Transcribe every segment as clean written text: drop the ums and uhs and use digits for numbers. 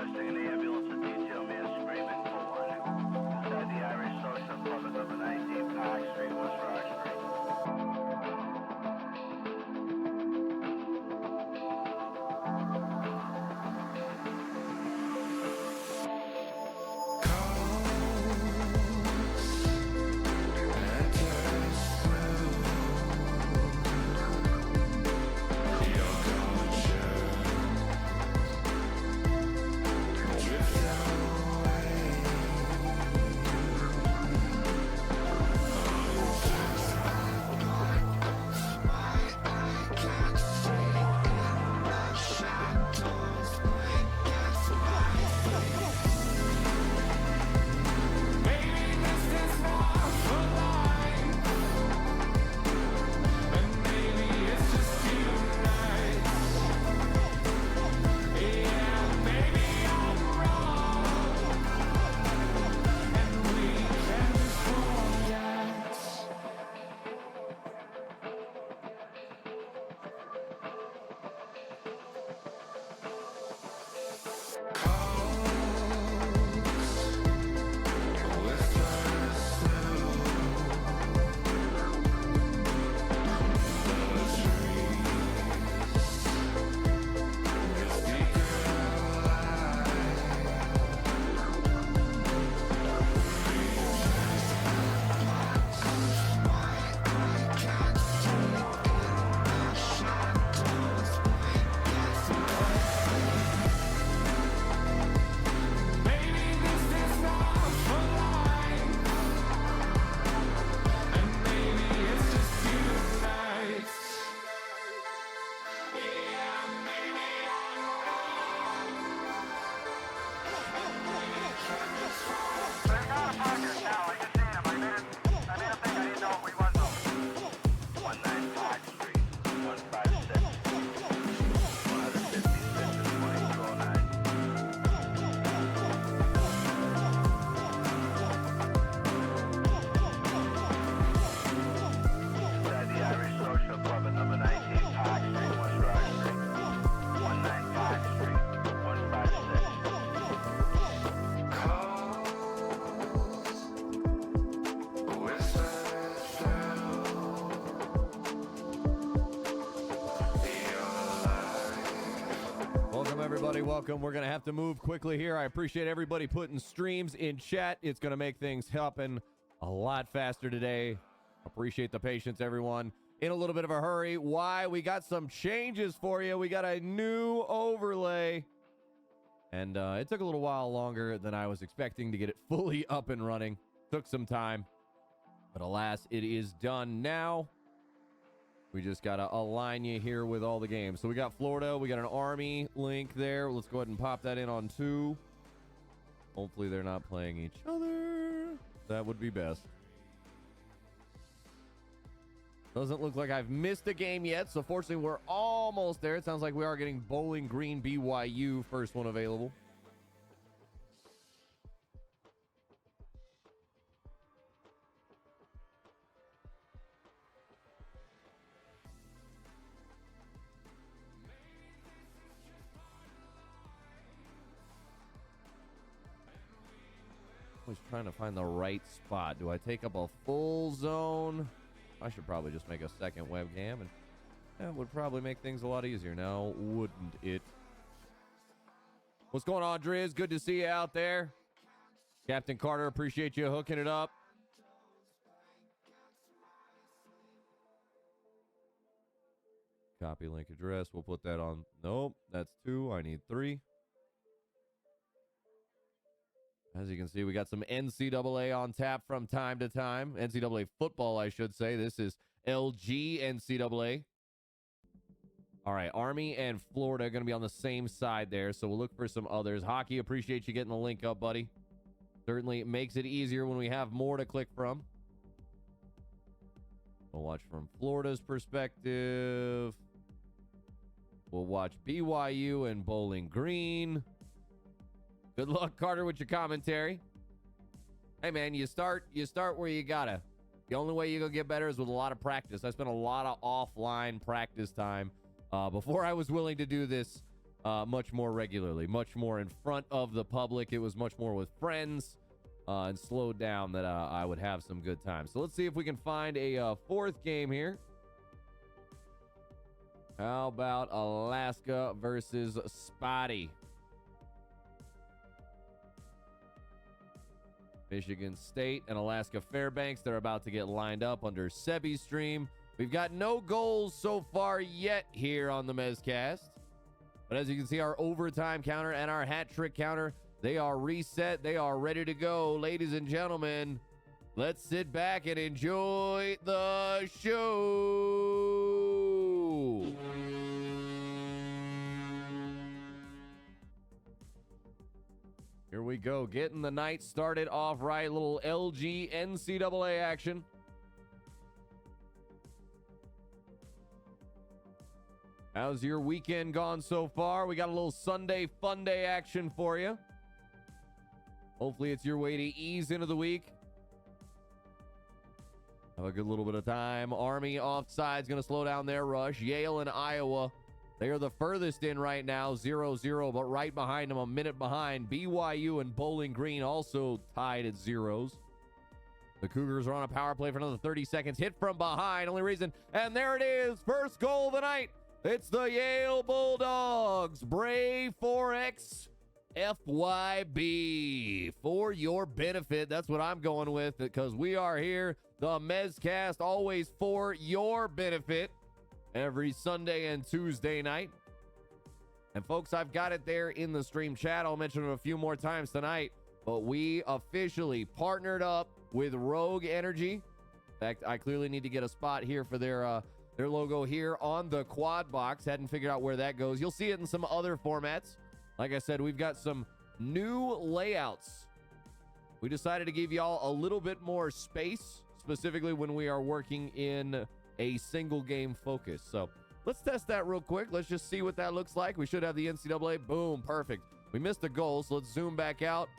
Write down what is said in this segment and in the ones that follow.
requesting an ambulance and detail man screaming for one. Inside the Irish Social Club at number 19 Park Street, West Rock Street. Welcome. We're going to have to move quickly here. I appreciate everybody putting streams in chat. It's going to make things happen a lot faster today. Appreciate the patience, everyone. In a little bit of a hurry. Why? We got some changes for you. We got a new overlay. And it took a little while longer than I was expecting to get it fully up and running. Took some time. But alas, it is done now. We just got to align you here with all the games. So we got Florida. We got an Army link there. Let's go ahead and pop that in on 2. Hopefully they're not playing each other. That would be best. Doesn't look like I've missed a game yet. So fortunately, we're almost there. It sounds like we are getting Bowling Green BYU, first one available. I was trying to find the right spot. Do I take up a full zone? I should probably just make a second webcam, and that would probably make things a lot easier now, wouldn't it? What's going on, Driz? Good to see you out there. Captain Carter, appreciate you hooking it up. Copy link address. We'll put that on. Nope, that's 2. I need 3. As you can see, we got some NCAA on tap from time to time. NCAA football, I should say. This is LG NCAA. All right, Army and Florida are going to be on the same side there, so we'll look for some others. Hockey, appreciate you getting the link up, buddy. Certainly makes it easier when we have more to click from. We'll watch from Florida's perspective. We'll watch BYU and Bowling Green. Good luck, Carter, with your commentary. Hey, man, you start where you gotta. The only way you're gonna get better is with a lot of practice. I spent a lot of offline practice time before I was willing to do this much more regularly, much more in front of the public. It was much more with friends and slowed down that I would have some good times. So let's see if we can find a fourth game here. How about Alaska versus Spotty? Michigan State and Alaska-Fairbanks, they're about to get lined up under Sebi's stream. We've got no goals so far yet here on the Mezcast. But as you can see, our overtime counter and our hat trick counter, they are reset. They are ready to go. Ladies and gentlemen, let's sit back and enjoy the show. Here we go, getting the night started off right. Little LG NCAA action. How's your weekend gone so far? We got a little Sunday Funday action for you. Hopefully it's your way to ease into the week. Have a good little bit of time. Army offside's going to slow down their rush. Yale and Iowa, they are the furthest in right now, 0-0, but right behind them, a minute behind. BYU and Bowling Green also tied at zeros. The Cougars are on a power play for another 30 seconds. Hit from behind, only reason. And there it is, first goal of the night. It's the Yale Bulldogs. Brave 4X FYB. For your benefit, that's what I'm going with, because we are here, the Mezcast, always for your benefit. Every Sunday and Tuesday night. And folks, I've got it there in the stream chat. I'll mention it a few more times tonight. But we officially partnered up with Rogue Energy. In fact, I clearly need to get a spot here for their logo here on the Quadbox. Hadn't figured out where that goes. You'll see it in some other formats. Like I said, we've got some new layouts. We decided to give y'all a little bit more space, specifically when we are working in a single game focus. So let's test that real quick. Let's just see what that looks like. We should have the NCAA. Boom, perfect. We missed a goal, so let's zoom back out.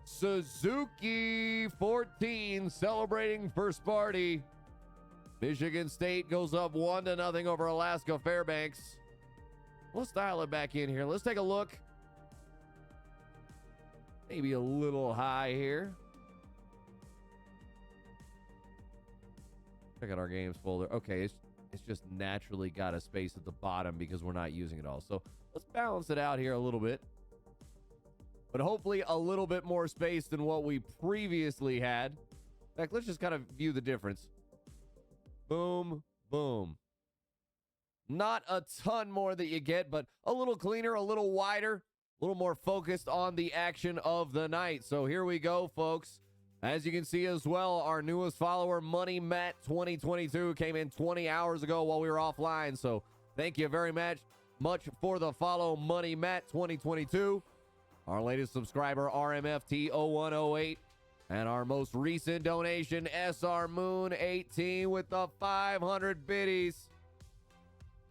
Suzuki 14 celebrating for Sparty. Michigan State goes up 1-0 over Alaska-Fairbanks. Let's dial it back in here. Let's take a look. Maybe a little high here. Check out our games folder. Okay, it's just naturally got a space at the bottom because we're not using it all. So let's balance it out here a little bit. But hopefully a little bit more space than what we previously had. In fact, let's just kind of view the difference. Boom, boom. Not a ton more that you get, but a little cleaner, a little wider, a little more focused on the action of the night. So here we go, folks. As you can see as well, our newest follower, Money Matt 2022, came in 20 hours ago while we were offline. So thank you very much for the follow, Money Matt 2022. Our latest subscriber, RMFT 0108. And our most recent donation, SR Moon 18 with the 500 biddies.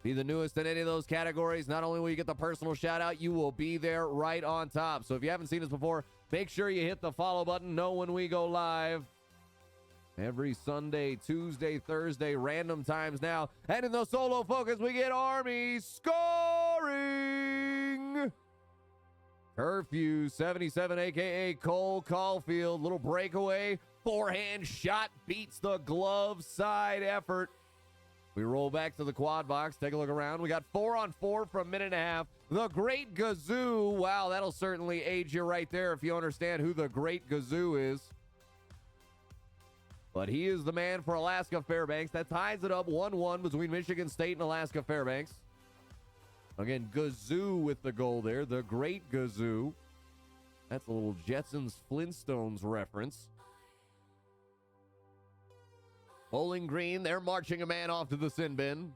Be the newest in any of those categories. Not only will you get the personal shout out, you will be there right on top. So if you haven't seen us before, make sure you hit the follow button. Know when we go live. Every Sunday, Tuesday, Thursday, random times now. And in the solo focus, we get Army scoring. Curfew 77, a.k.a. Cole Caulfield. Little breakaway. Forehand shot beats the glove side effort. We roll back to the quad box. Take a look around. We got 4-on-4 for a minute and a half. The Great Gazoo. Wow, that'll certainly age you right there if you understand who the Great Gazoo is. But he is the man for Alaska-Fairbanks. That ties it up 1-1 between Michigan State and Alaska-Fairbanks. Again, Gazoo with the goal there. The Great Gazoo. That's a little Jetsons Flintstones reference. Bowling Green, they're marching a man off to the sin bin.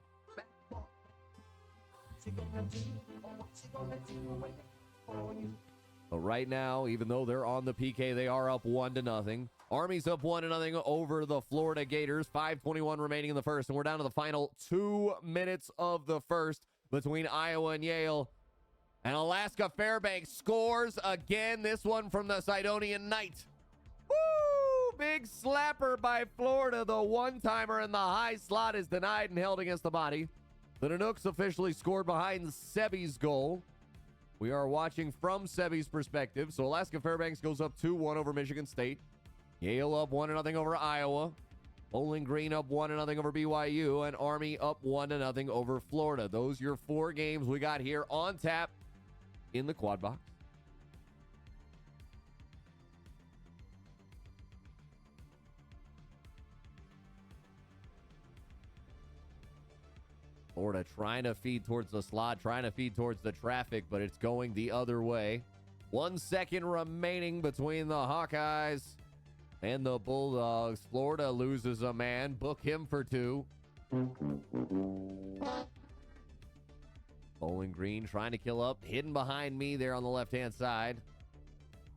But right now, even though they're on the PK, they are up 1-0. Army's up 1-0 over the Florida Gators. 5:21 remaining in the first, and we're down to the final 2 minutes of the first between Iowa and Yale. And Alaska-Fairbanks scores again, this one from the Sidonian Knight. Woo! Big slapper by Florida. The one-timer in the high slot is denied and held against the body. The Nanooks officially scored behind Sebi's goal. We are watching from Sebi's perspective. So Alaska-Fairbanks goes up 2-1 over Michigan State. Yale up 1-0 over Iowa. Bowling Green up 1-0 over BYU. And Army up 1-0 over Florida. Those are your 4 games we got here on tap in the quad box. Florida trying to feed towards the slot, trying to feed towards the traffic, but it's going the other way. 1 second remaining between the Hawkeyes and the Bulldogs. Florida loses a man. Book him for 2. Bowling Green trying to kill up. Hidden behind me there on the left-hand side.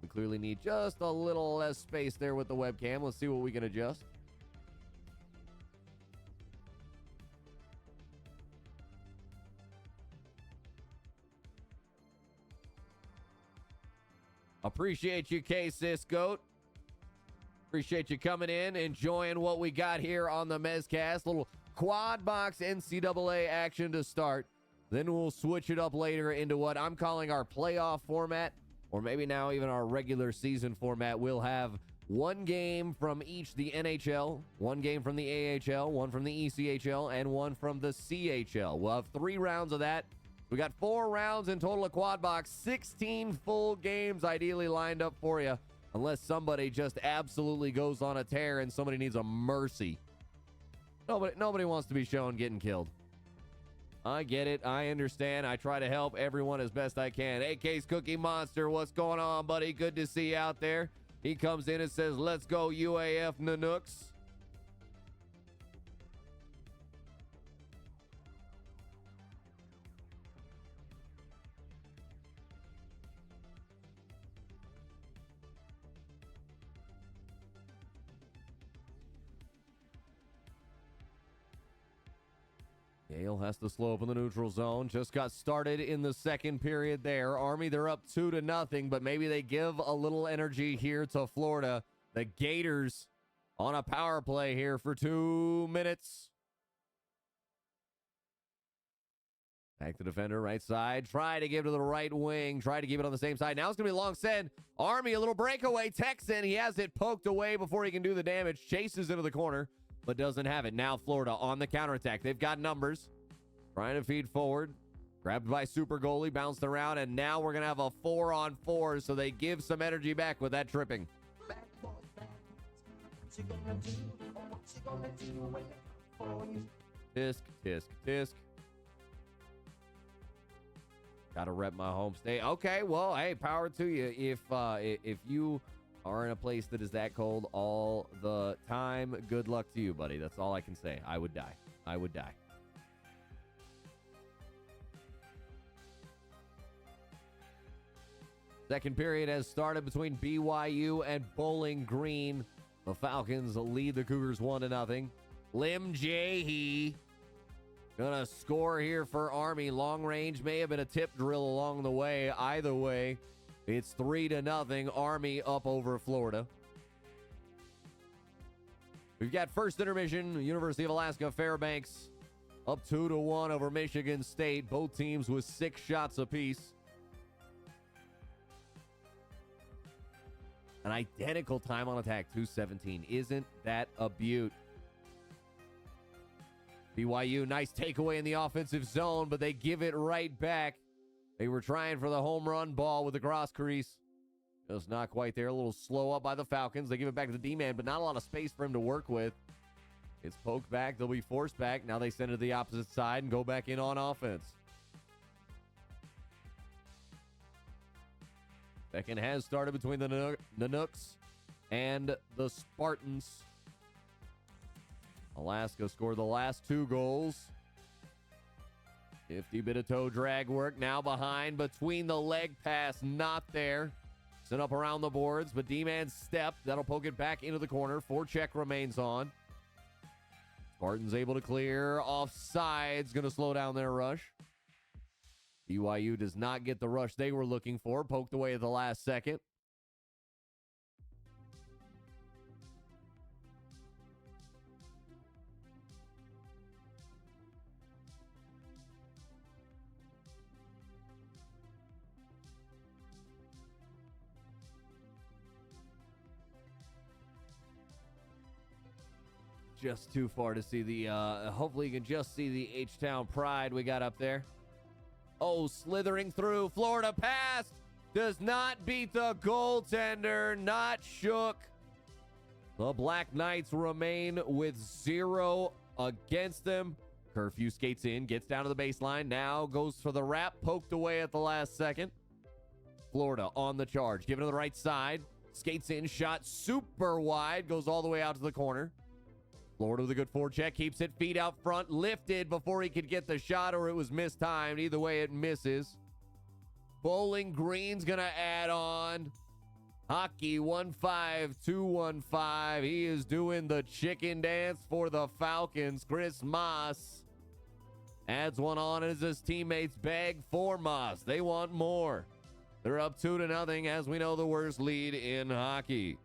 We clearly need just a little less space there with the webcam. Let's see what we can adjust. Appreciate you, K-Sis Goat. Appreciate you coming in, enjoying what we got here on the Mezcast. Little quad box NCAA action to start. Then we'll switch it up later into what I'm calling our playoff format, or maybe now even our regular season format. We'll have 1 game from each the NHL, 1 game from the AHL, 1 from the ECHL, and 1 from the CHL. We'll have 3 rounds of that. We got 4 rounds in total of quad box, 16 full games ideally lined up for you, unless somebody just absolutely goes on a tear and somebody needs a mercy. Nobody wants to be shown getting killed. I get it. I understand. I try to help everyone as best I can. AK's Cookie Monster, what's going on, buddy? Good to see you out there. He comes in and says, let's go UAF Nanooks. Yale has to slow up in the neutral zone. Just got started in the second period there. Army, they're up 2-0, but maybe they give a little energy here to Florida. The Gators on a power play here for 2 minutes. Back to defender, right side. Try to give to the right wing. Try to keep it on the same side. Now it's going to be a long send. Army, a little breakaway. Texan, he has it poked away before he can do the damage. Chases into the corner, but doesn't have it. Now Florida on the counterattack. They've got numbers. Trying to feed forward. Grabbed by super goalie, bounced around, and now we're going to have a 4-on-4, so they give some energy back with that tripping. Tisk, tisk, tisk. Gotta rep my home state. Okay, well, hey, power to you. If you are in a place that is that cold all the time, good luck to you, buddy. That's all I can say. I would die. I would die. Second period has started between BYU and Bowling Green. The Falcons lead the Cougars 1-0. Lim Jahee gonna score here for Army. Long range, may have been a tip drill along the way. Either way, it's 3-0. Army up over Florida. We've got first intermission. University of Alaska-Fairbanks up 2-1 over Michigan State. Both teams with 6 shots apiece. An identical time on attack, 2:17. Isn't that a beaut? BYU, nice takeaway in the offensive zone, but they give it right back. They were trying for the home run ball with the cross crease. Just not quite there. A little slow up by the Falcons. They give it back to the D-man, but not a lot of space for him to work with. It's poked back. They'll be forced back. Now they send it to the opposite side and go back in on offense. Second has started between the Nanooks and the Spartans. Alaska scored the last 2 goals. 50 bit of toe drag work. Now behind between the leg pass. Not there. Sent up around the boards, but D-man stepped. That'll poke it back into the corner. Forecheck remains on. Spartans able to clear. Offsides. Going to slow down their rush. BYU does not get the rush they were looking for. Poked away at the last second. just too far to see the, hopefully you can just see the H-Town pride we got up there. Oh, slithering through. Florida pass. Does not beat the goaltender. Not shook. The Black Knights remain with 0 against them. Curfew skates in, gets down to the baseline. Now goes for the wrap. Poked away at the last second. Florida on the charge. Given to the right side. Skates in. Shot super wide. Goes all the way out to the corner. Florida with a good forecheck. Keeps it feet out front. Lifted before he could get the shot, or it was mistimed. Either way, it misses. Bowling Green's going to add on. Hockey 1-5-2-1-5. He is doing the chicken dance for the Falcons. Chris Moss adds one on as his teammates beg for Moss. They want more. They're up 2-0, as we know, the worst lead in hockey.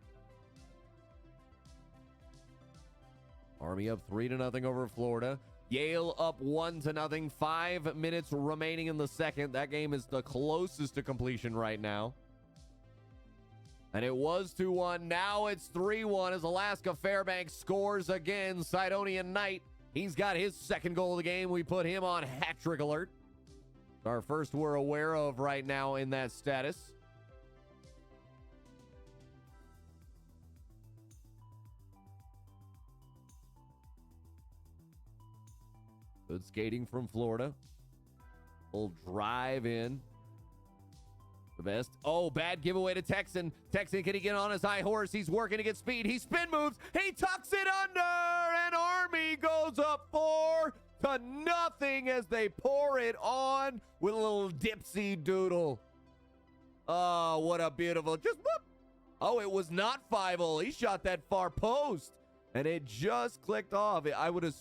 Army up 3-0 over Florida. Yale up 1-0. 5 minutes remaining in the second. That game is the closest to completion right now. And it was 2-1. Now it's 3-1 as Alaska-Fairbanks scores again. Sidonian Knight, he's got his second goal of the game. We put him on hat-trick alert. Our first we're aware of right now in that status. Good skating from Florida. Full drive in. The best. Oh, bad giveaway to Texan. Texan, can he get on his high horse? He's working to get speed. He spin moves. He tucks it under. And Army goes up 4-0 as they pour it on with a little dipsy doodle. Oh, what a beautiful. Just whoop. Oh, it was not 5-0. He shot that far post. And it just clicked off. I would have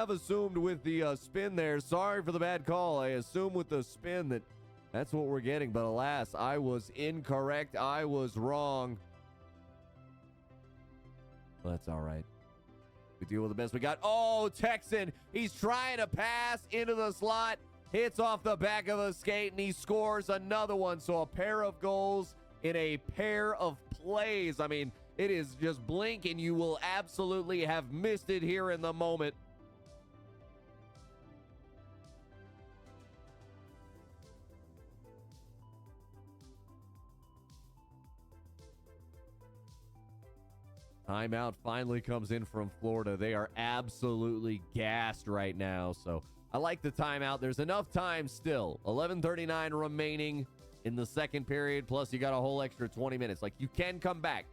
assumed with the spin there. Sorry for the bad call. I assume with the spin that's what we're getting. But alas, I was incorrect. I was wrong. Well, that's all right. We deal with the best we got. Oh, Texan. He's trying to pass into the slot. Hits off the back of the skate, and he scores another one. So a pair of goals in a pair of plays. I mean, it is just blink, and you will absolutely have missed it here in the moment. Timeout finally comes in from Florida. They are absolutely gassed right now. So I like the timeout. There's enough time still. 11:39 remaining in the second period. Plus you got a whole extra 20 minutes. Like, you can come back.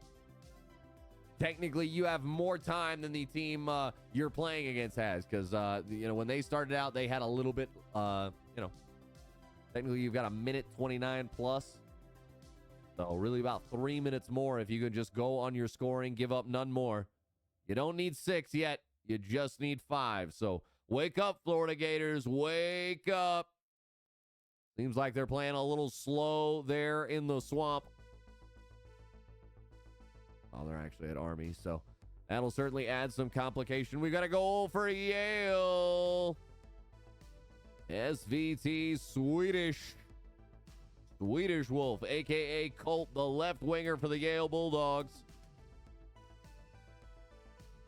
Technically, you have more time than the team you're playing against has. Because, when they started out, they had a little bit, technically you've got a minute 29 plus. So really about 3 minutes more if you can just go on your scoring, give up none more. You don't need 6 yet. You just need 5. So wake up, Florida Gators. Wake up. Seems like they're playing a little slow there in the swamp. Oh, they're actually at Army. So that'll certainly add some complication. We got a goal for Yale. SVT Swedish Wolf, a.k.a. Colt, the left winger for the Yale Bulldogs.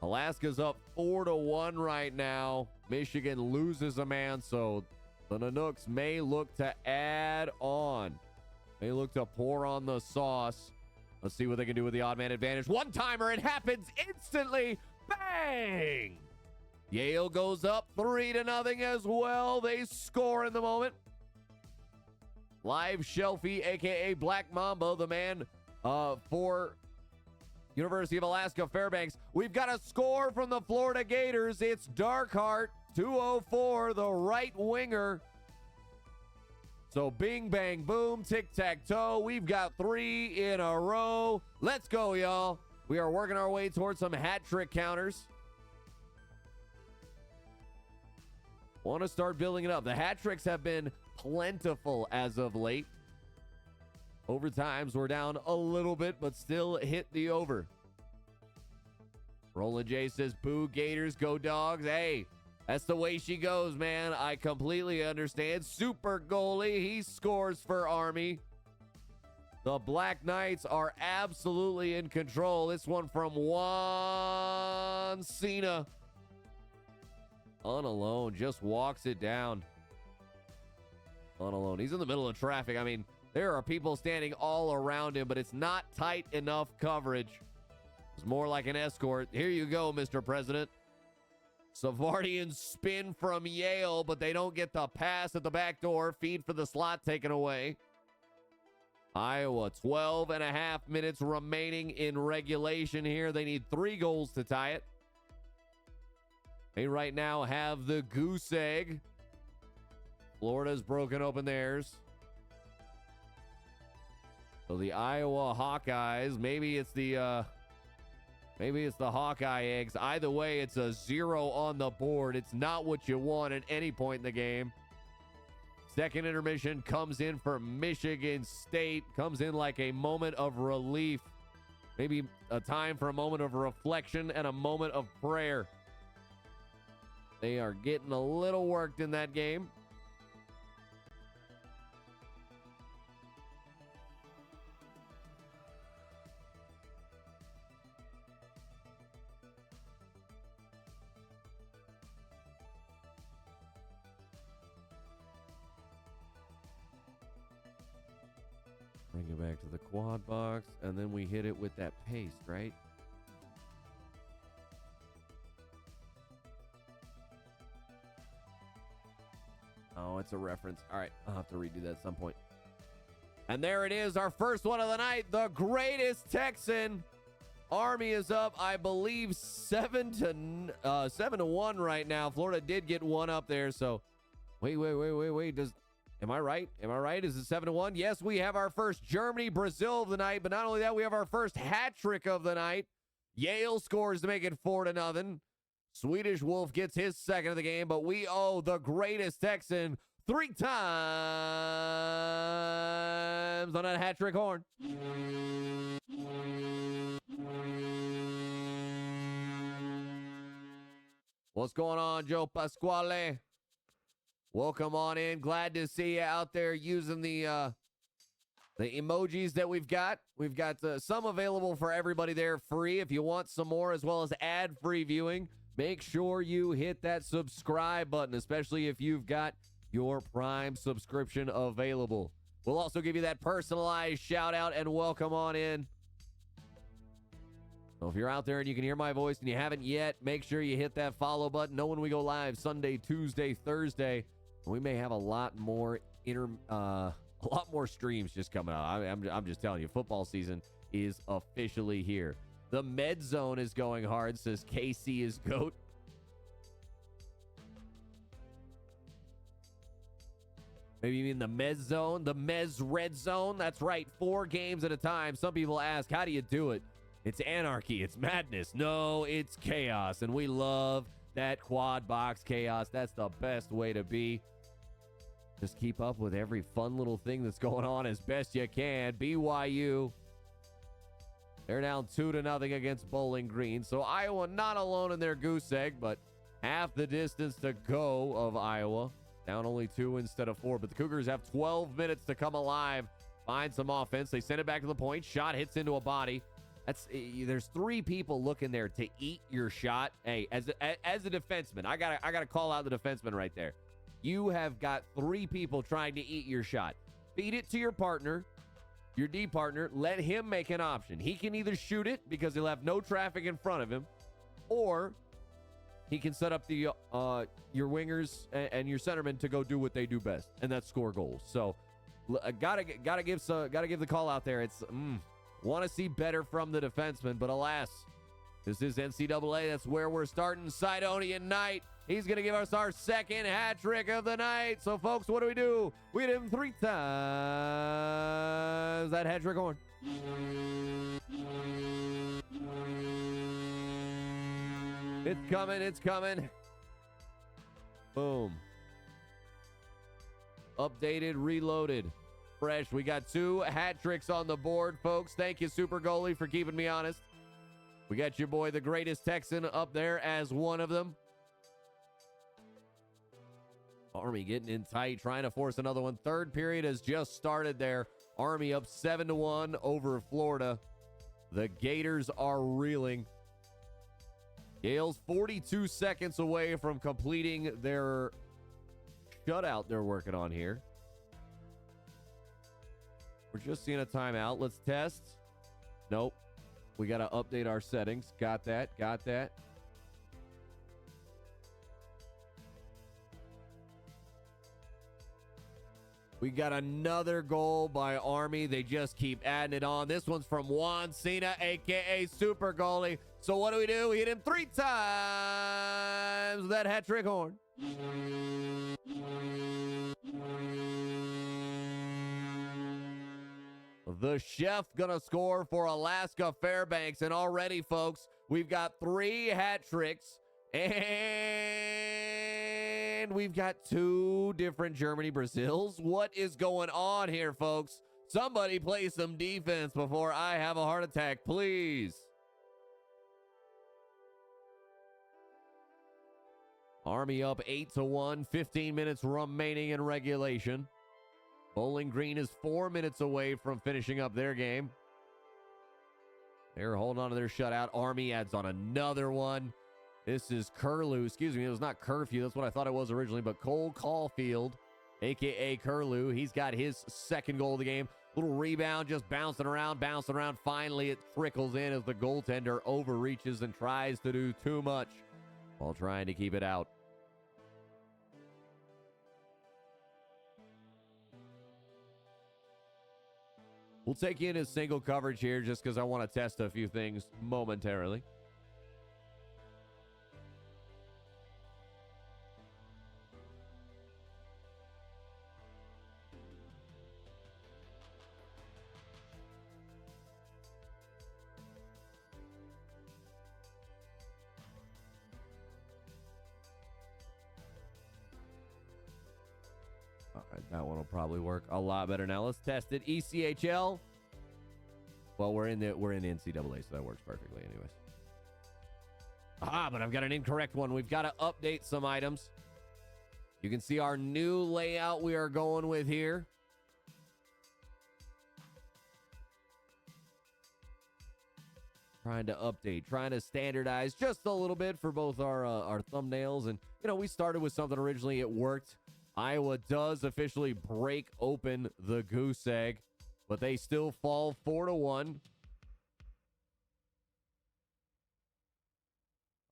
Alaska's up 4-1 right now. Michigan loses a man, so the Nanooks may look to add on. May look to pour on the sauce. Let's see what they can do with the odd man advantage. One-timer, it happens instantly. Bang! Yale goes up 3-0 as well. They score in the moment. Live Shelfie, a.k.a. Black Mamba, the man for University of Alaska-Fairbanks. We've got a score from the Florida Gators. It's Darkheart, 204, the right winger. So bing, bang, boom, tic-tac-toe. We've got 3 in a row. Let's go, y'all. We are working our way towards some hat trick counters. Want to start building it up. The hat tricks have been plentiful as of late. Overtimes we're down a little bit, but still hit the over. Roland J says, boo Gators, go Dogs. Hey, that's the way she goes, man. I completely understand. Super goalie. He scores for Army. The Black Knights are absolutely in control. This one from Juan Cena. Unalone just walks it down. Unalone. He's in the middle of traffic. I mean, there are people standing all around him, but it's not tight enough coverage. It's more like an escort. Here you go, Mr. President. Savardian spin from Yale, but they don't get the pass at the back door. Feed for the slot taken away. Iowa, 12 and a half minutes remaining in regulation here. They need 3 goals to tie it. They right now have the goose egg. Florida's broken open theirs. So the Iowa Hawkeyes, maybe it's the Hawkeye eggs. Either way, it's a 0 on the board. It's not what you want at any point in the game. Second intermission comes in for Michigan State. Comes in like a moment of relief. Maybe a time for a moment of reflection and a moment of prayer. They are getting a little worked in that game. Bring it back to the quad box, and then we hit it with that paste, right? Oh, it's a reference. All right, I'll have to redo that at some point. And there it is, our first one of the night, the greatest Texan. Army is up, I believe, 7-1 right now. Florida did get one up there, so wait. Am I right? Is it 7-1? Yes, we have our first Germany-Brazil of the night, but not only that, we have our first hat trick of the night. Yale scores to make it 4-0. Swedish Wolf gets his second of the game, but we owe the greatest Texan 3 times on that hat trick horn. What's going on, Joe Pasquale? Welcome on in. Glad to see you out there using the emojis that we've got. We've got some available for everybody there free. If you want some more, as well as ad-free viewing, make sure you hit that subscribe button, especially if you've got your Prime subscription available. We'll also give you that personalized shout-out and welcome on in. So if you're out there and you can hear my voice and you haven't yet, make sure you hit that follow button. Know when we go live Sunday, Tuesday, Thursday. We may have a lot more streams just coming out. I'm just telling you, football season is officially here. The med zone is going hard, says KC is GOAT. Maybe you mean the Mez zone, the Mez red zone? That's right, 4 games at a time. Some people ask, how do you do it? It's anarchy, it's madness. No, it's chaos, and we love that quad box chaos. That's the best way to be. Just keep up with every fun little thing that's going on as best you can. BYU, they're down 2-0 against Bowling Green. So Iowa not alone in their goose egg, but half the distance to go of Iowa. Down only 2 instead of 4. But the Cougars have 12 minutes to come alive, find some offense. They send it back to the point. Shot hits into a body. There's 3 people looking there to eat your shot. Hey, as a defenseman, I gotta call out the defenseman right there. You have got 3 people trying to eat your shot. Feed it to your partner, your D partner. Let him make an option. He can either shoot it because he'll have no traffic in front of him, or he can set up the your wingers and your centermen to go do what they do best, and that's score goals. So gotta give the call out there. It's want to see better from the defenseman, but alas, this is NCAA. That's where we're starting. Sidonian Knight. He's going to give us our second hat trick of the night. So, folks, what do? We hit him 3 times. That hat trick horn. It's coming. It's coming. Boom. Updated, reloaded. Fresh. We got 2 hat tricks on the board, folks. Thank you, Super Goalie, for keeping me honest. We got your boy, the greatest Texan, up there as one of them. Army getting in tight, trying to force another one. Third period has just started there. Army up 7-1 over Florida. The Gators are reeling. Yale's 42 seconds away from completing their shutout they're working on here. We're just seeing a timeout. Let's test. Nope. We got to update our settings. Got that. Got that. We got another goal by Army. They just keep adding it on. This one's from Juan Cena, a.k.a. Super Goalie. So what do? We hit him 3 times with that hat trick horn. The chef gonna score for Alaska-Fairbanks. And already, folks, we've got 3 hat tricks. And we've got 2 different Germany Brazils. What is going on here, folks? Somebody play some defense before I have a heart attack, please. Army up 8-1, 15 minutes remaining in regulation. Bowling Green is 4 minutes away from finishing up their game. They're holding on to their shutout. Army adds on another one. This is Curlew. Excuse me, it was not curfew. That's what I thought it was originally. But Cole Caulfield, a.k.a. Curlew, he's got his second goal of the game. Little rebound, just bouncing around. Finally, it trickles in as the goaltender overreaches and tries to do too much while trying to keep it out. We'll take you into single coverage here just because I want to test a few things momentarily. All right, that one will probably work a lot better now. Let's test it. ECHL. Well, we're in the NCAA, so that works perfectly anyways. But I've got an incorrect one. We've got to update some items. You can see our new layout we are going with here. Trying to update, trying to standardize just a little bit for both our thumbnails. And, you know, we started with something originally. It worked. Iowa does officially break open the goose egg, but they still fall 4-1.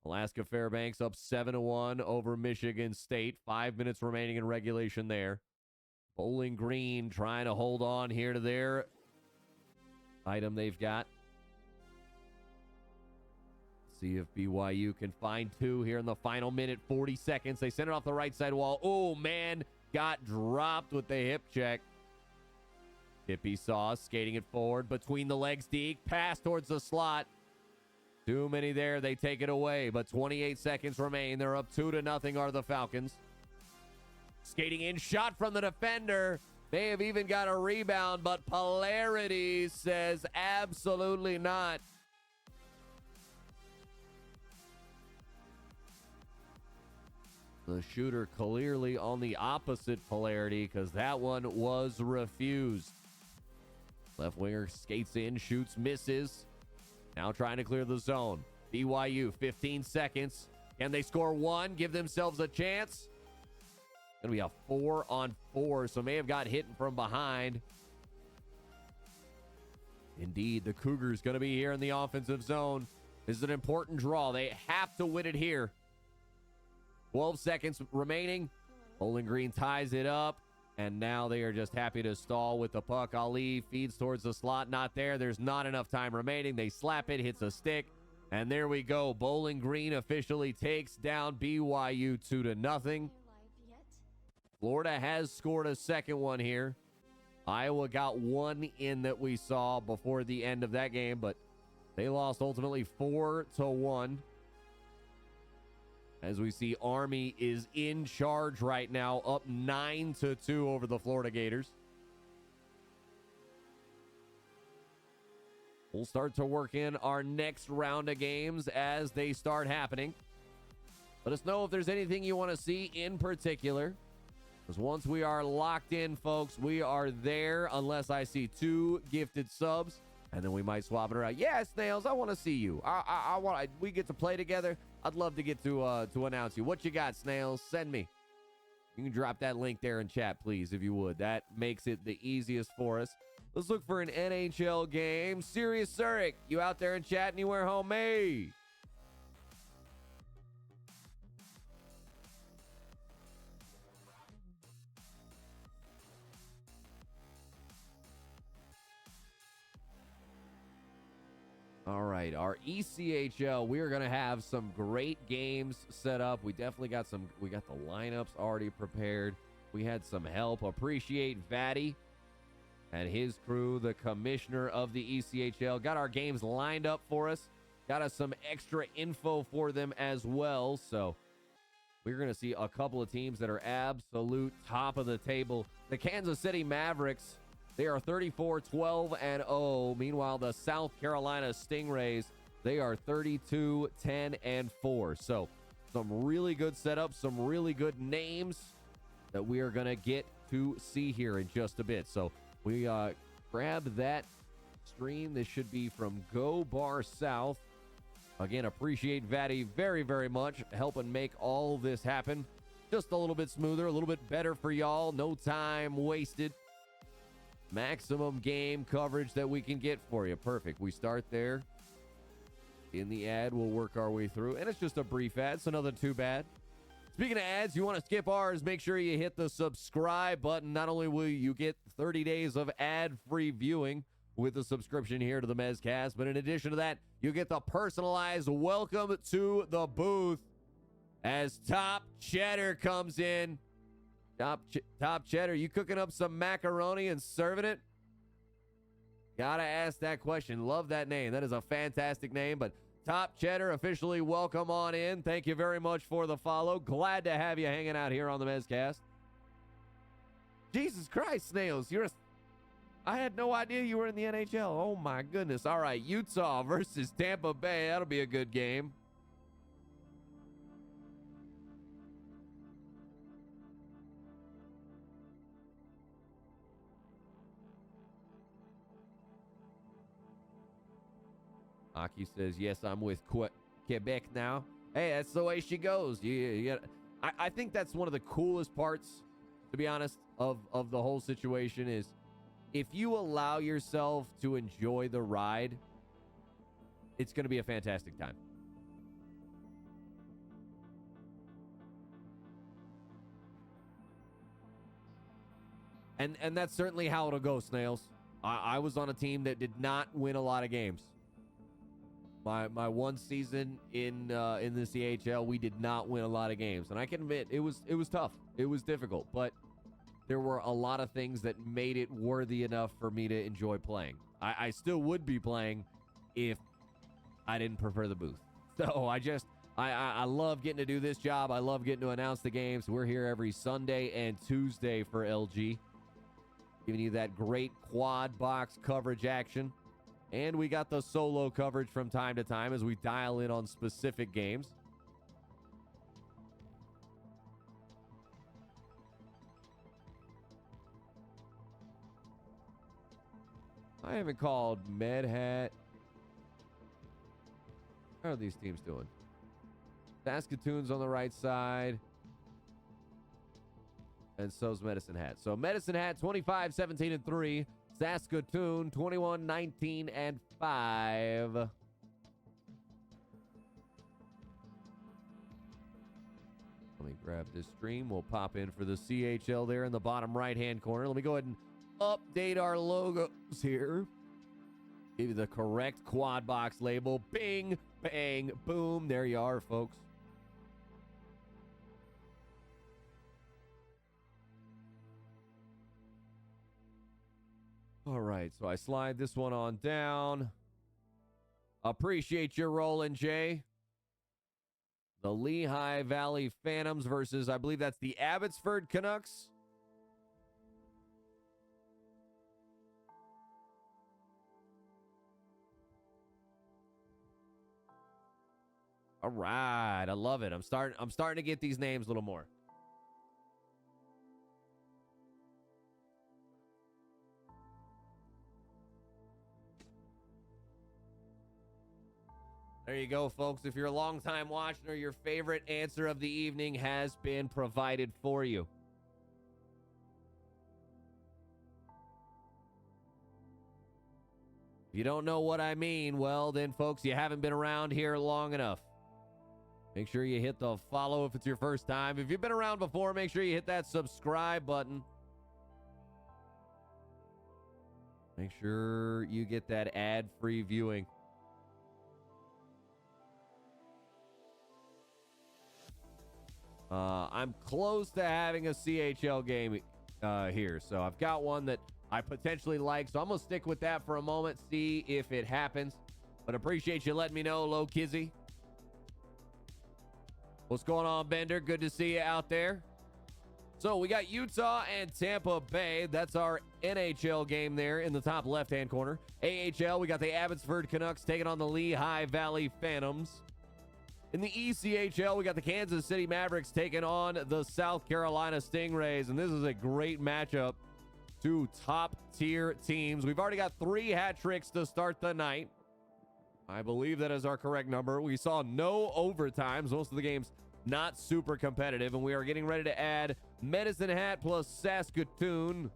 Alaska-Fairbanks up 7-1 over Michigan State. 5 minutes remaining in regulation there. Bowling Green trying to hold on here to their item they've got. See if BYU can find 2 here in the final minute, 40 seconds. They send it off the right side wall. Oh, man, got dropped with the hip check. Tippy Sauce skating it forward between the legs. Deke pass towards the slot. Too many there. They take it away, but 28 seconds remain. They're up 2-0 are the Falcons. Skating in, shot from the defender. May have even got a rebound, but Polarity says absolutely not. The shooter clearly on the opposite polarity because that one was refused. Left winger skates in, shoots, misses. Now trying to clear the zone. BYU, 15 seconds. Can they score 1? Give themselves a chance? Going to be a 4-on-4, so may have got hit from behind. Indeed, the Cougars going to be here in the offensive zone. This is an important draw. They have to win it here. 12 seconds remaining. Bowling Green ties it up, and now they are just happy to stall with the puck. Ali feeds towards the slot. Not there. There's not enough time remaining. They slap it, hits a stick, and there we go. Bowling Green officially takes down BYU 2-0. Florida has scored a second one here. Iowa got one in that we saw before the end of that game, but they lost ultimately 4-1. As we see, Army is in charge right now, up 9-2 over the Florida Gators. We'll start to work in our next round of games as they start happening. Let us know if there's anything you want to see in particular. Because once we are locked in, folks, we are there unless I see 2 gifted subs, and then we might swap it around. Yeah, Snails, I want to see you. We get to play together. I'd love to get to announce you. What you got, Snails? Send me. You can drop that link there in chat, please, if you would. That makes it the easiest for us. Let's look for an NHL game. Sirius Zurich, you out there in chat anywhere, homie? All right, our ECHL, we're going to have some great games set up. We definitely got we got the lineups already prepared. We had some help. Appreciate Vatty and his crew, the commissioner of the ECHL. Got our games lined up for us. Got us some extra info for them as well. So we're going to see a couple of teams that are absolute top of the table. The Kansas City Mavericks, they are 34-12-0. Meanwhile, the South Carolina Stingrays, they are 32-10-4. So some really good setups, some really good names that we are going to get to see here in just a bit. So we grab that stream. This should be from Go Bar South. Again, appreciate Vatty very, very much helping make all this happen. Just a little bit smoother, a little bit better for y'all. No time wasted. Maximum game coverage that we can get for you. Perfect. We start there. In the ad, we'll work our way through. And it's just a brief ad, so nothing too bad. Speaking of ads, you want to skip ours, make sure you hit the subscribe button. Not only will you get 30 days of ad-free viewing with a subscription here to the Mezcast, but in addition to that, you get the personalized welcome to the booth as Top Cheddar comes in. Top Cheddar, you cooking up some macaroni and serving it? Gotta ask that question. Love that name. That is a fantastic name. But Top Cheddar, officially welcome on in. Thank you very much for the follow. Glad to have you hanging out here on the Mezcast. Jesus Christ, Snails. I had no idea you were in the NHL. Oh, my goodness. All right, Utah versus Tampa Bay. That'll be a good game. Aki says, yes, I'm with Quebec now. Hey, that's the way she goes. I think that's one of the coolest parts, to be honest, of the whole situation is if you allow yourself to enjoy the ride, it's going to be a fantastic time. And that's certainly how it'll go, Snails. I was on a team that did not win a lot of games. My one season in the CHL, we did not win a lot of games, and I can admit it was tough. It was difficult, but there were a lot of things that made it worthy enough for me to enjoy playing. I still would be playing if I didn't prefer the booth. So I love getting to do this job. I love getting to announce the games. We're here every Sunday and Tuesday for LG, giving you that great quad box coverage action. And we got the solo coverage from time to time as we dial in on specific games. I haven't called Medhat. How are these teams doing? Saskatoon's on the right side. And so's Medicine Hat. So Medicine Hat 25-17-3. Saskatoon 21-19-5. Let me grab this stream. We'll pop in for the CHL there in the bottom right-hand corner. Let me go ahead and update our logos here. Give you the correct quad box label. Bing, bang, boom. There you are, folks. All right, so I slide this one on down. Appreciate your rolling, Jay. The Lehigh Valley Phantoms versus, I believe that's the Abbotsford Canucks. All right, I love it. I'm starting to get these names a little more. There you go, folks. If you're a long-time watcher, your favorite answer of the evening has been provided for you. If you don't know what I mean, well, then, folks, you haven't been around here long enough. Make sure you hit the follow if it's your first time. If you've been around before, make sure you hit that subscribe button. Make sure you get that ad-free viewing. I'm close to having a CHL game here, so I've got one that I potentially like, so I'm going to stick with that for a moment, see if it happens. But appreciate you letting me know, Low Kizzy. What's going on, Bender? Good to see you out there. So we got Utah and Tampa Bay. That's our NHL game there in the top left-hand corner. AHL, we got the Abbotsford Canucks taking on the Lehigh Valley Phantoms. In the ECHL, we got the Kansas City Mavericks taking on the South Carolina Stingrays, and this is a great matchup. Two top-tier teams. We've already got 3 hat tricks to start the night. I believe that is our correct number. We saw no overtimes. Most of the games not super competitive, and we are getting ready to add Medicine Hat plus Saskatoon.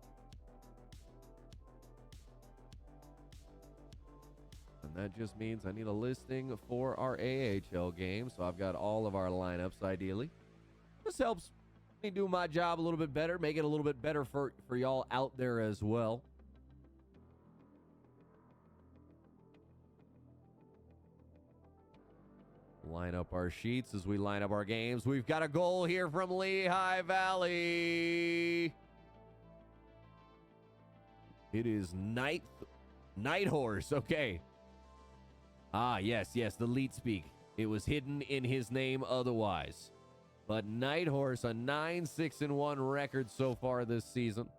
And that just means I need a listing for our AHL game, so I've got all of our lineups ideally. This helps me do my job a little bit better, make it a little bit better for y'all out there as well. Line up our sheets as we line up our games. We've got a goal here from Lehigh Valley. It is Night Horse. Okay. Ah, yes, the lead speak. It was hidden in his name otherwise. But Night Horse, a 9-6-1 record so far this season.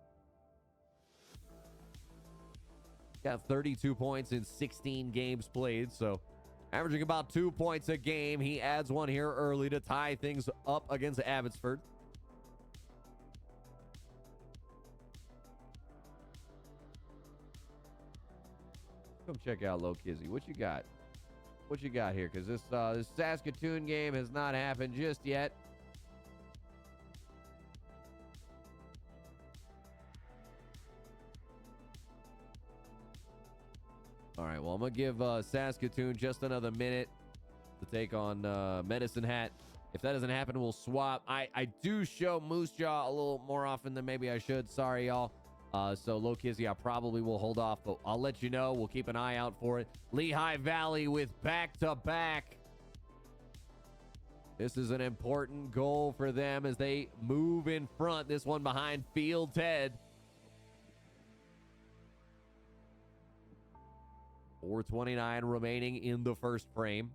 Got 32 points in 16 games played, so averaging about 2 points a game. He adds one here early to tie things up against Abbotsford. Come check out Low Kizzy. What you got? What you got here? Because this Saskatoon game has not happened just yet. All right, well, I'm going to give Saskatoon just another minute to take on Medicine Hat. If that doesn't happen, we'll swap. I do show Moose Jaw a little more often than maybe I should. Sorry, y'all. So Low Kizzy, I probably will hold off, but I'll let you know. We'll keep an eye out for it. Lehigh Valley with back-to-back. This is an important goal for them as they move in front. This one behind Field Ted. 4:29 remaining in the first frame.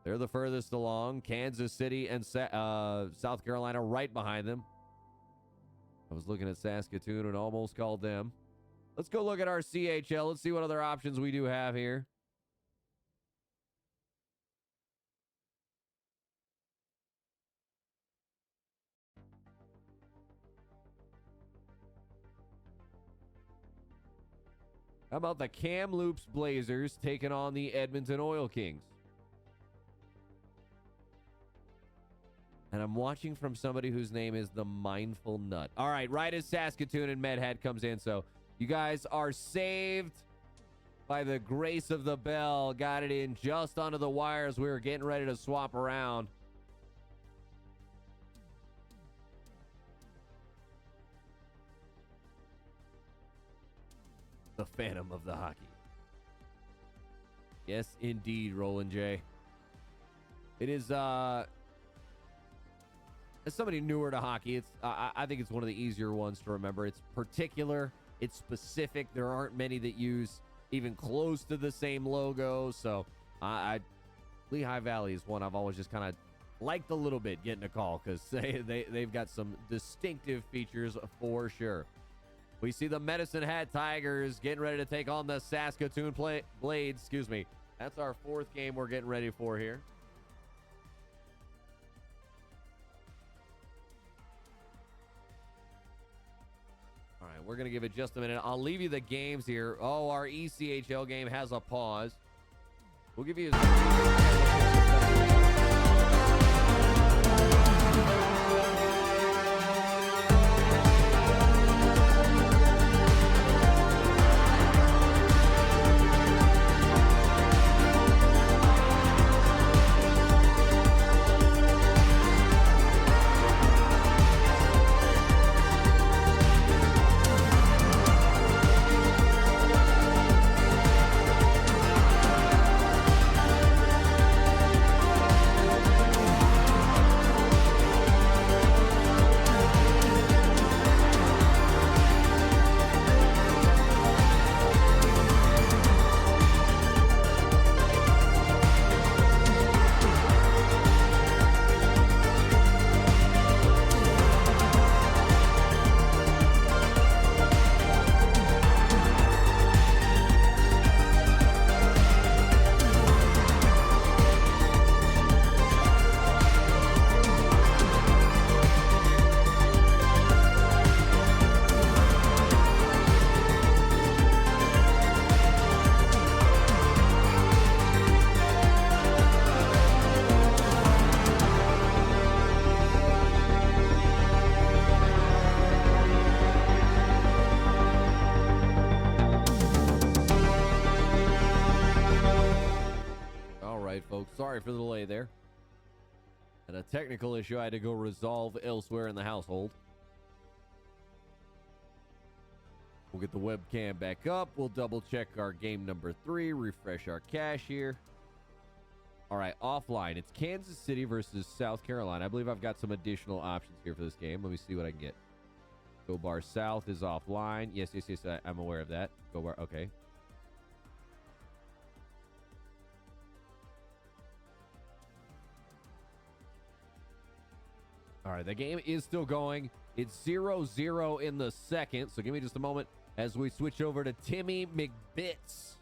They're the furthest along. Kansas City and South Carolina right behind them. I was looking at Saskatoon and almost called them. Let's go look at our CHL. Let's see what other options we do have here. How about the Kamloops Blazers taking on the Edmonton Oil Kings? And I'm watching from somebody whose name is the Mindful Nut. All right, right as Saskatoon and Medhead comes in. So you guys are saved by the grace of the bell. Got it in just onto the wires. We were getting ready to swap around. The Phantom of the Hockey. Yes, indeed, Roland J. It is, as somebody newer to hockey, it's I think it's one of the easier ones to remember. It's particular, it's specific. There aren't many that use even close to the same logo. So Lehigh Valley is one I've always just kind of liked a little bit getting a call because they've got some distinctive features for sure. We see the Medicine Hat Tigers getting ready to take on the Saskatoon Blades. Excuse me. That's our fourth game we're getting ready for here. All right, we're going to give it just a minute. I'll leave you the games here. Oh, our ECHL game has a pause. We'll give you folks. Sorry for the delay there. And a technical issue I had to go resolve elsewhere in the household. We'll get the webcam back up. We'll double check our game number 3, refresh our cache here. All right, offline. It's Kansas City versus South Carolina. I believe I've got some additional options here for this game. Let me see what I can get. Go Bar South is offline. Yes, I'm aware of that. Go Bar, okay. All right, the game is still going. It's 0-0 in the second, so give me just a moment as we switch over to Timmy McBits.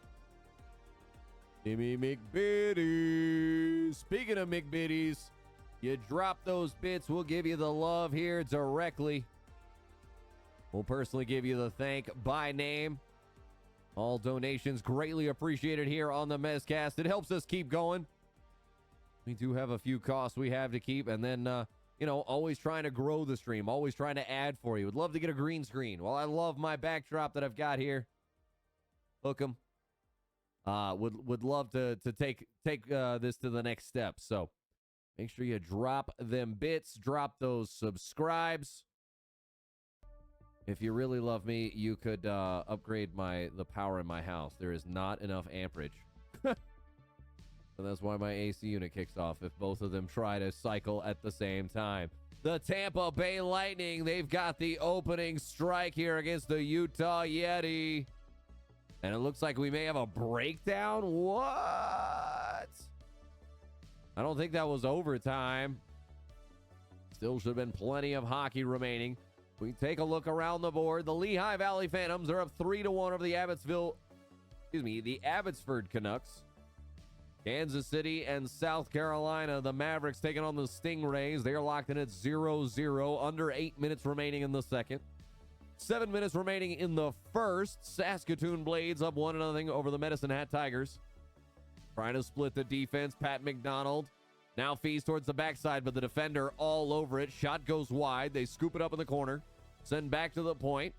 Timmy McBitties. Speaking of McBitties, you drop those bits, we'll give you the love here directly. We'll personally give you the thank by name. All donations greatly appreciated here on the Mezcast. It helps us keep going. We do have a few costs we have to keep, and then, always trying to grow the stream, always trying to add for you. Would love to get a green screen. Well, I love my backdrop that I've got here. Hook 'em. Would love to take this to the next step. So make sure you drop them bits, drop those subscribes. If you really love me, you could upgrade the power in my house. There is not enough amperage. And that's why my AC unit kicks off if both of them try to cycle at the same time. The Tampa Bay Lightning, they've got the opening strike here against the Utah Yeti. And it looks like we may have a breakdown. What? I don't think that was overtime. Still should have been plenty of hockey remaining. We take a look around the board. The Lehigh Valley Phantoms are up 3-1 over the Abbotsford Canucks. Kansas City and South Carolina, the Mavericks taking on the Stingrays. They are locked in at 0-0, under 8 minutes remaining in the second. 7 minutes remaining in the first. Saskatoon Blades up 1-0 over the Medicine Hat Tigers. Trying to split the defense. Pat McDonald now feeds towards the backside, but the defender all over it. Shot goes wide. They scoop it up in the corner. Send back to the point.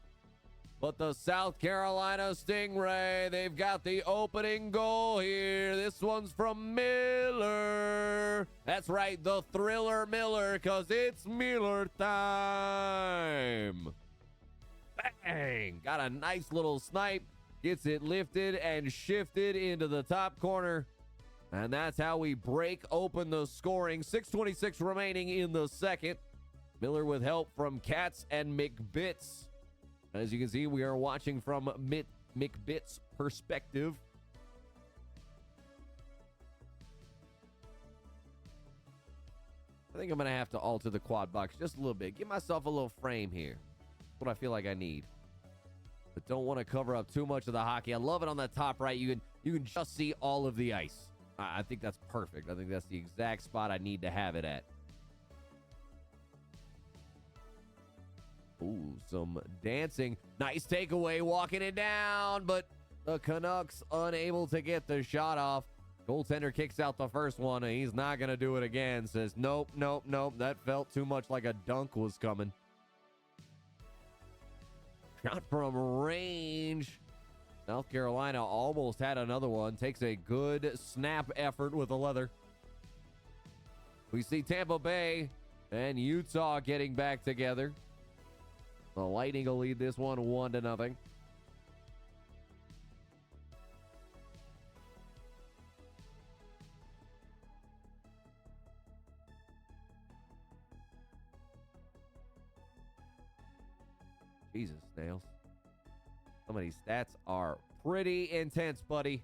But the South Carolina Stingray, they've got the opening goal here. This one's from Miller. That's right, the Thriller Miller, because it's Miller time. Bang! Got a nice little snipe. Gets it lifted and shifted into the top corner. And that's how we break open the scoring. 6:26 remaining in the second. Miller with help from Katz and McBits. As you can see, we are watching from McBits' perspective. I think I'm going to have to alter the quad box just a little bit. Give myself a little frame here. That's what I feel like I need. But don't want to cover up too much of the hockey. I love it on the top right. You can just see all of the ice. I think that's perfect. I think that's the exact spot I need to have it at. Ooh, some dancing. Nice takeaway, walking it down, but the Canucks unable to get the shot off. Goaltender kicks out the first one, and he's not going to do it again. Says, nope, nope, nope. That felt too much like a dunk was coming. Shot from range. South Carolina almost had another one. Takes a good snap effort with the leather. We see Tampa Bay and Utah getting back together. The Lightning will lead this one 1-0. Jesus, Snails. Some of these stats are pretty intense, buddy.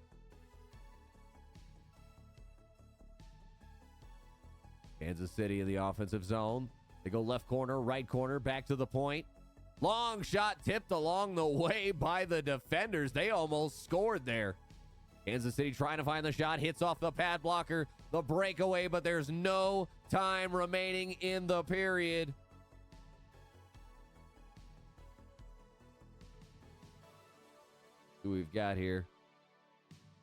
Kansas City in the offensive zone. They go left corner, right corner, back to the point. Long shot tipped along the way by the defenders. They almost scored there. Kansas City trying to find the shot. Hits off the pad blocker. The breakaway, but there's no time remaining in the period. Who we've got here.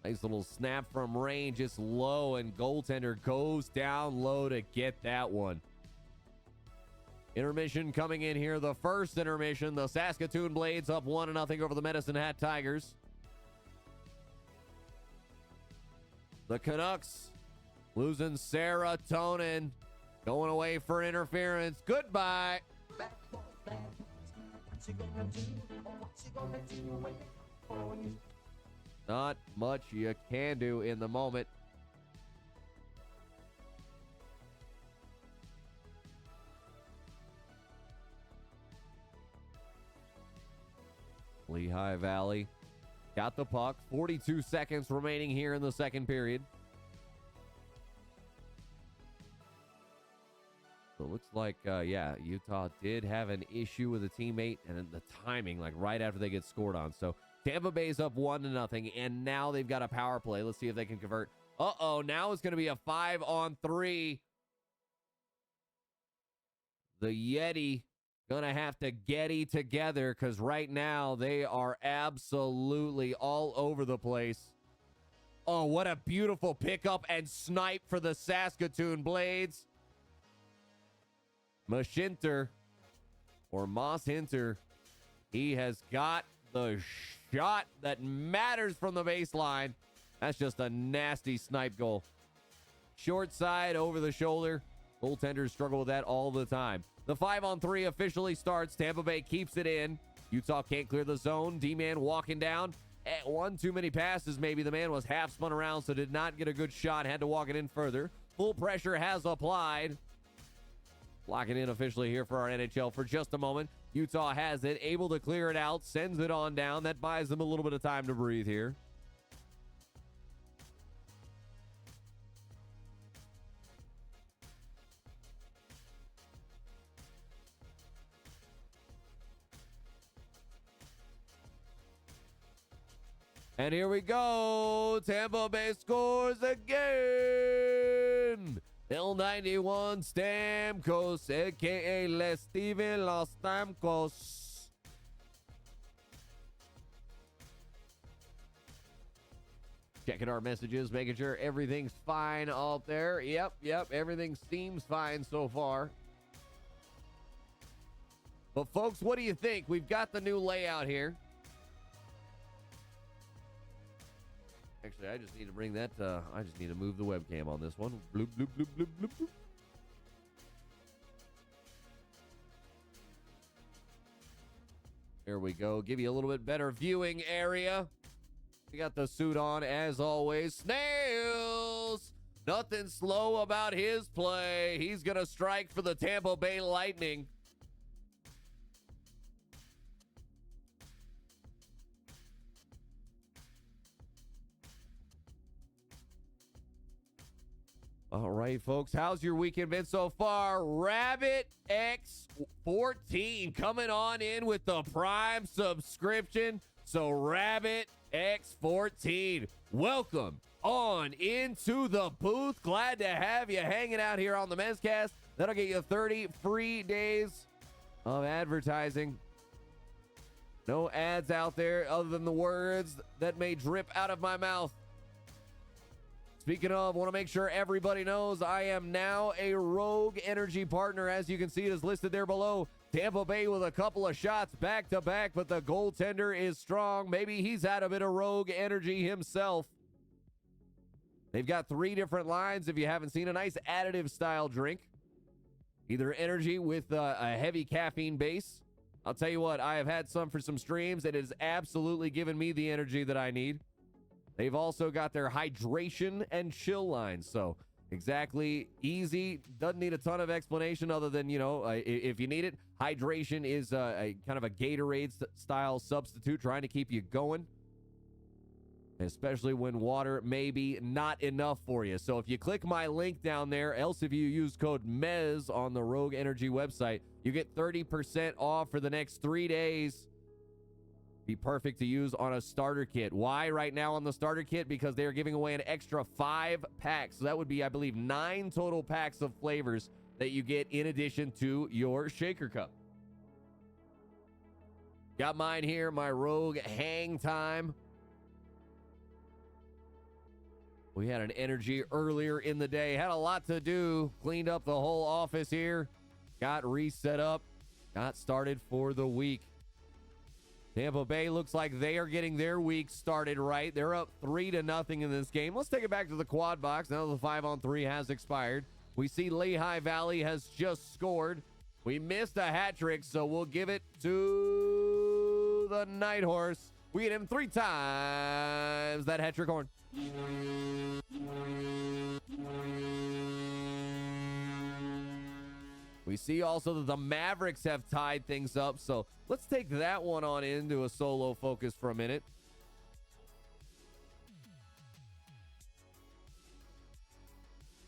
Nice little snap from range. It's low, and goaltender goes down low to get that one. Intermission coming in here. The first intermission. The Saskatoon Blades up 1-0 over the Medicine Hat Tigers. The Canucks losing serotonin. Going away for interference. Goodbye. Not much you can do in the moment. Lehigh Valley got the puck. 42 seconds remaining here in the second period. So it looks like, Utah did have an issue with a teammate and the timing, like right after they get scored on. So Tampa Bay's up 1-0, and now they've got a power play. Let's see if they can convert. Now it's going to be a 5-on-3. The Yeti going to have to getty together because right now they are absolutely all over the place. Oh, what a beautiful pickup and snipe for the Saskatoon Blades. Mashinter, or Moss Hinter, he has got the shot that matters from the baseline. That's just a nasty snipe goal. Short side, over the shoulder. Goaltenders struggle with that all the time. The 5-on-3 officially starts. Tampa Bay keeps it in. Utah can't clear the zone. D-man walking down. One too many passes, maybe. The man was half spun around, so did not get a good shot. Had to walk it in further. Full pressure has applied. Locking in officially here for our NHL for just a moment. Utah has it, able to clear it out, sends it on down. That buys them a little bit of time to breathe here. And here we go. Tampa Bay scores again. L91 Stamkos, a.k.a. Les Steven Los Stamkos. Checking our messages, making sure everything's fine out there. Yep, everything seems fine so far. But folks, what do you think? We've got the new layout here. Actually, I just need to bring that, I just need to move the webcam on this one. Bloop, bloop, bloop, bloop, bloop, bloop. There we go. Give you a little bit better viewing area. We got the suit on, as always. Snails! Nothing slow about his play. He's going to strike for the Tampa Bay Lightning. All right, folks, how's your weekend been so far? Rabbit X14 coming on in with the Prime subscription. So Rabbit X14, welcome on into the booth. Glad to have you hanging out here on the Mezcast. That'll get you 30 free days of advertising. No ads out there other than the words that may drip out of my mouth. Speaking of, want to make sure everybody knows I am now a Rogue Energy partner. As you can see, it is listed there below. Tampa Bay with a couple of shots back to back, but the goaltender is strong. Maybe he's had a bit of Rogue Energy himself. They've got 3 different lines if you haven't seen. A nice additive style drink. Either energy with a heavy caffeine base. I'll tell you what, I have had some for some streams. It has absolutely given me the energy that I need. They've also got their hydration and chill lines. So exactly easy. Doesn't need a ton of explanation other than, if you need it. Hydration is a kind of a Gatorade style substitute trying to keep you going, especially when water may be not enough for you. So if you click my link down there, else if you use code MEZ on the Rogue Energy website, you get 30% off for the next 3 days. Be perfect to use on a starter kit. Why right now on the starter kit? Because they are giving away an extra 5 packs. So that would be, I believe, 9 total packs of flavors that you get in addition to your shaker cup. Got mine here, my Rogue Hang Time. We had an energy earlier in the day. Had a lot to do. Cleaned up the whole office here. Got reset up. Got started for the week. Tampa Bay looks like they are getting their week started right. They're up 3-0 in this game. Let's take it back to the quad box. Now the 5-on-3 has expired. We see Lehigh Valley has just scored. We missed a hat trick, so we'll give it to the Night Horse. We hit him 3 times. That hat trick horn. We see also that the Mavericks have tied things up, so let's take that one on into a solo focus for a minute.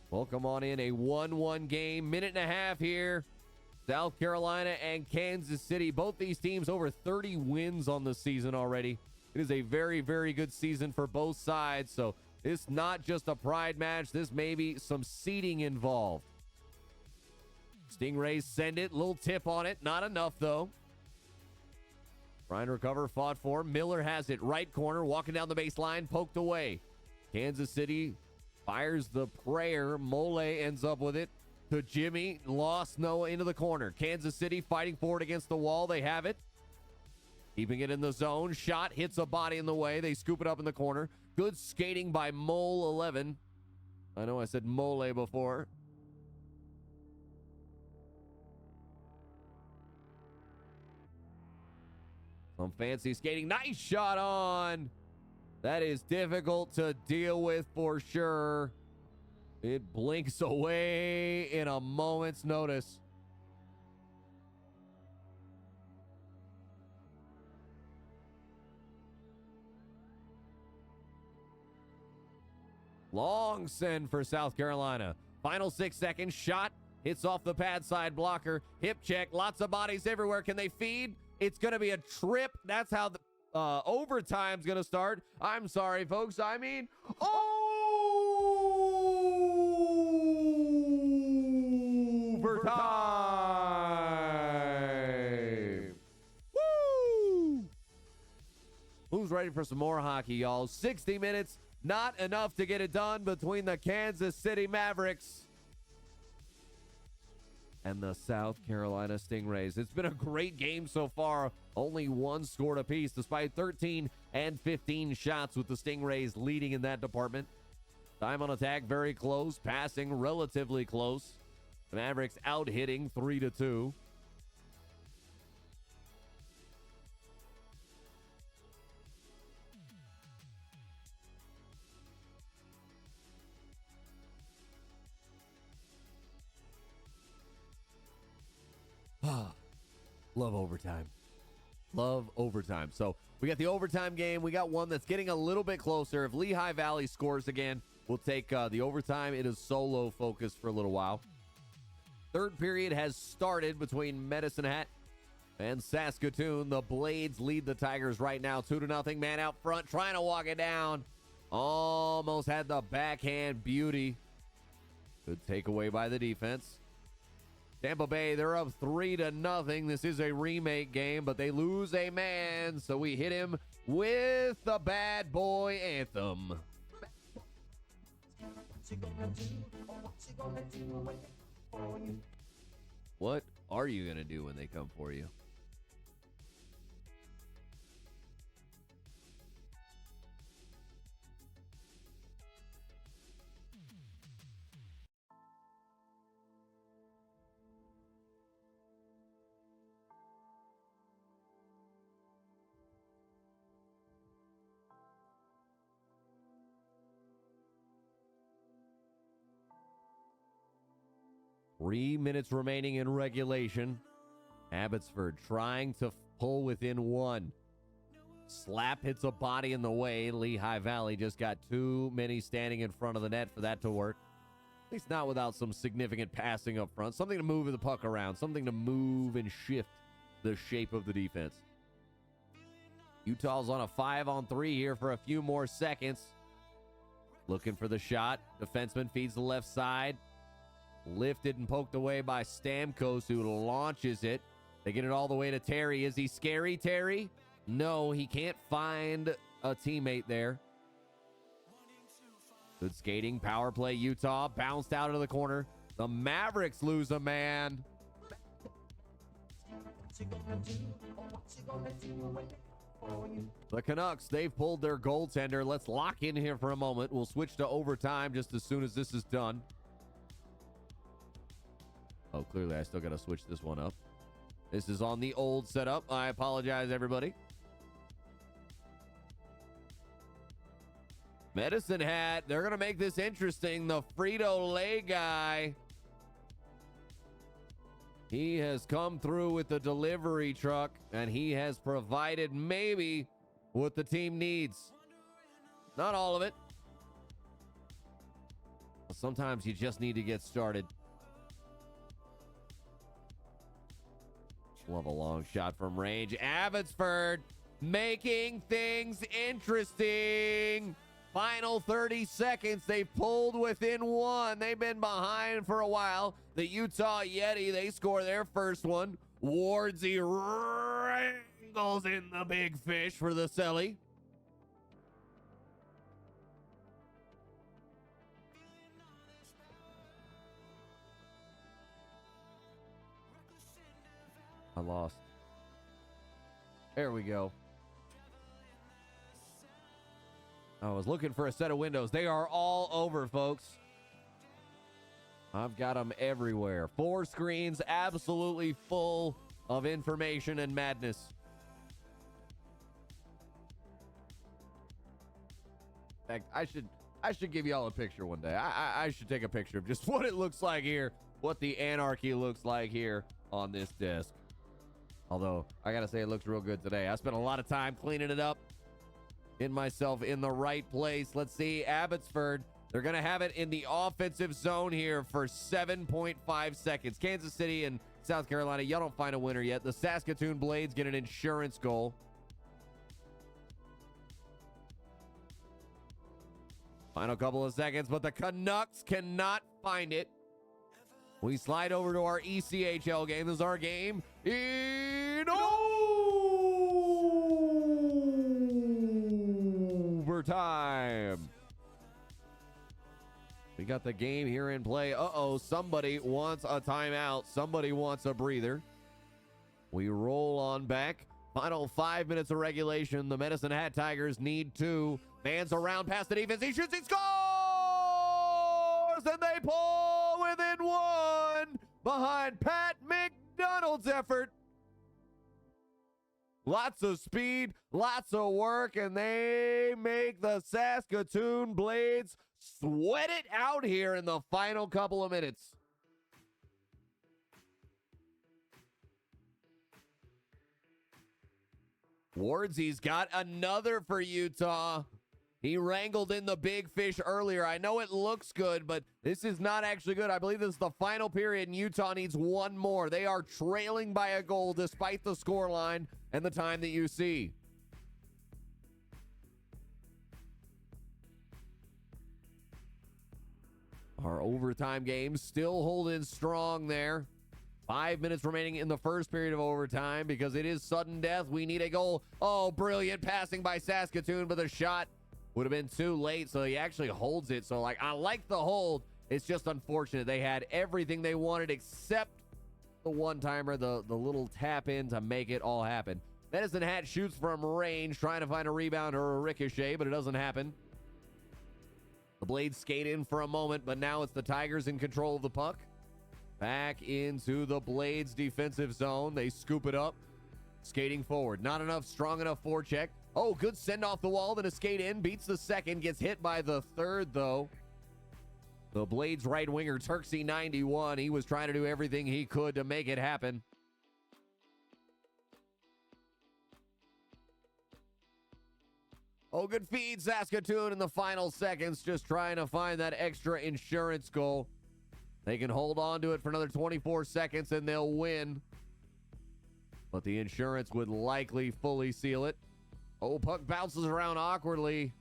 Welcome on in, a 1-1 game, minute and a half here. South Carolina and Kansas City, both these teams over 30 wins on the season already. It is a very, very good season for both sides, so it's not just a pride match. This may be some seeding involved. Stingrays send it, little tip on it, not enough though. Trying to recover, fought for. Miller has it, right corner, walking down the baseline, poked away. Kansas City fires the prayer. Mole ends up with it to Jimmy. Lost Noah into the corner. Kansas City fighting for it against the wall. They have it. Keeping it in the zone. Shot hits a body in the way. They scoop it up in the corner. Good skating by Mole 11. I know I said Mole before. Some fancy skating. Nice shot on. That is difficult to deal with for sure. It blinks away in a moment's notice. Long send for South Carolina. Final 6 seconds. Shot. Hits off the pad side blocker. Hip check. Lots of bodies everywhere. Can they feed? It's going to be a trip. That's how the overtime's going to start. I'm sorry, folks. I mean, overtime. Woo! Who's ready for some more hockey, y'all? 60 minutes. Not enough to get it done between the Kansas City Mavericks and the South Carolina Stingrays. It's been a great game so far. Only 1 scored apiece, despite 13 and 15 shots, with the Stingrays leading in that department. Time on attack very close. Passing relatively close. The Mavericks out-hitting 3-2. Love overtime. Love overtime. So we got the overtime game. We got one that's getting a little bit closer. If Lehigh Valley scores again, we'll take the overtime. It is solo focused for a little while. Third period has started between Medicine Hat and Saskatoon. The Blades lead the Tigers right now 2-0. Man out front trying to walk it down. Almost had the backhand beauty. Good takeaway by the defense. Tampa Bay, they're up 3-0. This is a remake game, but they lose a man, so we hit him with the bad boy anthem. What are you going to do when they come for you? Three minutes remaining in regulation. Abbotsford trying to pull within one. Slap hits a body in the way. Lehigh Valley just got too many standing in front of the net for that to work. At least not without some significant passing up front. Something to move the puck around. Something to move and shift the shape of the defense. Utah's on a 5-on-3 here for a few more seconds. Looking for the shot. Defenseman feeds the left side. Lifted and poked away by Stamkos, who launches it. They get it all the way to Terry. Is he scary, Terry? No, he can't find a teammate there. Good skating, power play, Utah. Bounced out of the corner. The Mavericks lose a man. The Canucks, they've pulled their goaltender. Let's lock in here for a moment. We'll switch to overtime just as soon as this is done. Oh, clearly I still got to switch this one up. This is on the old setup. I apologize, everybody. Medicine Hat, they're going to make this interesting. The Frito-Lay guy, he has come through with the delivery truck, and he has provided maybe what the team needs. Not all of it. Sometimes you just need to get started. Love a long shot from range. Abbotsford making things interesting. Final 30 seconds. They pulled within one. They've been behind for a while. The Utah Yeti, they score their first one. Wardsy wrangles in the big fish for the Selly. I lost. There we go. I was looking for a set of windows. They are all over, folks. I've got them everywhere. 4 screens, absolutely full of information and madness. In fact, I should give y'all a picture one day. I should take a picture of just what it looks like here, what the anarchy looks like here on this desk. Although, I gotta say, it looks real good today. I spent a lot of time cleaning it up, getting myself in the right place. Let's see, Abbotsford, they're gonna have it in the offensive zone here for 7.5 seconds. Kansas City and South Carolina, y'all don't find a winner yet. The Saskatoon Blades get an insurance goal. Final couple of seconds, but the Canucks cannot find it. We slide over to our ECHL game. This is our game in overtime. We got the game here in play. Uh-oh, somebody wants a timeout. Somebody wants a breather. We roll on back. Final 5 minutes of regulation. The Medicine Hat Tigers need 2. Fans around past the defense. He shoots, he scores! And they pull within 1 behind Pat McDonald's effort. Lots of speed, lots of work, and they make the Saskatoon Blades sweat it out here in the final couple of minutes. Wardsy's got another for Utah. He wrangled in the big fish earlier. I know it looks good, but this is not actually good. I believe this is the final period, and Utah needs 1 more. They are trailing by a goal despite the scoreline and the time that you see. Our overtime game still holding strong there. 5 minutes remaining in the first period of overtime because it is sudden death. We need a goal. Oh, brilliant passing by Saskatoon, but the shot Would have been too late, so he actually holds it. So, like, I like the hold. It's just unfortunate. They had everything they wanted except the one-timer, the little tap-in to make it all happen. Medicine Hat shoots from range, trying to find a rebound or a ricochet, but it doesn't happen. The Blades skate in for a moment, but now it's the Tigers in control of the puck. Back into the Blades defensive zone. They scoop it up. Skating forward. Not enough, strong enough forecheck. Oh, good send off the wall, then a skate in. Beats the second, gets hit by the third, though. The Blades right winger, Turksy 91. He was trying to do everything he could to make it happen. Oh, good feed, Saskatoon in the final seconds, just trying to find that extra insurance goal. They can hold on to it for another 24 seconds and they'll win. But the insurance would likely fully seal it. Oh, puck bounces around awkwardly.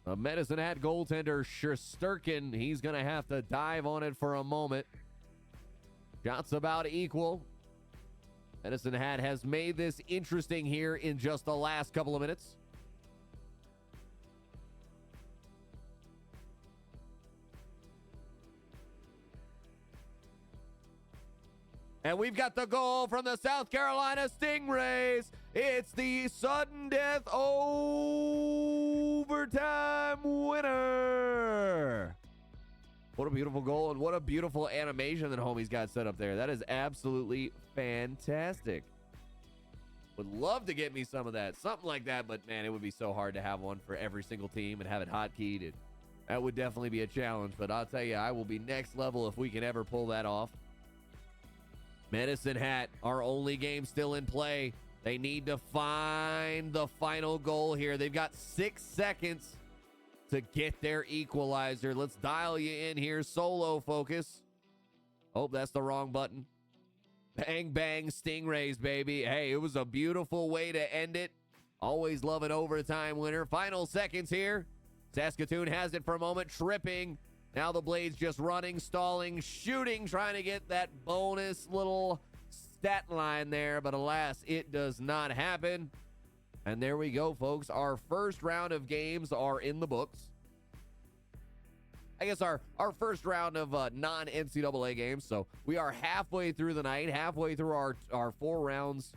The Medicine Hat goaltender, Shesterkin, he's going to have to dive on it for a moment. Shots about equal. Medicine Hat has made this interesting here in just the last couple of minutes. And we've got the goal from the South Carolina Stingrays. It's the sudden death overtime winner. What a beautiful goal, and what a beautiful animation that Homie's got set up there. That is absolutely fantastic. Would love to get me some of that, something like that, but man, it would be so hard to have one for every single team and have it hotkeyed. That would definitely be a challenge, but I'll tell you, I will be next level if we can ever pull that off. Medicine Hat, our only game still in play. They need to find the final goal here. They've got 6 seconds to get their equalizer. Let's dial you in here. Solo focus. Oh, that's the wrong button. Bang, bang, Stingrays, baby. Hey, it was a beautiful way to end it. Always love an overtime winner. Final seconds here. Saskatoon has it for a moment, tripping. Now the Blades just running, stalling, shooting, trying to get that bonus little stat line there. But alas, it does not happen. And there we go, folks. Our first round of games are in the books. I guess our first round of non-NCAA games. So we are halfway through the night, halfway through our 4 rounds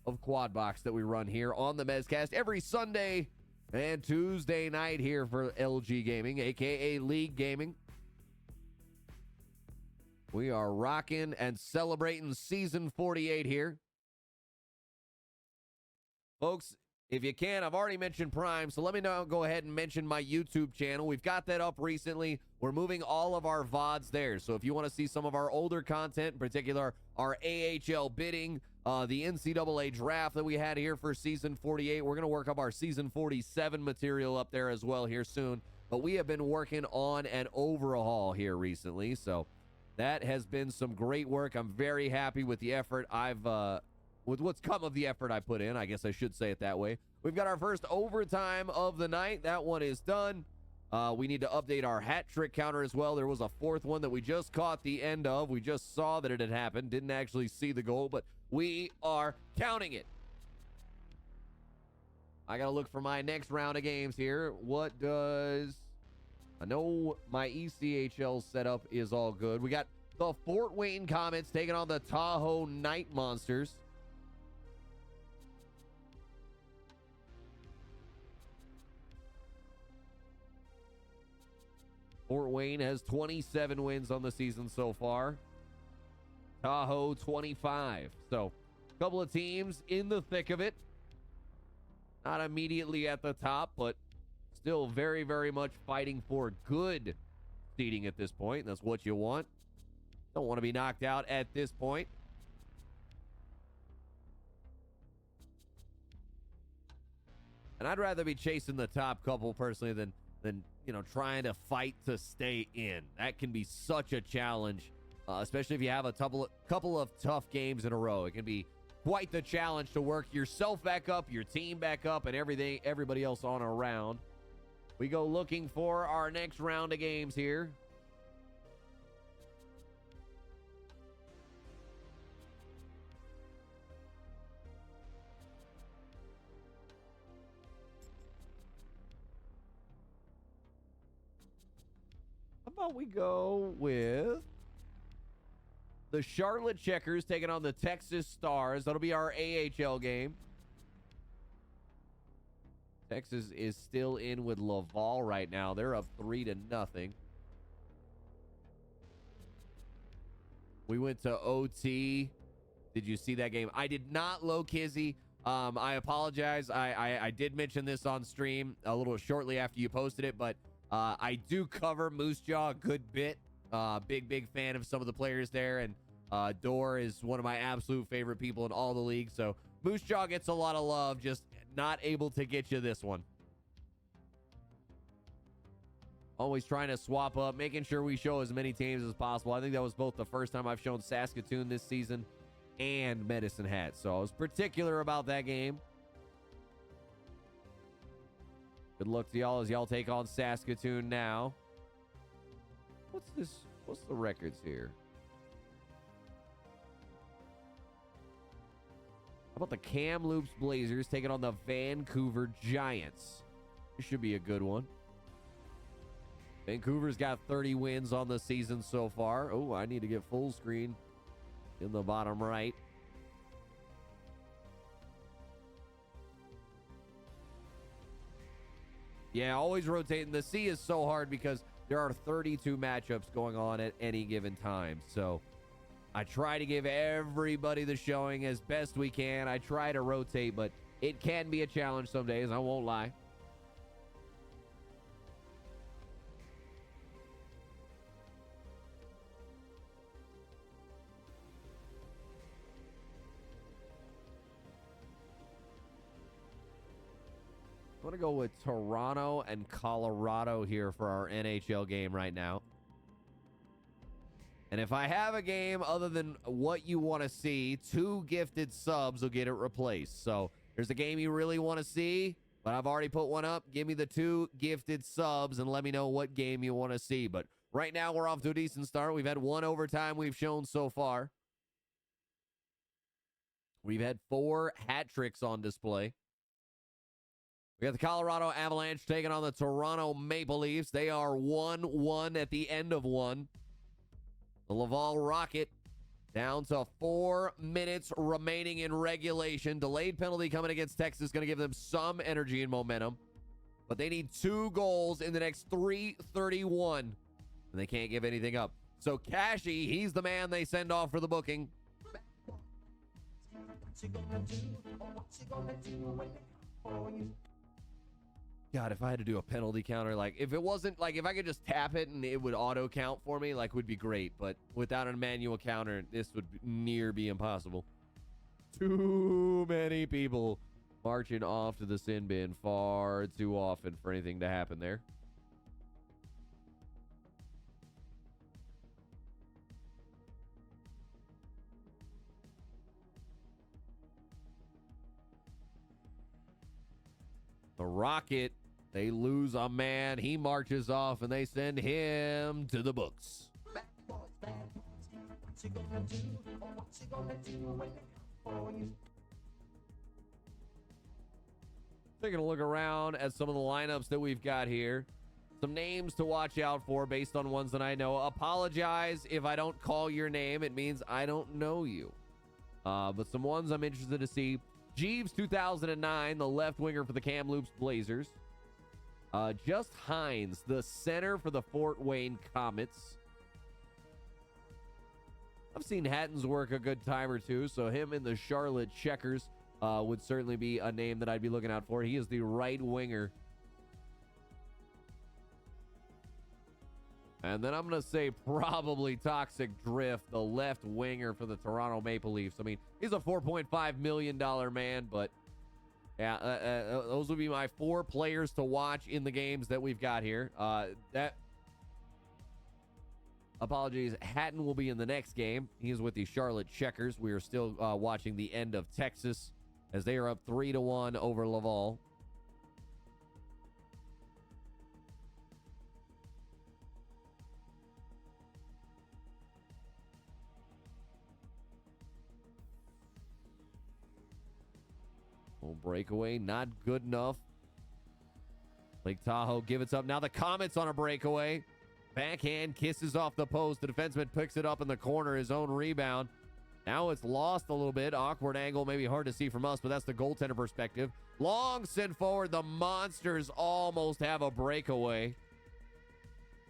of Quadbox that we run here on the Mezcast every Sunday and Tuesday night here for LG Gaming, a.k.a. League Gaming. We are rocking and celebrating season 48 here. Folks, if you can, I've already mentioned Prime, so let me now go ahead and mention my YouTube channel. We've got that up recently. We're moving all of our VODs there. So if you want to see some of our older content, in particular our AHL bidding, the NCAA draft that we had here for season 48, we're going to work up our season 47 material up there as well here soon. But we have been working on an overhaul here recently, so that has been some great work. I'm very happy with the effort with what's come of the effort I put in. I guess I should say it that way. We've got our first overtime of the night. That one is done. We need to update our hat trick counter as well. There was a 4th one that we just caught the end of. We just saw that it had happened. Didn't actually see the goal, but we are counting it. I got to look for my next round of games here. I know my ECHL setup is all good. We got the Fort Wayne Komets taking on the Tahoe Night Monsters. Fort Wayne has 27 wins on the season so far. Tahoe 25. So a couple of teams in the thick of it. Not immediately at the top, but still very, very much fighting for good seeding at this point. That's what you want. Don't want to be knocked out at this point. And I'd rather be chasing the top couple personally than trying to fight to stay in. That can be such a challenge, especially if you have a couple of tough games in a row. It can be quite the challenge to work yourself back up, your team back up, and everybody else on around. We go looking for our next round of games here. about we go with the Charlotte Checkers taking on the Texas Stars. That'll be our AHL game. Texas is still in with Laval right now. They're up 3-0. We went to OT. Did you see that game? I did not, Low Kizzy. I apologize. I did mention this on stream a little shortly after you posted it, but I do cover Moose Jaw a good bit. Big fan of some of the players there, and Dorr is one of my absolute favorite people in all the leagues. So Moose Jaw gets a lot of love, just not able to get you this one. Always trying to swap up, making sure we show as many teams as possible. I think that was both the first time I've shown Saskatoon this season and Medicine Hat. So I was particular about that game. Good luck to y'all as y'all take on Saskatoon now. What's this? What's the records here? How about the Kamloops Blazers taking on the Vancouver Giants? This should be a good one. Vancouver's got 30 wins on the season so far. Oh, I need to get full screen in the bottom right. Yeah, always rotating. The C is so hard because there are 32 matchups going on at any given time. So I try to give everybody the showing as best we can. I try to rotate, but it can be a challenge some days. I won't lie. I'm going to go with Toronto and Colorado here for our NHL game right now. And if I have a game other than what you want to see, 2 gifted subs will get it replaced. So there's a game you really want to see, but I've already put one up. Give me the 2 gifted subs and let me know what game you want to see. But right now we're off to a decent start. We've had 1 overtime we've shown so far. We've had 4 hat tricks on display. We got the Colorado Avalanche taking on the Toronto Maple Leafs. They are 1-1 at the end of one. The Laval Rocket down to 4 minutes remaining in regulation. Delayed penalty coming against Texas, going to give them some energy and momentum. But they need 2 goals in the next 3:31. And they can't give anything up. So Cashy, he's the man they send off for the booking. God, if I had to do a penalty counter, like if it wasn't like if I could just tap it and it would auto count for me, like would be great. But without a manual counter, this would near be impossible. Too many people marching off to the sin bin far too often for anything to happen there. The Rocket, they lose a man. He marches off, and they send him to the books. Taking a look around at some of the lineups that we've got here. Some names to watch out for based on ones that I know. Apologize if I don't call your name. It means I don't know you. But some ones I'm interested to see. Jeeves, 2009, the left winger for the Kamloops Blazers. Just Hines, the center for the Fort Wayne Komets. I've seen Hatton's work a good time or two, so him in the Charlotte Checkers would certainly be a name that I'd be looking out for. He is the right winger. And then I'm going to say probably Toxic Drift, the left winger for the Toronto Maple Leafs. I mean, he's a $4.5 million man, but yeah, those would be my 4 players to watch in the games that we've got here. Apologies, Hatton will be in the next game. He is with the Charlotte Checkers. We are still watching the end of Texas as they are up 3-1 over Laval. Oh, breakaway, not good enough. Lake Tahoe give it up. Now the Komets on a breakaway. Backhand kisses off the post. The defenseman picks it up in the corner, his own rebound. Now it's lost a little bit. Awkward angle, maybe hard to see from us, but that's the goaltender perspective. Long send forward. The Monsters almost have a breakaway.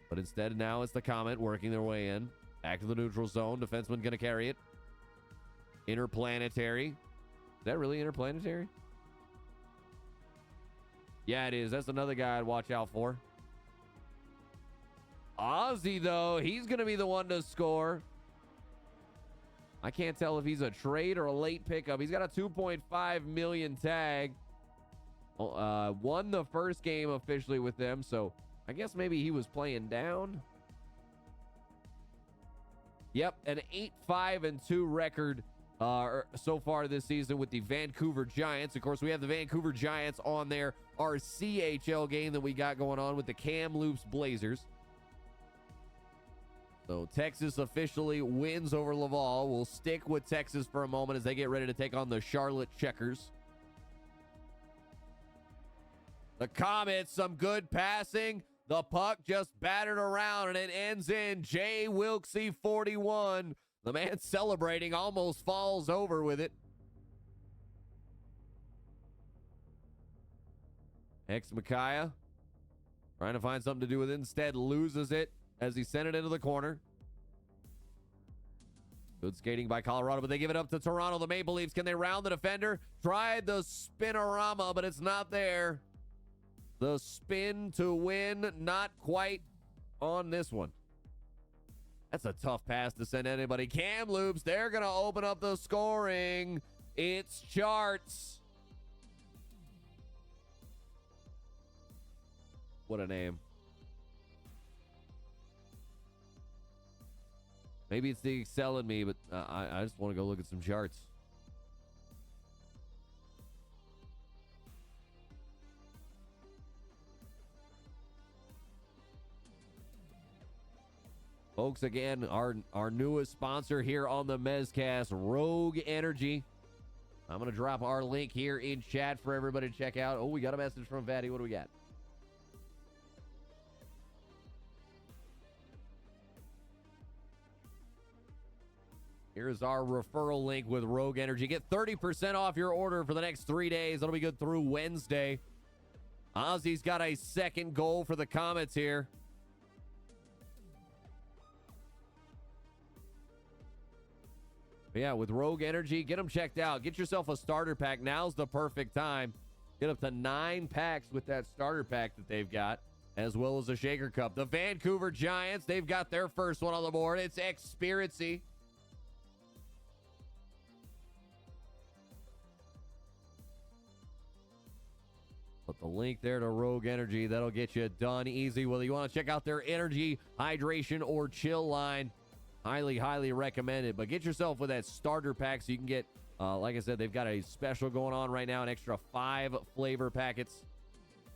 But instead, now it's the Komet working their way in. Back to the neutral zone. Defenseman going to carry it. Interplanetary. Is that really interplanetary? Yeah, it is. That's another guy I'd watch out for. Ozzy, though, he's going to be the one to score. I can't tell if he's a trade or a late pickup. He's got a $2.5 million tag. Won the first game officially with them, so I guess maybe he was playing down. Yep, an 8-5-2 record so far this season with the Vancouver Giants. Of course, we have the Vancouver Giants on there. Our CHL game that we got going on with the Kamloops Blazers. So Texas officially wins over Laval. We'll stick with Texas for a moment as they get ready to take on the Charlotte Checkers. The Komets, some good passing. The puck just battered around and it ends in Jay Wilksey 41. The man celebrating almost falls over with it. Ex Micaiah trying to find something to do with it. Instead loses it as he sent it into the corner. Good skating by Colorado, but they give it up to Toronto. The Maple Leafs, can they round the defender? Tried the spinorama, but it's not there. The spin to win, not quite on this one. That's a tough pass to send anybody. Kamloops, they're going to open up the scoring. It's Charts. What a name. Maybe it's the Excel in me, but I just want to go look at some charts. Folks, again, our newest sponsor here on the Mezcast, Rogue Energy. I'm going to drop our link here in chat for everybody to check out. Oh, we got a message from Fatty. What do we got? Here's our referral link with Rogue Energy. Get 30% off your order for the next 3 days. That'll be good through Wednesday. Ozzy's got a second goal for the Komets here. But yeah, with Rogue Energy, get them checked out. Get yourself a starter pack. Now's the perfect time. Get up to 9 packs with that starter pack that they've got, as well as a shaker cup. The Vancouver Giants, they've got their first one on the board. It's Experiency. Put the link there to Rogue Energy. That'll get you done easy. Whether you want to check out their energy, hydration, or chill line, highly recommend it. But get yourself with that starter pack so you can get, like I said, they've got a special going on right now, an extra 5 flavor packets.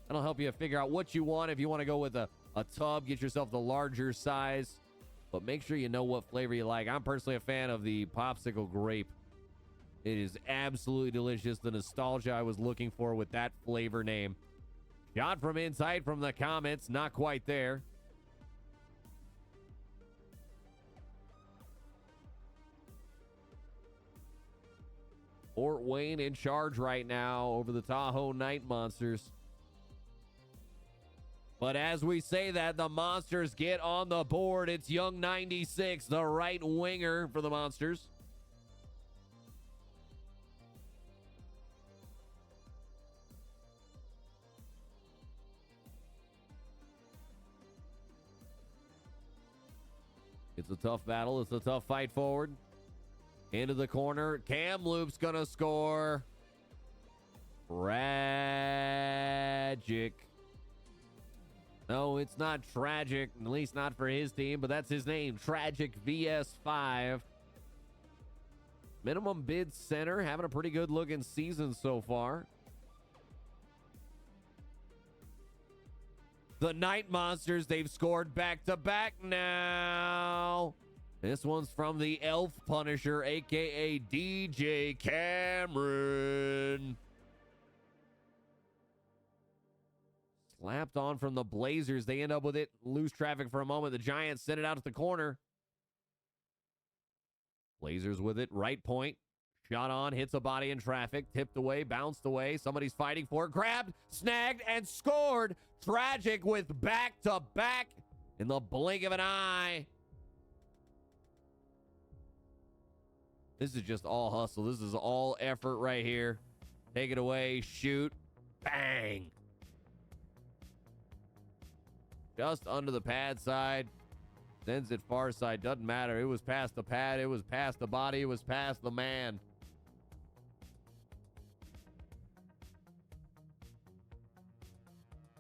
That'll help you figure out what you want. If you want to go with a tub, get yourself the larger size. But make sure you know what flavor you like. I'm personally a fan of the popsicle grape. It is absolutely delicious. The nostalgia I was looking for with that flavor name. Shot from inside from the Komets. Not quite there. Fort Wayne in charge right now over the Tahoe Night Monsters. But as we say that, the Monsters get on the board. It's Young 96, the right winger for the Monsters. It's a tough battle. It's a tough fight forward. Into the corner. Kamloops gonna score. Tragic. No, it's not tragic. At least not for his team, but that's his name. Tragic VS5. Minimum bid center. Having a pretty good looking season so far. The Night Monsters, they've scored back-to-back now. This one's from the Elf Punisher, a.k.a. DJ Cameron. Slapped on from the Blazers. They end up with it. Lose traffic for a moment. The Giants send it out to the corner. Blazers with it. Right point. Shot on. Hits a body in traffic. Tipped away. Bounced away. Somebody's fighting for it. Grabbed. Snagged. And scored. Tragic with back-to-back in the blink of an eye. This is just all hustle. This is all effort right here. Take it away. Shoot. Bang. Just under the pad side. Sends it far side. Doesn't matter. It was past the pad. It was past the body. It was past the man.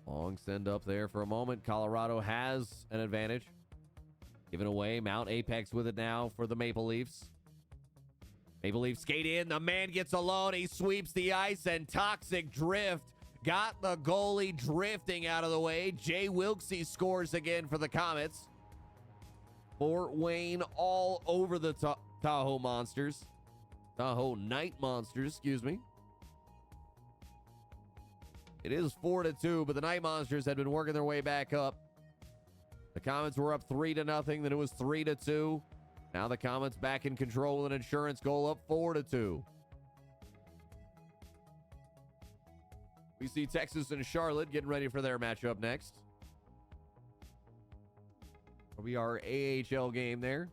Long send up there for a moment. Colorado has an advantage. Given away. Mount Apex with it now for the Maple Leafs. Maple Leafs skate in. The man gets alone. He sweeps the ice and toxic drift. Got the goalie drifting out of the way. Jay Wilksey scores again for the Komets. Fort Wayne all over the Tahoe Monsters. Tahoe Night Monsters, excuse me. It is 4-2, but the Night Monsters had been working their way back up. The Komets were up 3-0, then it was 3-2. Now the Komets back in control with an insurance goal up 4-2. We see Texas and Charlotte getting ready for their matchup next. It'll be our AHL game there.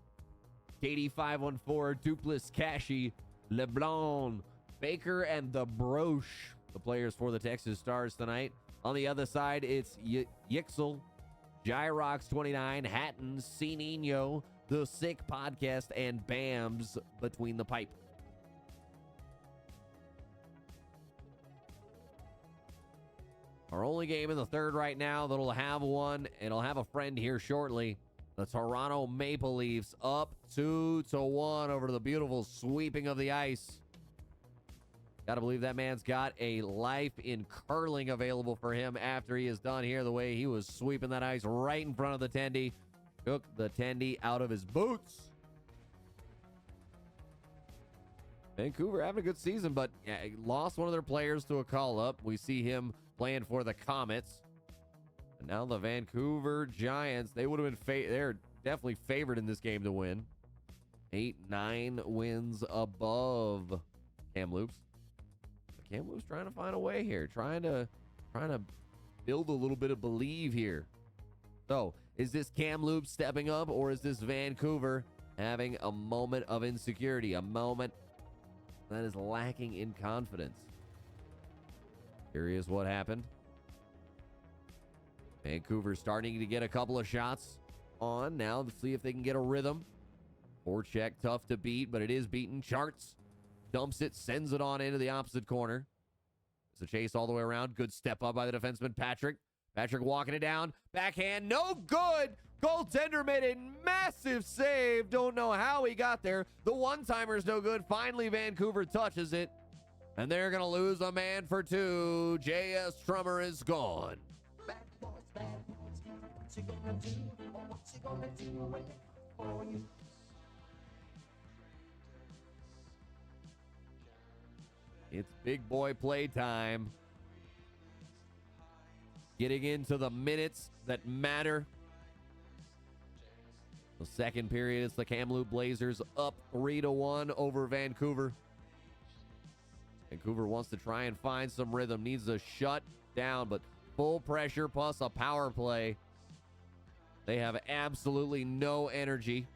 Katie 514, Duplessis, Cashy, LeBlanc, Baker, and the Broche, the players for the Texas Stars tonight. On the other side, it's Yixel, Gyrox 29, Hatton, C. Nino, The Sick Podcast, and Bams between the pipe. Our only game in the third right now that'll have one, and it'll have a friend here shortly. The Toronto Maple Leafs up 2-1 over the beautiful sweeping of the ice. Gotta believe that man's got a life in curling available for him after he is done here. The way he was sweeping that ice right in front of the tendy. Took the tendy out of his boots. Vancouver having a good season, but lost one of their players to a call-up. We see him playing for the Komets. And now the Vancouver Giants, they would have been they're definitely favored in this game to win. 8-9 wins above Kamloops. Kamloops trying to find a way here, trying to build a little bit of believe here. So, is this Kamloops stepping up, or is this Vancouver having a moment of insecurity, a moment that is lacking in confidence? Curious what happened. Vancouver starting to get a couple of shots on. Now to see if they can get a rhythm. Forecheck tough to beat, but it is beaten. Charts dumps it, sends it on into the opposite corner. It's a chase all the way around. Good step up by the defenseman, Patrick. Patrick walking it down. Backhand, no good. Goaltender made a massive save. Don't know how he got there. The one-timer's no good. Finally, Vancouver touches it. And they're going to lose a man for two. J.S. Trummer is gone. Bad boys, what you gonna do? What you gonna do when they for you? It's big boy play time. Getting into the minutes that matter. The second period, it's the Kamloops Blazers up 3-1 over Vancouver. Vancouver wants to try and find some rhythm. Needs to shut down, but full pressure plus a power play. They have absolutely no energy.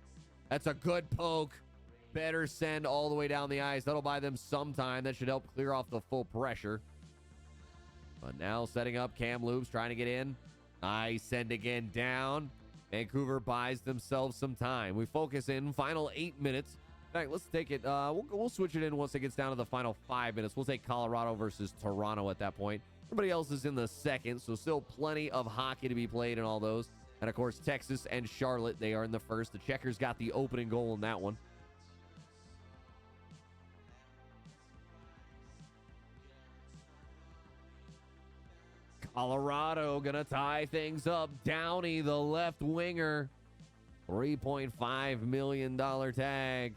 That's a good poke. Better send all the way down the ice. That'll buy them some time. That should help clear off the full pressure. But now setting up Kamloops, trying to get in. Nice send again down. Vancouver buys themselves some time. We focus in final 8 minutes. In fact, let's take it. We'll switch it in once it gets down to the final 5 minutes. We'll take Colorado versus Toronto at that point. Everybody else is in the second, so still plenty of hockey to be played in all those. And, of course, Texas and Charlotte, they are in the first. The Checkers got the opening goal in that one. Colorado gonna tie things up. Downey, the left winger. $3.5 million tag.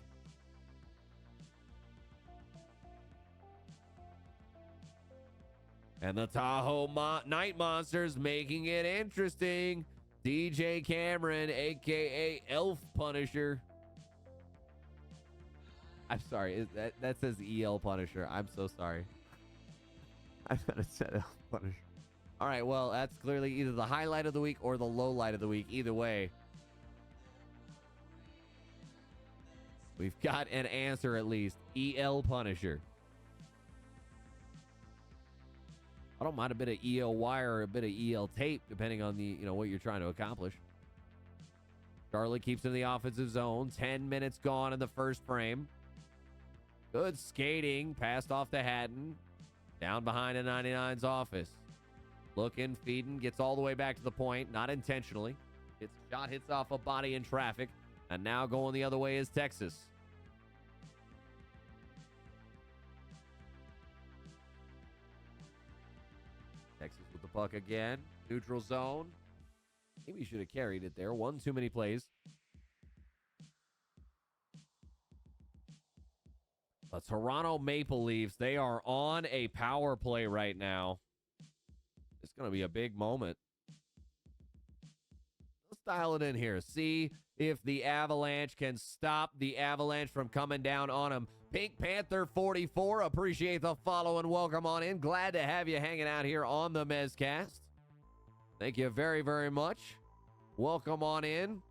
And the Tahoe Night Monsters making it interesting. DJ Cameron, a.k.a. Elf Punisher. I'm sorry. That says EL Punisher. I'm so sorry. I thought it said Elf Punisher. All right, well, that's clearly either the highlight of the week or the low light of the week. Either way, we've got an answer at least. EL Punisher. I don't mind a bit of EL wire or a bit of EL tape, depending on the what you're trying to accomplish. Charlotte keeps in the offensive zone. 10 minutes gone in the first frame. Good skating. Passed off to Hatton. Down behind a 99's office. Looking, feeding, gets all the way back to the point. Not intentionally. Shot hits off a body in traffic. And now going the other way is Texas. Texas with the puck again. Neutral zone. Maybe should have carried it there. One too many plays. The Toronto Maple Leafs, they are on a power play right now. It's going to be a big moment. Let's dial it in here. See if the Avalanche can stop the Avalanche from coming down on them. Pink Panther 44, appreciate the follow and welcome on in. Glad to have you hanging out here on the Mezcast. Thank you very, very much. Welcome on in.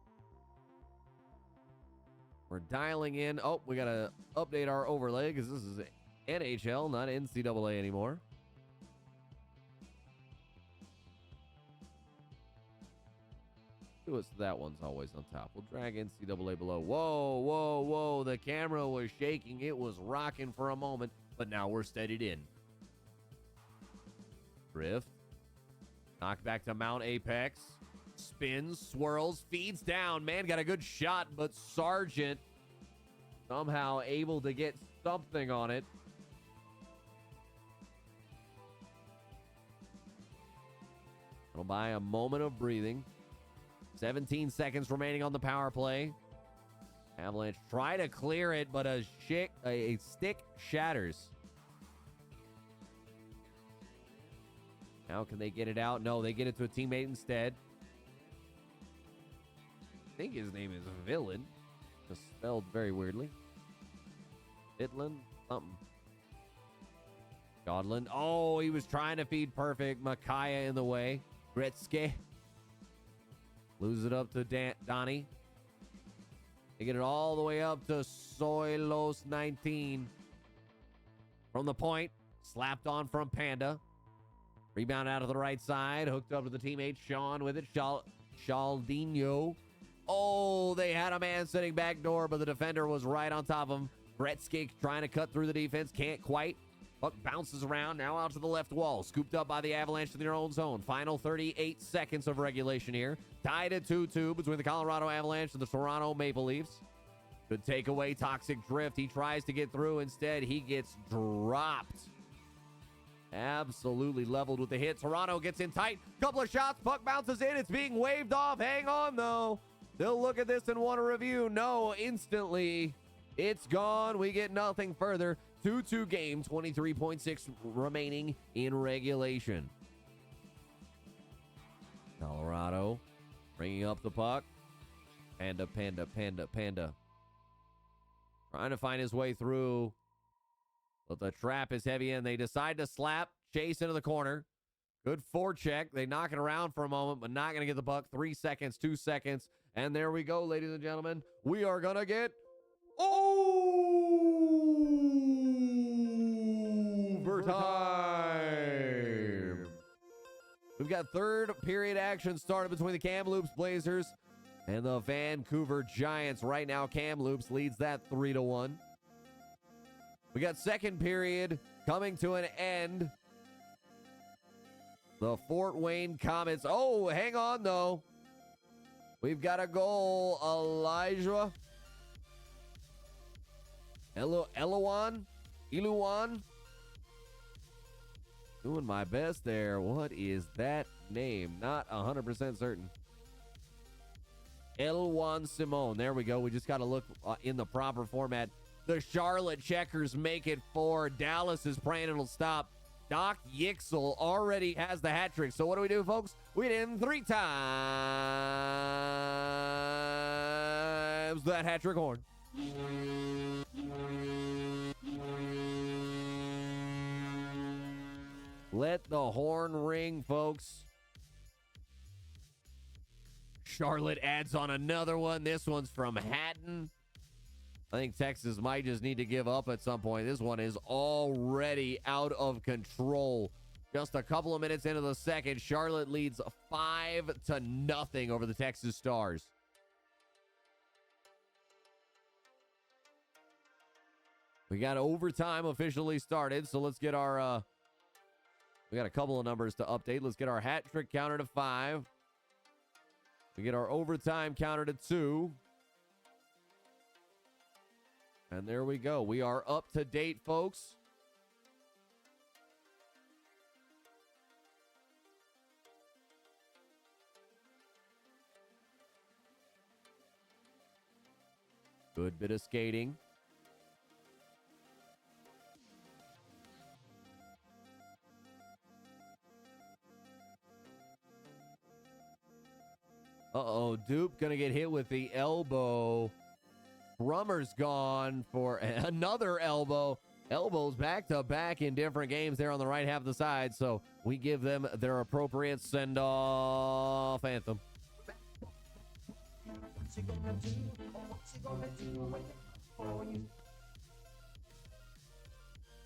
We're dialing in. Oh, we got to update our overlay because this is NHL, not NCAA anymore. That one's always on top. We'll drag NCAA below. Whoa, whoa, whoa. The camera was shaking. It was rocking for a moment, but now we're steadied in. Drift. Knock back to Mount Apex. Spins, swirls, feeds down. Man got a good shot, but Sargent somehow able to get something on it. It'll buy a moment of breathing. 17 seconds remaining on the power play. Avalanche try to clear it, but a stick shatters. Now can they get it out? No, they get it to a teammate instead. I think his name is Villain. Just spelled very weirdly. Vidlin? Something. Godlin. Oh, he was trying to feed perfect. Makaya in the way. Gretzky. Lose it up to Donnie. They get it all the way up to Soilos 19. From the point. Slapped on from Panda. Rebound out of the right side. Hooked up to the teammate. Sean with it. Shaldinho. Oh, they had a man sitting back door, but the defender was right on top of him. Gretzky trying to cut through the defense. Can't quite. Puck bounces around. Now out to the left wall. Scooped up by the Avalanche in their own zone. Final 38 seconds of regulation here. Tied at 2-2 between the Colorado Avalanche and the Toronto Maple Leafs. Good takeaway. Toxic drift. He tries to get through. Instead, he gets dropped. Absolutely leveled with the hit. Toronto gets in tight. Couple of shots. Puck bounces in. It's being waved off. Hang on, though. They'll look at this and want to review. No, instantly. It's gone. We get nothing further. 2-2 game. 23.6 remaining in regulation. Colorado bringing up the puck. Panda. Trying to find his way through. But the trap is heavy in. They decide to slap. Chase into the corner. Good forecheck. They knock it around for a moment, but not going to get the puck. 3 seconds, 2 seconds. And there we go, ladies and gentlemen. We are going to get overtime. We've got third period action started between the Kamloops Blazers and the Vancouver Giants. Right now, Kamloops leads that 3-1. We got second period coming to an end. The Fort Wayne Komets. Oh, hang on, though. We've got a goal. Elijah. Eluan. Doing my best there. What is that name? Not 100% certain. Elwan Simone. There we go. We just got to look in the proper format. The Charlotte Checkers make it 4. Dallas is praying it'll stop. Doc Yixel already has the hat trick. So what do we do, folks? We hit him 3 times that hat trick horn. Let the horn ring, folks. Charlotte adds on another one. This one's from Hatton. I think Texas might just need to give up at some point. This one is already out of control. Just a couple of minutes into the second, Charlotte leads 5-0 over the Texas Stars. We got overtime officially started, so let's get our we got a couple of numbers to update. Let's get our hat trick counter to 5. We get our overtime counter to 2. And there we go. We are up to date, folks. Good bit of skating. Uh-oh, Dupe gonna get hit with the elbow. Brummer's gone for another elbow. Elbows back-to-back in different games there on the right half of the side, so we give them their appropriate send-off anthem.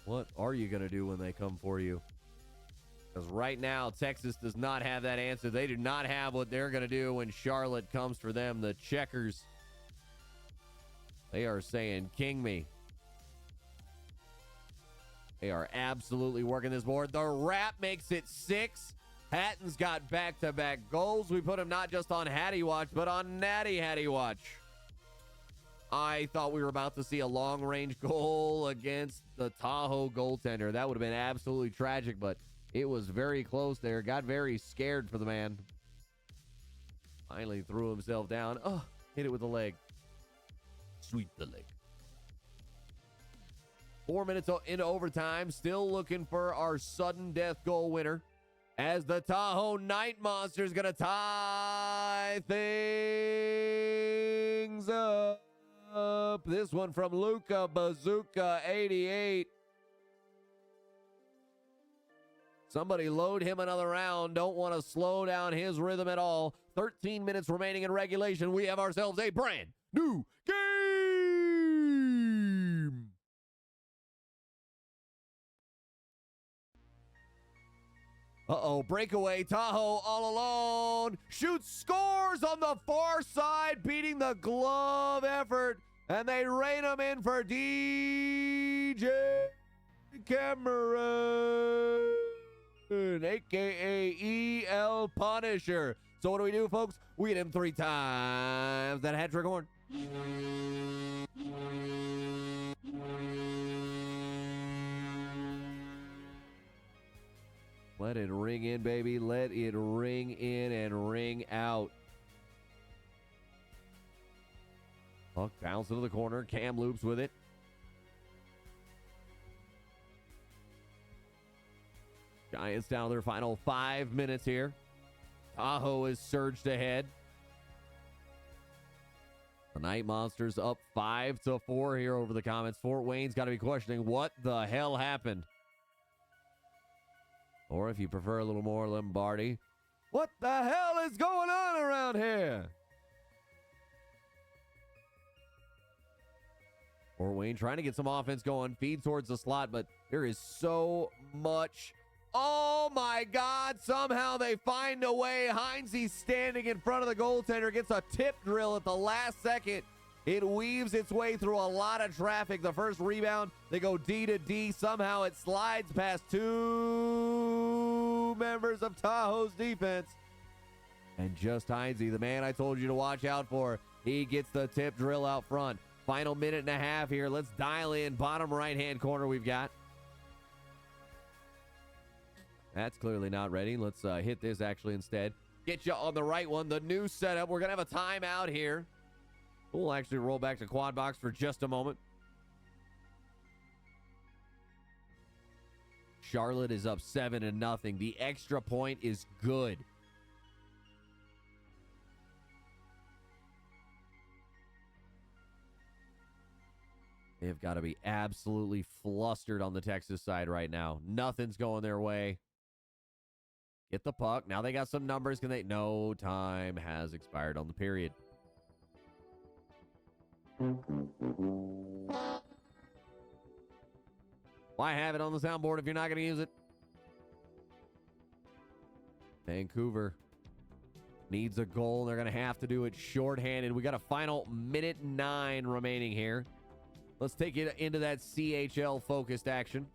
What are you gonna do when they come for you? Because right now, Texas does not have that answer. They do not have what they're going to do when Charlotte comes for them. The Checkers, they are saying, king me. They are absolutely working this board. The Wrap makes it 6. Hatton's got back-to-back goals. We put him not just on Hattie Watch, but on Natty Hattie Watch. I thought we were about to see a long-range goal against the Tahoe goaltender. That would have been absolutely tragic, but it was very close there. Got very scared for the man. Finally threw himself down. Oh, hit it with the leg. Sweep the leg. 4 minutes into overtime. Still looking for our sudden death goal winner. As the Tahoe Night Monster is going to tie things up. This one from Luca Bazooka 88. Somebody load him another round. Don't want to slow down his rhythm at all. 13 minutes remaining in regulation. We have ourselves a brand new game. Uh-oh, breakaway. Tahoe all alone. Shoots, scores on the far side, beating the glove effort. And they rein him in for DJ Cameron, a.k.a. EL Punisher. So what do we do, folks? We hit him 3 times. That hat trick horn. Let it ring in, baby. Let it ring in and ring out. Puck bounce into the corner. Kamloops with it. Giants down their final 5 minutes here. Tahoe is surged ahead. The Night Monsters up 5-4 here over the Komets. Fort Wayne's got to be questioning what the hell happened. Or if you prefer a little more Lombardi, what the hell is going on around here? Fort Wayne trying to get some offense going, feed towards the slot, but there is so much. Oh my God, somehow they find a way. Heinze standing in front of the goaltender, gets a tip drill at the last second. It weaves its way through a lot of traffic. The first rebound, they go D to D. Somehow it slides past 2 members of Tahoe's defense. And just Heinze, the man I told you to watch out for, he gets the tip drill out front. Final minute and a half here. Let's dial in. Bottom right-hand corner we've got. That's clearly not ready. Let's hit this actually instead. Get you on the right one. The new setup. We're going to have a timeout here. We'll actually roll back to Quadbox for just a moment. Charlotte is up 7-0. The extra point is good. They've got to be absolutely flustered on the Texas side right now. Nothing's going their way. Get the puck. Now they got some numbers. Can they? No, time has expired on the period. Why have it on the soundboard if you're not going to use it? Vancouver needs a goal. They're going to have to do it shorthanded. We got a final minute 9 remaining here. Let's take it into that CHL focused action.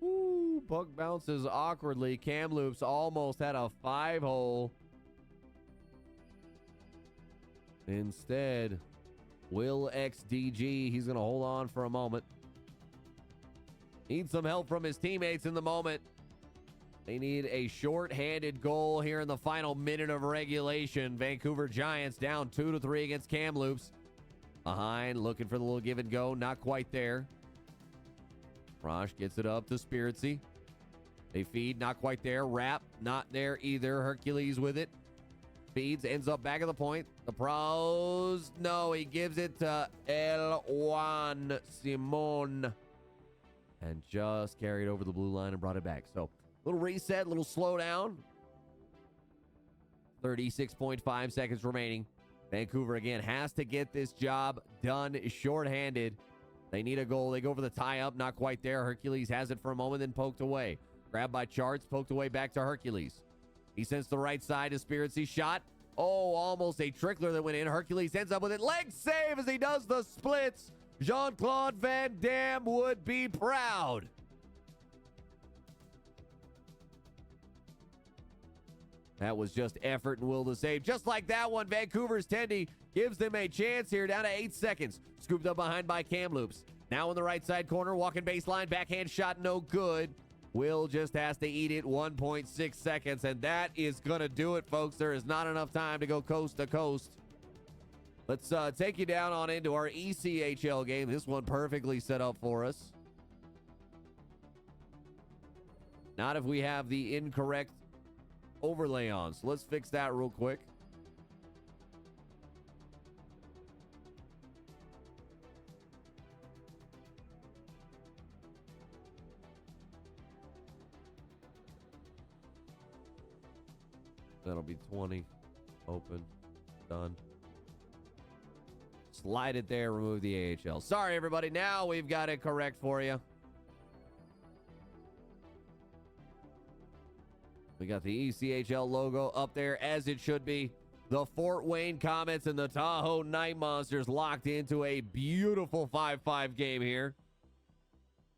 Ooh, puck bounces awkwardly. Kamloops almost had a 5-hole. Instead, Will XDG, he's going to hold on for a moment. Needs some help from his teammates in the moment. They need a short-handed goal here in the final minute of regulation. Vancouver Giants down 2-3 against Kamloops. Behind, looking for the little give and go. Not quite there. Rosh gets it up to Spiritsy. They feed, not quite there. Rap, not there either. Hercules with it. Feeds, ends up back at the point. The pros, no, he gives it to El Juan Simon. And just carried over the blue line and brought it back. So, little reset, little slowdown. 36.5 seconds remaining. Vancouver, again, has to get this job done shorthanded. They need a goal. They go for the tie-up. Not quite there. Hercules has it for a moment, then poked away. Grabbed by Charts, poked away back to Hercules. He sends the right side to Spiritsy. Shot. Oh, almost a trickler that went in. Hercules ends up with it. Leg save as he does the splits. Jean-Claude Van Damme would be proud. That was just effort and will to save. Just like that one, Vancouver's Tendy gives them a chance here. Down to 8 seconds. Scooped up behind by Kamloops. Now in the right side corner, walking baseline, backhand shot, no good. Will just has to eat it, 1.6 seconds, and that is going to do it, folks. There is not enough time to go coast to coast. Let's take you down on into our ECHL game. This one perfectly set up for us. Not if we have the incorrect overlay on. So let's fix that real quick. That'll be 20. Open. Done. Slide it there. Remove the AHL. Sorry, everybody. Now we've got it correct for you. We got the ECHL logo up there as it should be. The Fort Wayne Komets and the Tahoe Night Monsters locked into a beautiful 5-5 game here.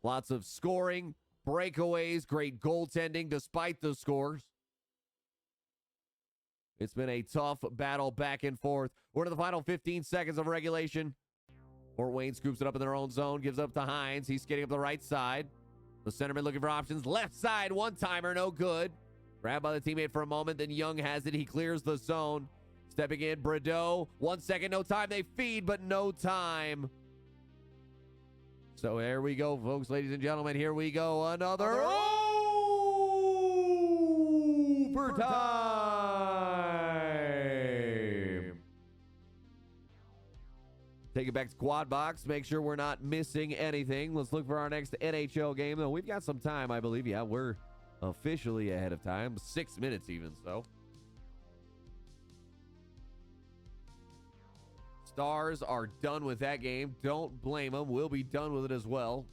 Lots of scoring, breakaways, great goaltending despite the scores. It's been a tough battle back and forth. We're to the final 15 seconds of regulation. Fort Wayne scoops it up in their own zone, gives up to Hines. He's skating up the right side. The centerman looking for options. Left side, one-timer, no good. Grabbed by the teammate for a moment, then Young has it. He clears the zone. Stepping in, Bradeau. 1 second, no time. They feed, but no time. So there we go, folks, ladies and gentlemen. Here we go. Another overtime. Take it back to Quadbox. Make sure we're not missing anything. Let's look for our next NHL game. Though we've got some time, I believe. Yeah, we're officially ahead of time. 6 minutes even, so. Stars are done with that game. Don't blame them. We'll be done with it as well.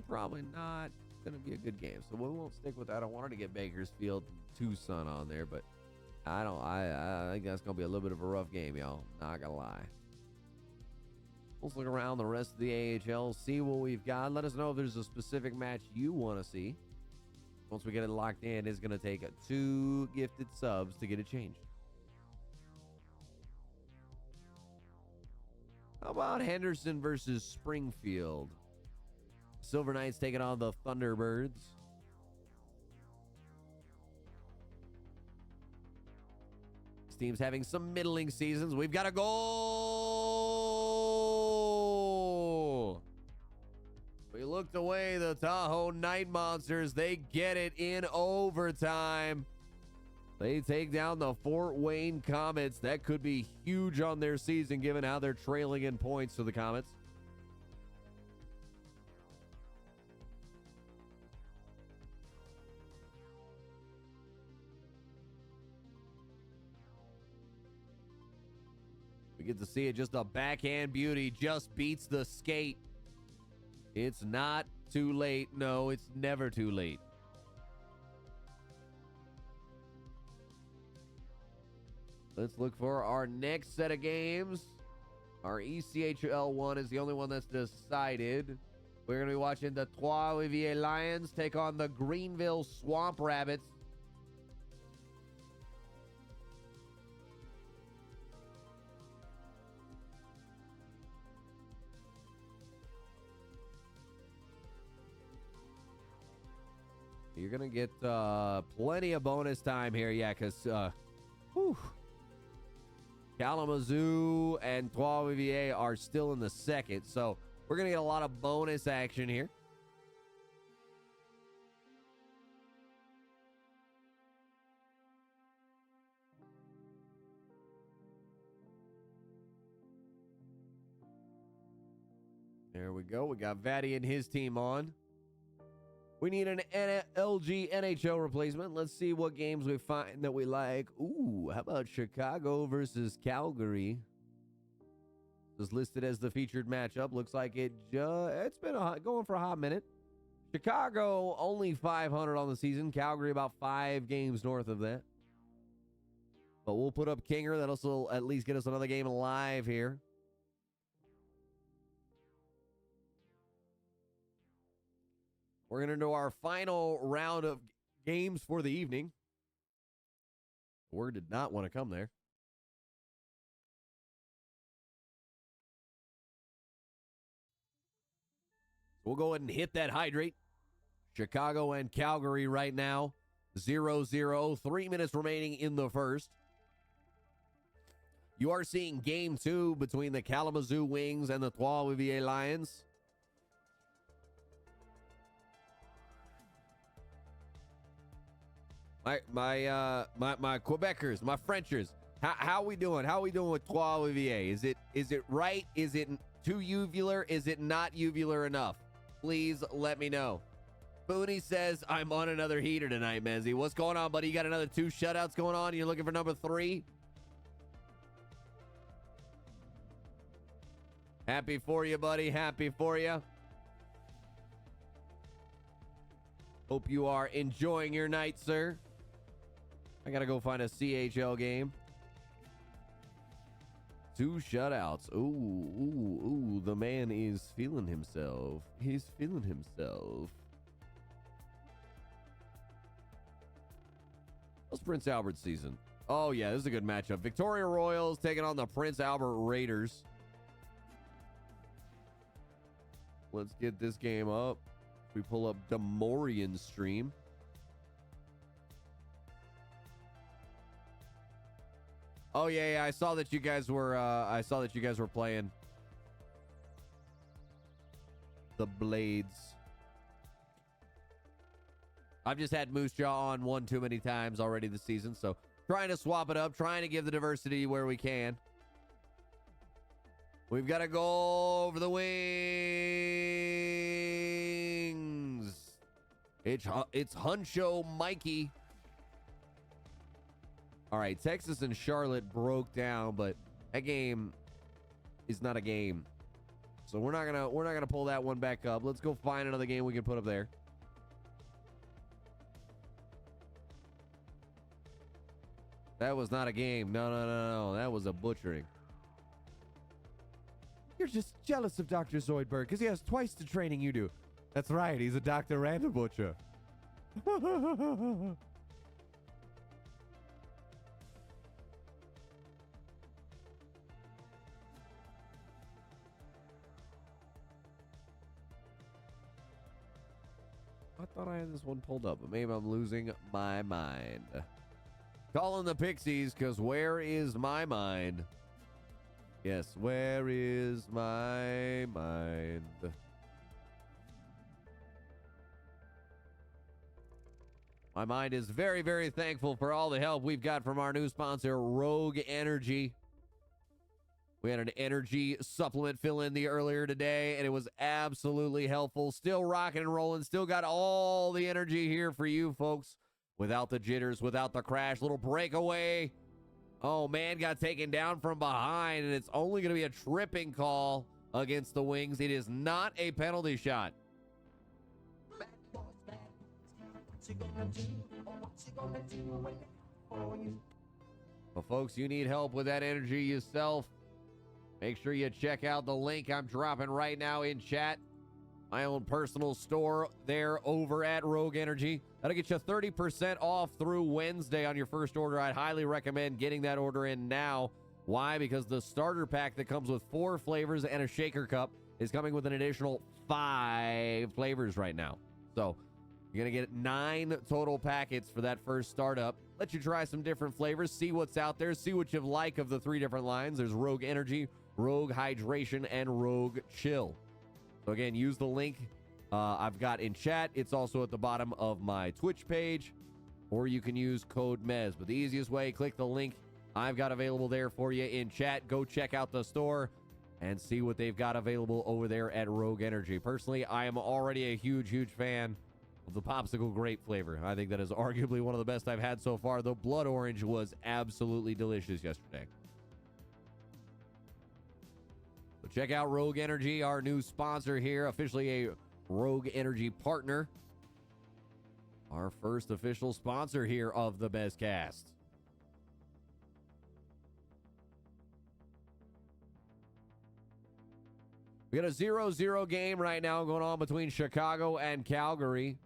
Probably not going to be a good game, so we won't stick with that. I wanted to get Bakersfield and Tucson on there, but I think that's going to be a little bit of a rough game, y'all. Not going to lie. Let's look around the rest of the AHL, see what we've got. Let us know if there's a specific match you want to see. Once we get it locked in, it's going to take 2 gifted subs to get it changed. How about Henderson versus Springfield? Silver Knights taking on the Thunderbirds. This team's having some middling seasons. We've got a goal. We looked away. The Tahoe Night Monsters, they get it in overtime. They take down the Fort Wayne Komets. That could be huge on their season given how they're trailing in points to the Komets. We get to see it. Just a backhand beauty. Just beats the skate. It's not too late. No, it's never too late. Let's look for our next set of games. Our ECHL one is the only one that's decided. We're going to be watching the Trois-Rivières Lions take on the Greenville Swamp Rabbits. You're going to get plenty of bonus time here. Yeah, because Kalamazoo and Trois-Rivières are still in the second. So we're going to get a lot of bonus action here. There we go. We got Vatty and his team on. We need an LG NHL replacement. Let's see what games we find that we like. Ooh, how about Chicago versus Calgary? This is listed as the featured matchup. Looks like it's been going for a hot minute. Chicago only 500 on the season. Calgary about 5 games north of that. But we'll put up Kinger. That'll at least get us another game alive here. We're going to do our final round of games for the evening. The word did not want to come there. We'll go ahead and hit that hydrate. Chicago and Calgary right now. 0-0. 3 minutes remaining in the first. You are seeing game 2 between the Kalamazoo Wings and the Trois-Rivières Lions. My Quebecers, my Frenchers. How we doing? How we doing with Trois-Rivières? Is it right? Is it too uvular? Is it not uvular enough? Please let me know. Booney says I'm on another heater tonight, Mezzy. What's going on, buddy? You got another 2 shutouts going on? You're looking for number 3? Happy for you, buddy. Happy for you. Hope you are enjoying your night, sir. I gotta go find a CHL game. 2 shutouts. Ooh, the man is feeling himself. He's feeling himself. What's Prince Albert's season? Oh, yeah, this is a good matchup. Victoria Royals taking on the Prince Albert Raiders. Let's get this game up. We pull up Demorian's stream. Oh yeah, I saw that you guys were playing the Blades. I've just had Moose Jaw on one too many times already this season, so trying to swap it up, trying to give the diversity where we can. We've got to go over the wings. It's Huncho Mikey. All right, Texas and Charlotte broke down, but that game is not a game. So we're not gonna pull that one back up. Let's go find another game we can put up there. That was not a game. No. That was a butchering. You're just jealous of Dr. Zoidberg because he has twice the training you do. That's right. He's a doctor and a butcher. I thought I had this one pulled up, but maybe I'm losing my mind. Calling the Pixies, because where is my mind? Yes, where is my mind? My mind is very, very thankful for all the help we've got from our new sponsor, Rogue Energy. We had an energy supplement fill in the earlier today, and it was absolutely helpful. Still rocking and rolling. Still got all the energy here for you folks. Without the jitters, without the crash. Little breakaway. Oh, man, got taken down from behind, and it's only going to be a tripping call against the Wings. It is not a penalty shot. Bad boys, bad boys. What you gonna do? Or what you gonna do when they call for you? Well, folks, you need help with that energy yourself. Make sure you check out the link I'm dropping right now in chat. My own personal store there over at Rogue Energy. That'll get you 30% off through Wednesday on your first order. I'd highly recommend getting that order in now. Why? Because the starter pack that comes with 4 flavors and a shaker cup is coming with an additional 5 flavors right now. So you're going to get 9 total packets for that first startup. Let you try some different flavors, see what's out there, see what you like of the 3 different lines. There's Rogue Energy, Rogue Hydration, and Rogue Chill. So again, use the link I've got in chat. It's also at the bottom of my Twitch page, or you can use code MEZ. But the easiest way, click the link I've got available there for you in chat. Go check out the store and see what they've got available over there at Rogue Energy. Personally, I am already a huge, huge fan of the popsicle grape flavor. I think that is arguably one of the best I've had so far. The blood orange was absolutely delicious yesterday. So check out Rogue Energy, our new sponsor here, officially a Rogue Energy partner. Our first official sponsor here of the BezCast. We got a 0-0 game right now going on between Chicago and Calgary.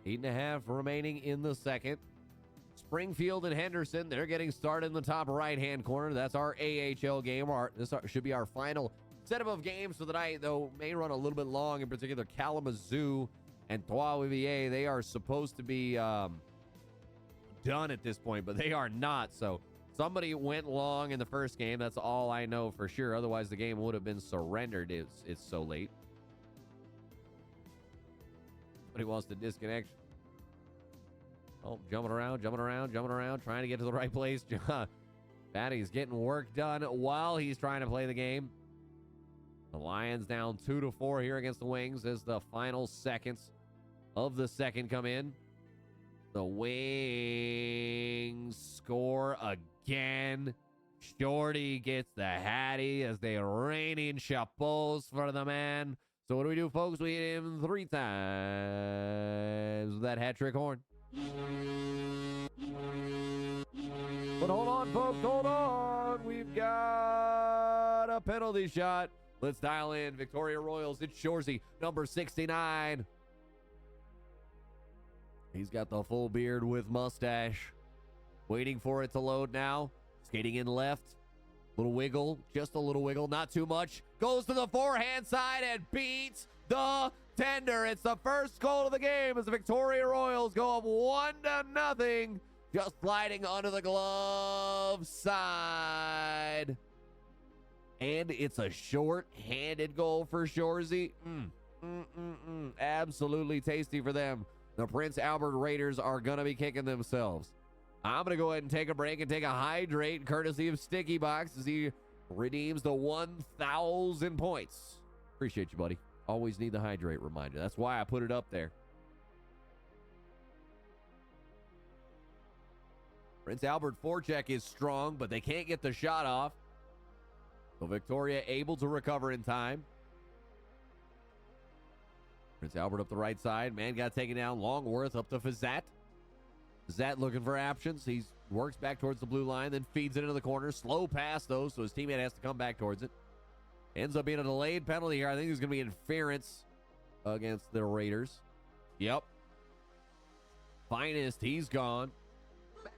8.5 remaining in the second. Springfield and Henderson, they're getting started in the top right-hand corner. That's our AHL game. This should be our final setup of games for the night, though may run a little bit long. In particular, Kalamazoo and Trois-Rivières, they are supposed to be done at this point, but they are not. So somebody went long in the first game. That's all I know for sure. Otherwise, the game would have been surrendered. It's so late. Somebody wants to disconnect. Oh, jumping around, trying to get to the right place. Patty's getting work done while he's trying to play the game. The Lions down 2-4 here against the Wings as the final seconds of the second come in. The Wings score again. Shorty gets the hattie as they rain in chapeaus for the man. So what do we do, folks? We hit him 3 times with that hat trick horn. But hold on, folks, hold on. We've got a penalty shot. Let's dial in Victoria Royals. It's Shorzy, number 69. He's got the full beard with mustache. Waiting for it to load now. Skating in left. Little wiggle, just a little wiggle, not too much. Goes to the forehand side and beats the tender. It's the first goal of the game as the Victoria Royals go up 1-0. Just sliding under the glove side. And it's a short-handed goal for Shorzy. Absolutely tasty for them. The Prince Albert Raiders are going to be kicking themselves. I'm going to go ahead and take a break and take a hydrate courtesy of Sticky Box as he redeems the 1,000 points. Appreciate you, buddy. Always need the hydrate reminder. That's why I put it up there. Prince Albert forecheck is strong, but they can't get the shot off. So Victoria able to recover in time. Prince Albert up the right side. Man got taken down. Longworth up to Fazat. Fazat looking for options. He works back towards the blue line, then feeds it into the corner. Slow pass, though, so his teammate has to come back towards it. Ends up being a delayed penalty here. I think there's going to be interference against the Raiders. Yep. Finest, he's gone. What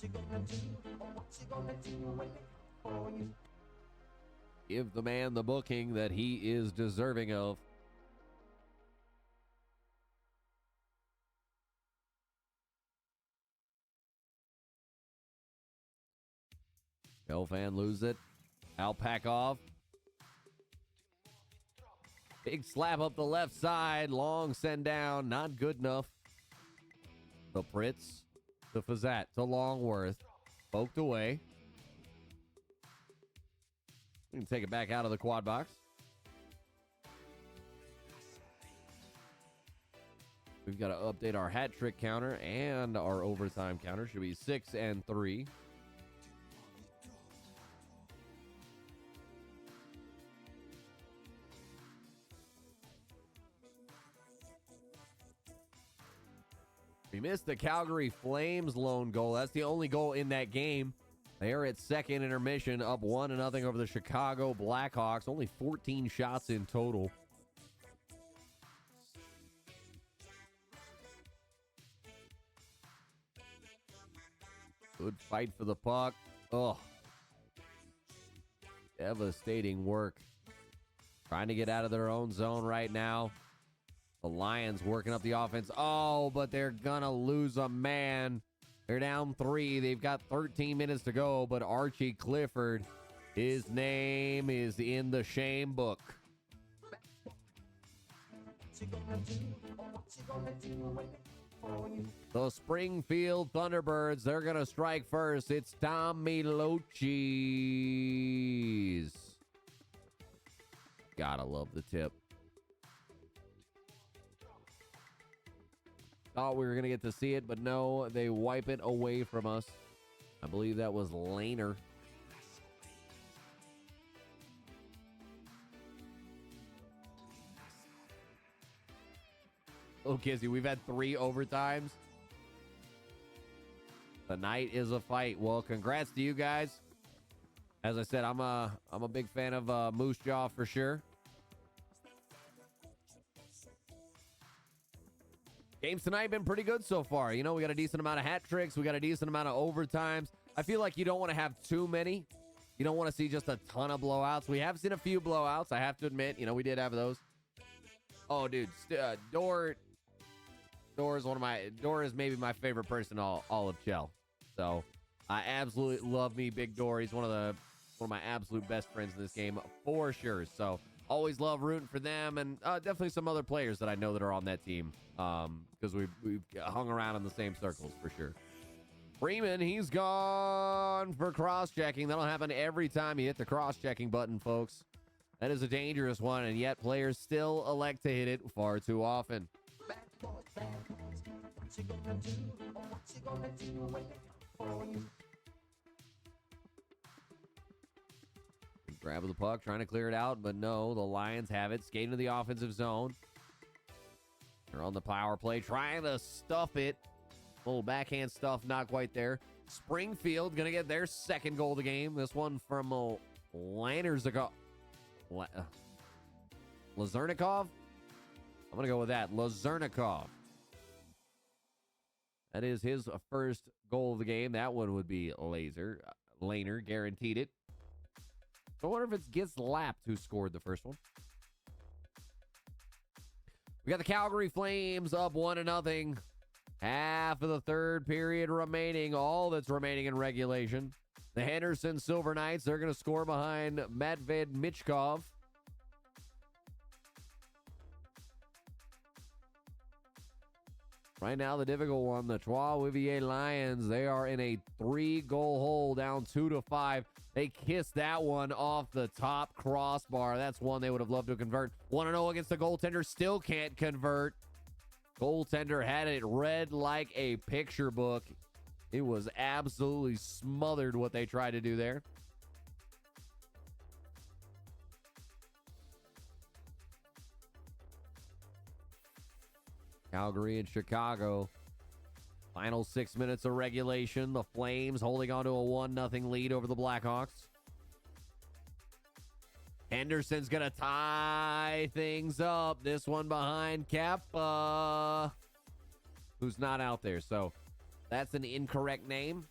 you gonna do? What you gonna do when they come for you? Give the man the booking that he is deserving of. Elfan lose it. Alpakov. Big slap up the left side. Long send down. Not good enough. The Pritz. To Fazat. To Longworth. Poked away. We can take it back out of the quad box. We've got to update our hat trick counter and our overtime counter. Should be 6 and 3. We missed the Calgary Flames lone goal. That's the only goal in that game. They are at second intermission, up 1-0 over the Chicago Blackhawks. Only 14 shots in total. Good fight for the puck. Oh, devastating work. Trying to get out of their own zone right now. The Lions working up the offense. Oh, but they're going to lose a man. They're down 3. They've got 13 minutes to go, but Archie Clifford, his name is in the shame book. The Springfield Thunderbirds, they're going to strike first. It's Tommy Lochis. Gotta love the tip. Thought we were going to get to see it, but no, they wipe it away from us. I believe that was Laner. Oh, Kizzy, we've had 3 overtimes. The night is a fight. Well, congrats to you guys. As I said, I'm a big fan of Moose Jaw for sure. Games tonight have been pretty good so far. You know, we got a decent amount of hat tricks. We got a decent amount of overtimes. I feel like you don't want to have too many. You don't want to see just a ton of blowouts. We have seen a few blowouts, I have to admit. You know, we did have those. Oh, dude. Door is maybe my favorite person in all of Chell. So, I absolutely love me Big Door. He's one of my absolute best friends in this game for sure. So, always love rooting for them, and definitely some other players that I know that are on that team, because we've hung around in the same circles for sure. Freeman, he's gone for cross-checking. That'll happen every time you hit the cross-checking button, folks. That is a dangerous one, and yet players still elect to hit it far too often. Bad boys, what you gonna do? What you gonna do when they come for you? Grab the puck, trying to clear it out, but no, the Lions have it. Skating to the offensive zone. They're on the power play, trying to stuff it. Little backhand stuff, not quite there. Springfield going to get their second goal of the game. This one from Lazernikov. I'm going to go with that. Lazernikov. That is his first goal of the game. That one would be Laner, guaranteed it. I wonder if it's gets lapped who scored the first one. We got the Calgary Flames up 1-0. Half of the third period remaining. All that's remaining in regulation. The Henderson Silver Knights, they're going to score behind Matved Michkov. Right now, the difficult one, the Trois-Rivières Lions, they are in a 3-goal hole, down 2-5. They kissed that one off the top crossbar. That's one they would have loved to convert. 1-0 against the goaltender, still can't convert. Goaltender had it read like a picture book. It was absolutely smothered what they tried to do there. Calgary and Chicago. Final 6 minutes of regulation. The Flames holding on to a 1-0 lead over the Blackhawks. Henderson's going to tie things up. This one behind Kappa, who's not out there. So that's an incorrect name.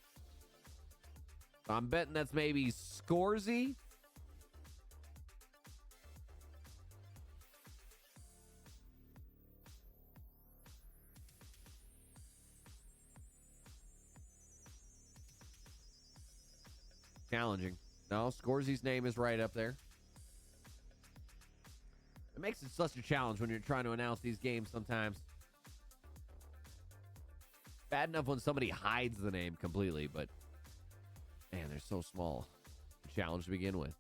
I'm betting that's maybe Scorsy. Challenging. No, Scorsy's name is right up there. It makes it such a challenge when you're trying to announce these games sometimes. Bad enough when somebody hides the name completely, but man, they're so small. Challenge to begin with.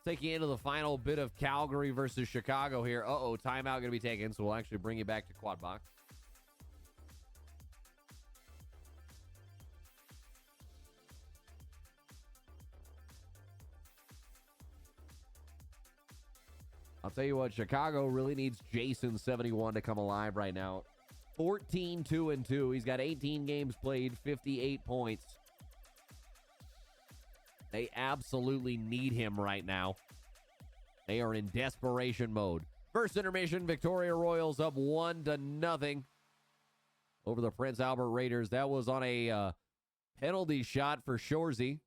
Take you into the final bit of Calgary versus Chicago here. Uh-oh, timeout going to be taken, so we'll actually bring you back to Quadbox. I'll tell you what, Chicago really needs Jason 71 to come alive right now. 14-2-2. He's got 18 games played, 58 points. They absolutely need him right now. They are in desperation mode. First intermission, Victoria Royals up 1-0 over the Prince Albert Raiders. That was on a penalty shot for Shorzy.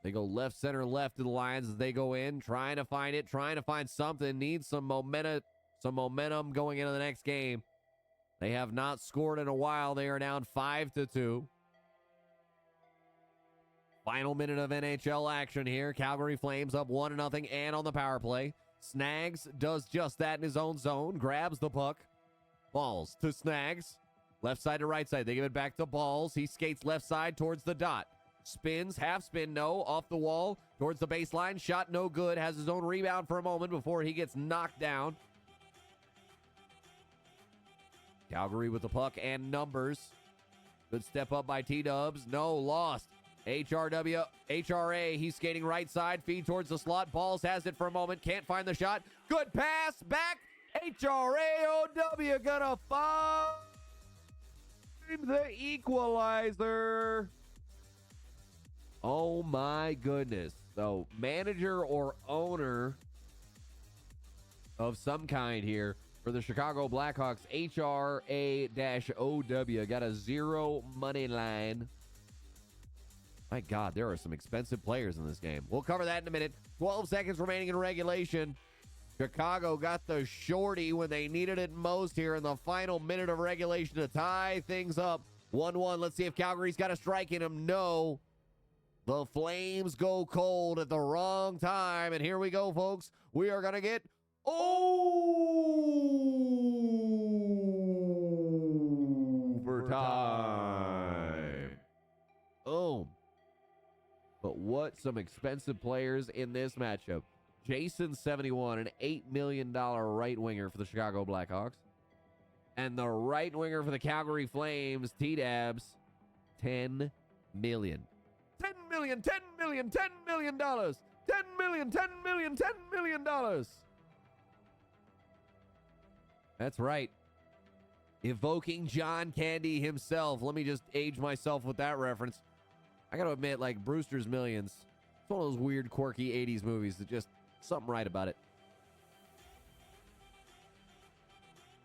They go left, center, left to the Lions as they go in, trying to find it, trying to find something. Needs some momentum going into the next game. They have not scored in a while. They are down 5-2. Final minute of NHL action here. Calgary Flames up 1-0 and on the power play. Snags does just that in his own zone. Grabs the puck. Balls to Snags. Left side to right side. They give it back to Balls. He skates left side towards the dot. Spins, half spin, no, off the wall, towards the baseline, shot no good, has his own rebound for a moment before he gets knocked down. Calgary with the puck and numbers. Good step up by T-Dubs, no, lost. HRA, he's skating right side, feed towards the slot, Balls has it for a moment, can't find the shot. Good pass, back, HRAOW gonna find the equalizer. Oh, my goodness. So, manager or owner of some kind here for the Chicago Blackhawks, HRA-OW, got a 0 money line. My God, there are some expensive players in this game. We'll cover that in a minute. 12 seconds remaining in regulation. Chicago got the shorty when they needed it most here in the final minute of regulation to tie things up. 1-1. Let's see if Calgary's got a strike in him. No. The Flames go cold at the wrong time. And here we go, folks. We are going to get overtime. Oh. But what some expensive players in this matchup. Jason 71, an $8 million right winger for the Chicago Blackhawks. And the right winger for the Calgary Flames, T-Dabs, $10 million. $10 million, $10 million, $10 million, $10 million, $10 million, $10 million. That's right. Evoking John Candy himself. Let me just age myself with that reference. I got to admit, like Brewster's Millions, it's one of those weird, quirky 80s movies that just something right about it.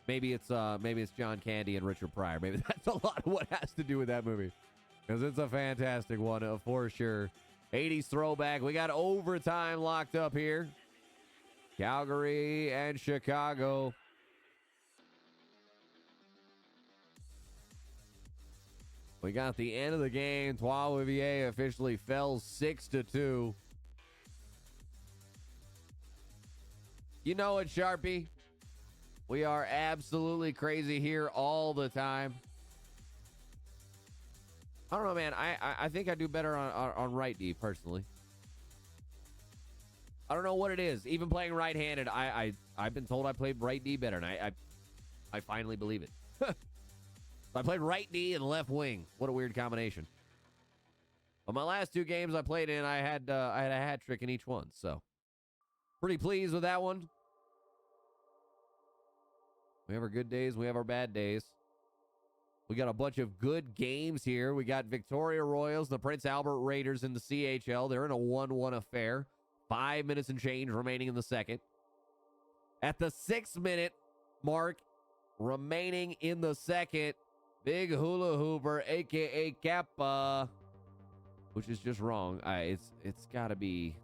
Maybe it's John Candy and Richard Pryor. Maybe that's a lot of what has to do with that movie. Because it's a fantastic one, for sure. 80s throwback. We got overtime locked up here. Calgary and Chicago. We got the end of the game. Trois-Rivières officially fell 6-2. You know it, Sharpie. We are absolutely crazy here all the time. I don't know, man. I think I do better on right D, personally. I don't know what it is. Even playing right-handed, I've been told I played right D better, and I finally believe it. I played right D and left wing. What a weird combination. But my last two games I played in, I had a hat trick in each one, so pretty pleased with that one. We have our good days. We have our bad days. We got a bunch of good games here. We got Victoria Royals, the Prince Albert Raiders in the CHL. They're in a 1-1 affair. 5 minutes and change remaining in the second. At the 6-minute mark remaining in the second, Big Hula Hooper, a.k.a. Kappa, which is just wrong. It's got to be...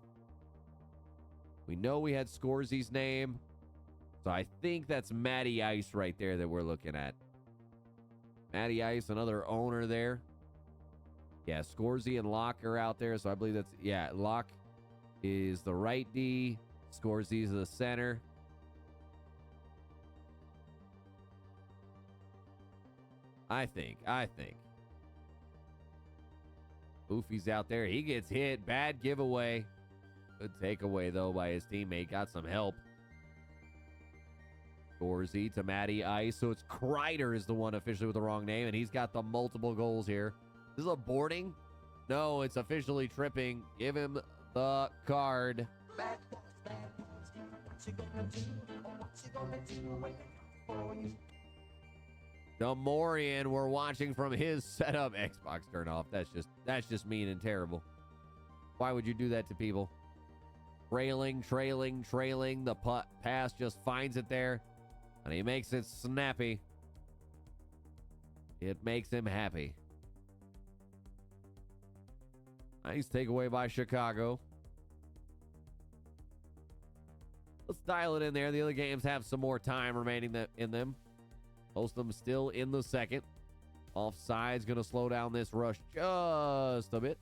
We know we had Scorzy's name, so I think that's Matty Ice right there that we're looking at. Matty Ice, another owner there. Yeah, Scorzy and Locke are out there, so I believe that's... Yeah, Locke is the right D. Scorzy's the center. I think. Goofy's out there. He gets hit. Bad giveaway. Good takeaway, though, by his teammate. Got some help. Scorzy to Matty Ice. So it's Kreider is the one officially with the wrong name, and he's got the multiple goals here. This is a boarding? No, it's officially tripping. Give him the card. Bad boys, what you gonna do? What you gonna do when they come for you? Demorian, we're watching from his setup. Xbox turn off. That's just mean and terrible. Why would you do that to people? Trailing. The pass just finds it there, and he makes it snappy. It makes him happy. Nice takeaway by Chicago. Let's dial it in there. The other games have some more time remaining in them. Most of them still in the second. Offside's going to slow down this rush just a bit.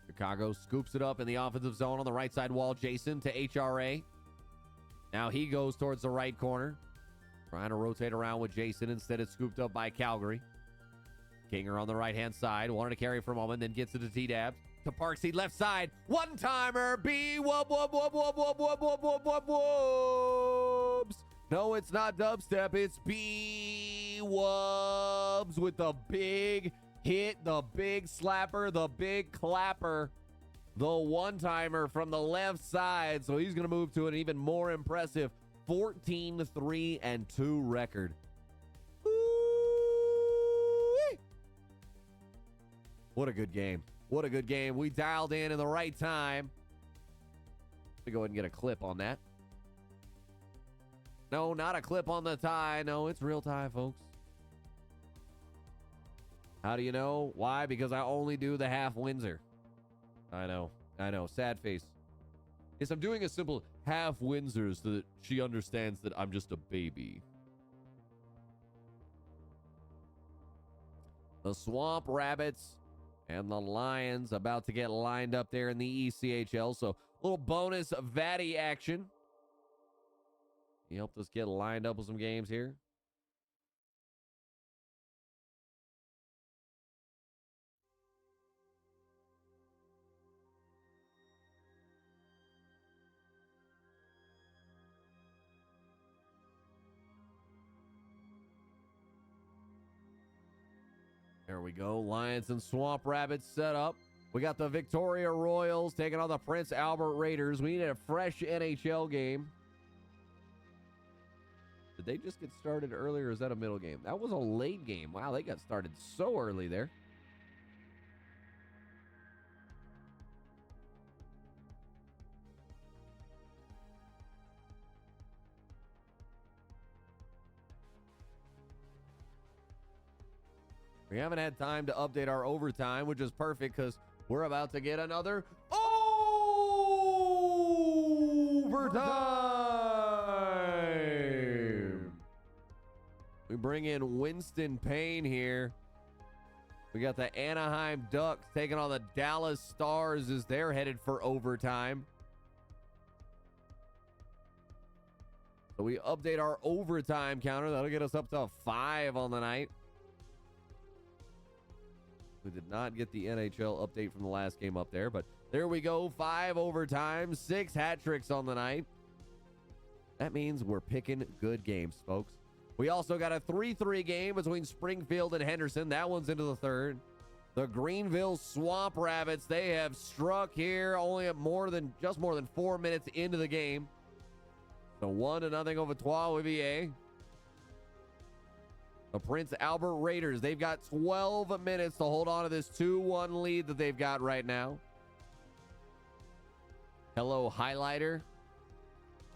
Chicago scoops it up in the offensive zone on the right side wall. Jason to HRA. Now he goes towards the right corner. Trying to rotate around with Jason. Instead, it's scooped up by Calgary. Kinger on the right-hand side. Wanted to carry for a moment, then gets it to T-Dabs. To Parksy, left side. One-timer. B. Wub. No, it's not dubstep. It's B. Wubs with the big hit, the big slapper, the big clapper. The one-timer from the left side. So he's going to move to an even more impressive 14-3-2 record. Ooh-wee. What a good game. What a good game. We dialed in the right time. Let me go ahead and get a clip on that. No, not a clip on the tie. No, it's real tie, folks. How do you know? Why? Because I only do the half Windsor. I know. Sad face. Yes, I'm doing a simple half Windsor so that she understands that I'm just a baby. The Swamp Rabbits and the Lions about to get lined up there in the ECHL. So a little bonus Vatty action. He helped us get lined up with some games here. There we go. Lions and Swamp Rabbits set up. We got the Victoria Royals taking on the Prince Albert Raiders. We need a fresh NHL game. Did they just get started earlier, or is that a middle game? That was a late game. Wow, they got started so early there. We haven't had time to update our overtime, which is perfect because we're about to get another overtime. We bring in Winston Payne here. We got the Anaheim Ducks taking on the Dallas Stars as they're headed for overtime. So we update our overtime counter. That'll get us up to 5 on the night. We did not get the NHL update from the last game up there, but there we go. 5 overtimes, 6 hat tricks on the night. That means we're picking good games, folks. We also got a 3-3 game between Springfield and Henderson. That one's into the third. The Greenville Swamp Rabbits, they have struck here only at just more than 4 minutes into the game. So 1-0 over Trois-Rivières. The Prince Albert Raiders, they've got 12 minutes to hold on to this 2-1 lead that they've got right now. Hello, highlighter.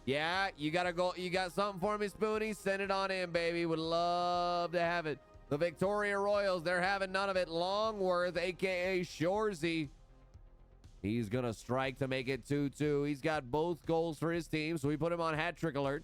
Yeah, you got to go. You got something for me, Spoonie? Send it on in, baby. Would love to have it. The Victoria Royals, they're having none of it. Longworth, a.k.a. Shorzy. He's going to strike to make it 2-2. He's got both goals for his team, so we put him on hat trick alert.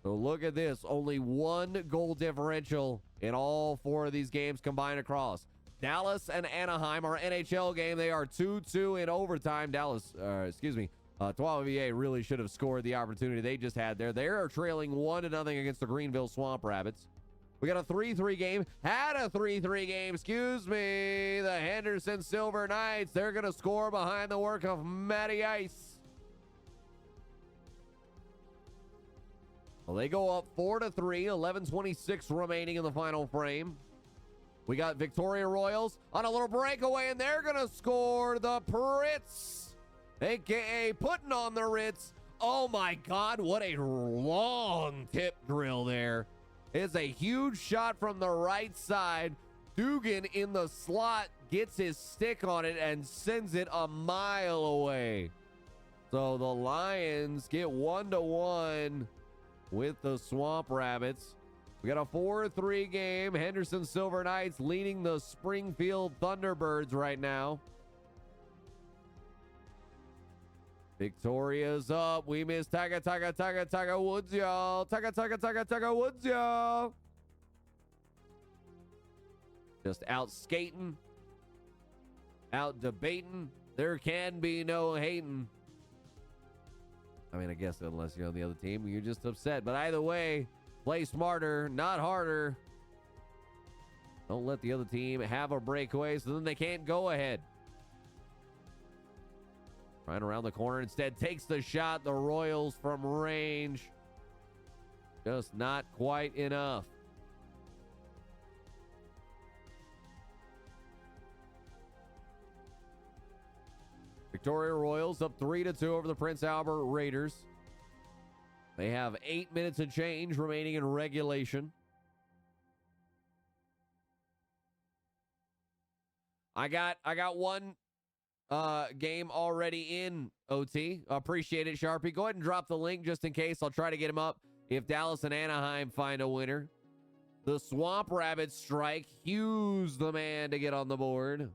So look at this. Only 1 goal differential in all 4 of these games combined across. Dallas and Anaheim, our NHL game, they are 2-2 in overtime. Trois-Rivières really should have scored the opportunity they just had there. They are trailing 1-0 against the Greenville Swamp Rabbits. We got a 3-3 game. Had a 3-3 game, excuse me. The Henderson Silver Knights, they're going to score behind the work of Matty Ice. Well, they go up 4-3, 11:26 remaining in the final frame. We got Victoria Royals on a little breakaway, and they're going to score. The Pritz, a.k.a. putting on the Ritz. Oh, my God, what a long tip drill there. It's a huge shot from the right side. Dugan in the slot gets his stick on it and sends it a mile away. So the Lions get 1-1 with the Swamp Rabbits. We got a 4-3 game. Henderson Silver Knights leading the Springfield Thunderbirds right now. Victoria's up. We miss Tiger Woods, y'all. Tiger Woods, y'all. Just out skating, out debating. There can be no hating. I mean, I guess unless you're on the other team, you're just upset. But either way, play smarter, not harder. Don't let the other team have a breakaway so then they can't go ahead. Right around the corner, instead takes the shot. The Royals from range. Just not quite enough. Victoria Royals up 3-2 over the Prince Albert Raiders. They have 8 minutes and change remaining in regulation. I got one game already in OT. Appreciate it, Sharpie. Go ahead and drop the link just in case. I'll try to get him up if Dallas and Anaheim find a winner. The Swamp Rabbits strike. Hughes the man to get on the board.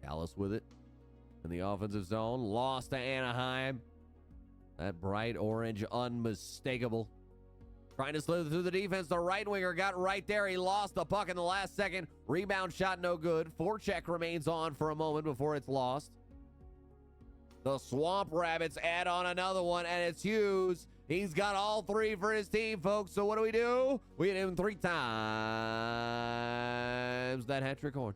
Dallas with it in the offensive zone. Lost to Anaheim. That bright orange, unmistakable. Trying to slither through the defense. The right winger got right there. He lost the puck in the last second. Rebound shot no good. Forecheck remains on for a moment before it's lost. The Swamp Rabbits add on another one, and it's Hughes. He's got all 3 for his team, folks. So what do? We hit him 3 times. That hat trick horn.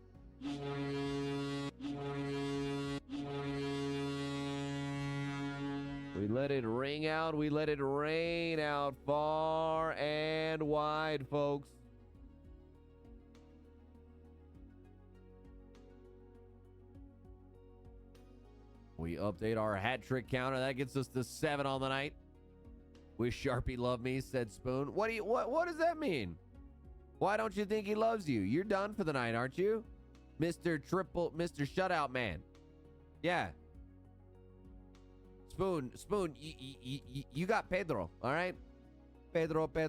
We let it ring out. We let it rain out far and wide, folks. We update our hat trick counter. That gets us to 7 on the night. Wish Sharpie loved me, said Spoon. What does that mean? Why don't you think he loves you? You're done for the night, aren't you? Mr. Shutout Man. Yeah. Spoon, you got Pedro, all right? Pedro. Come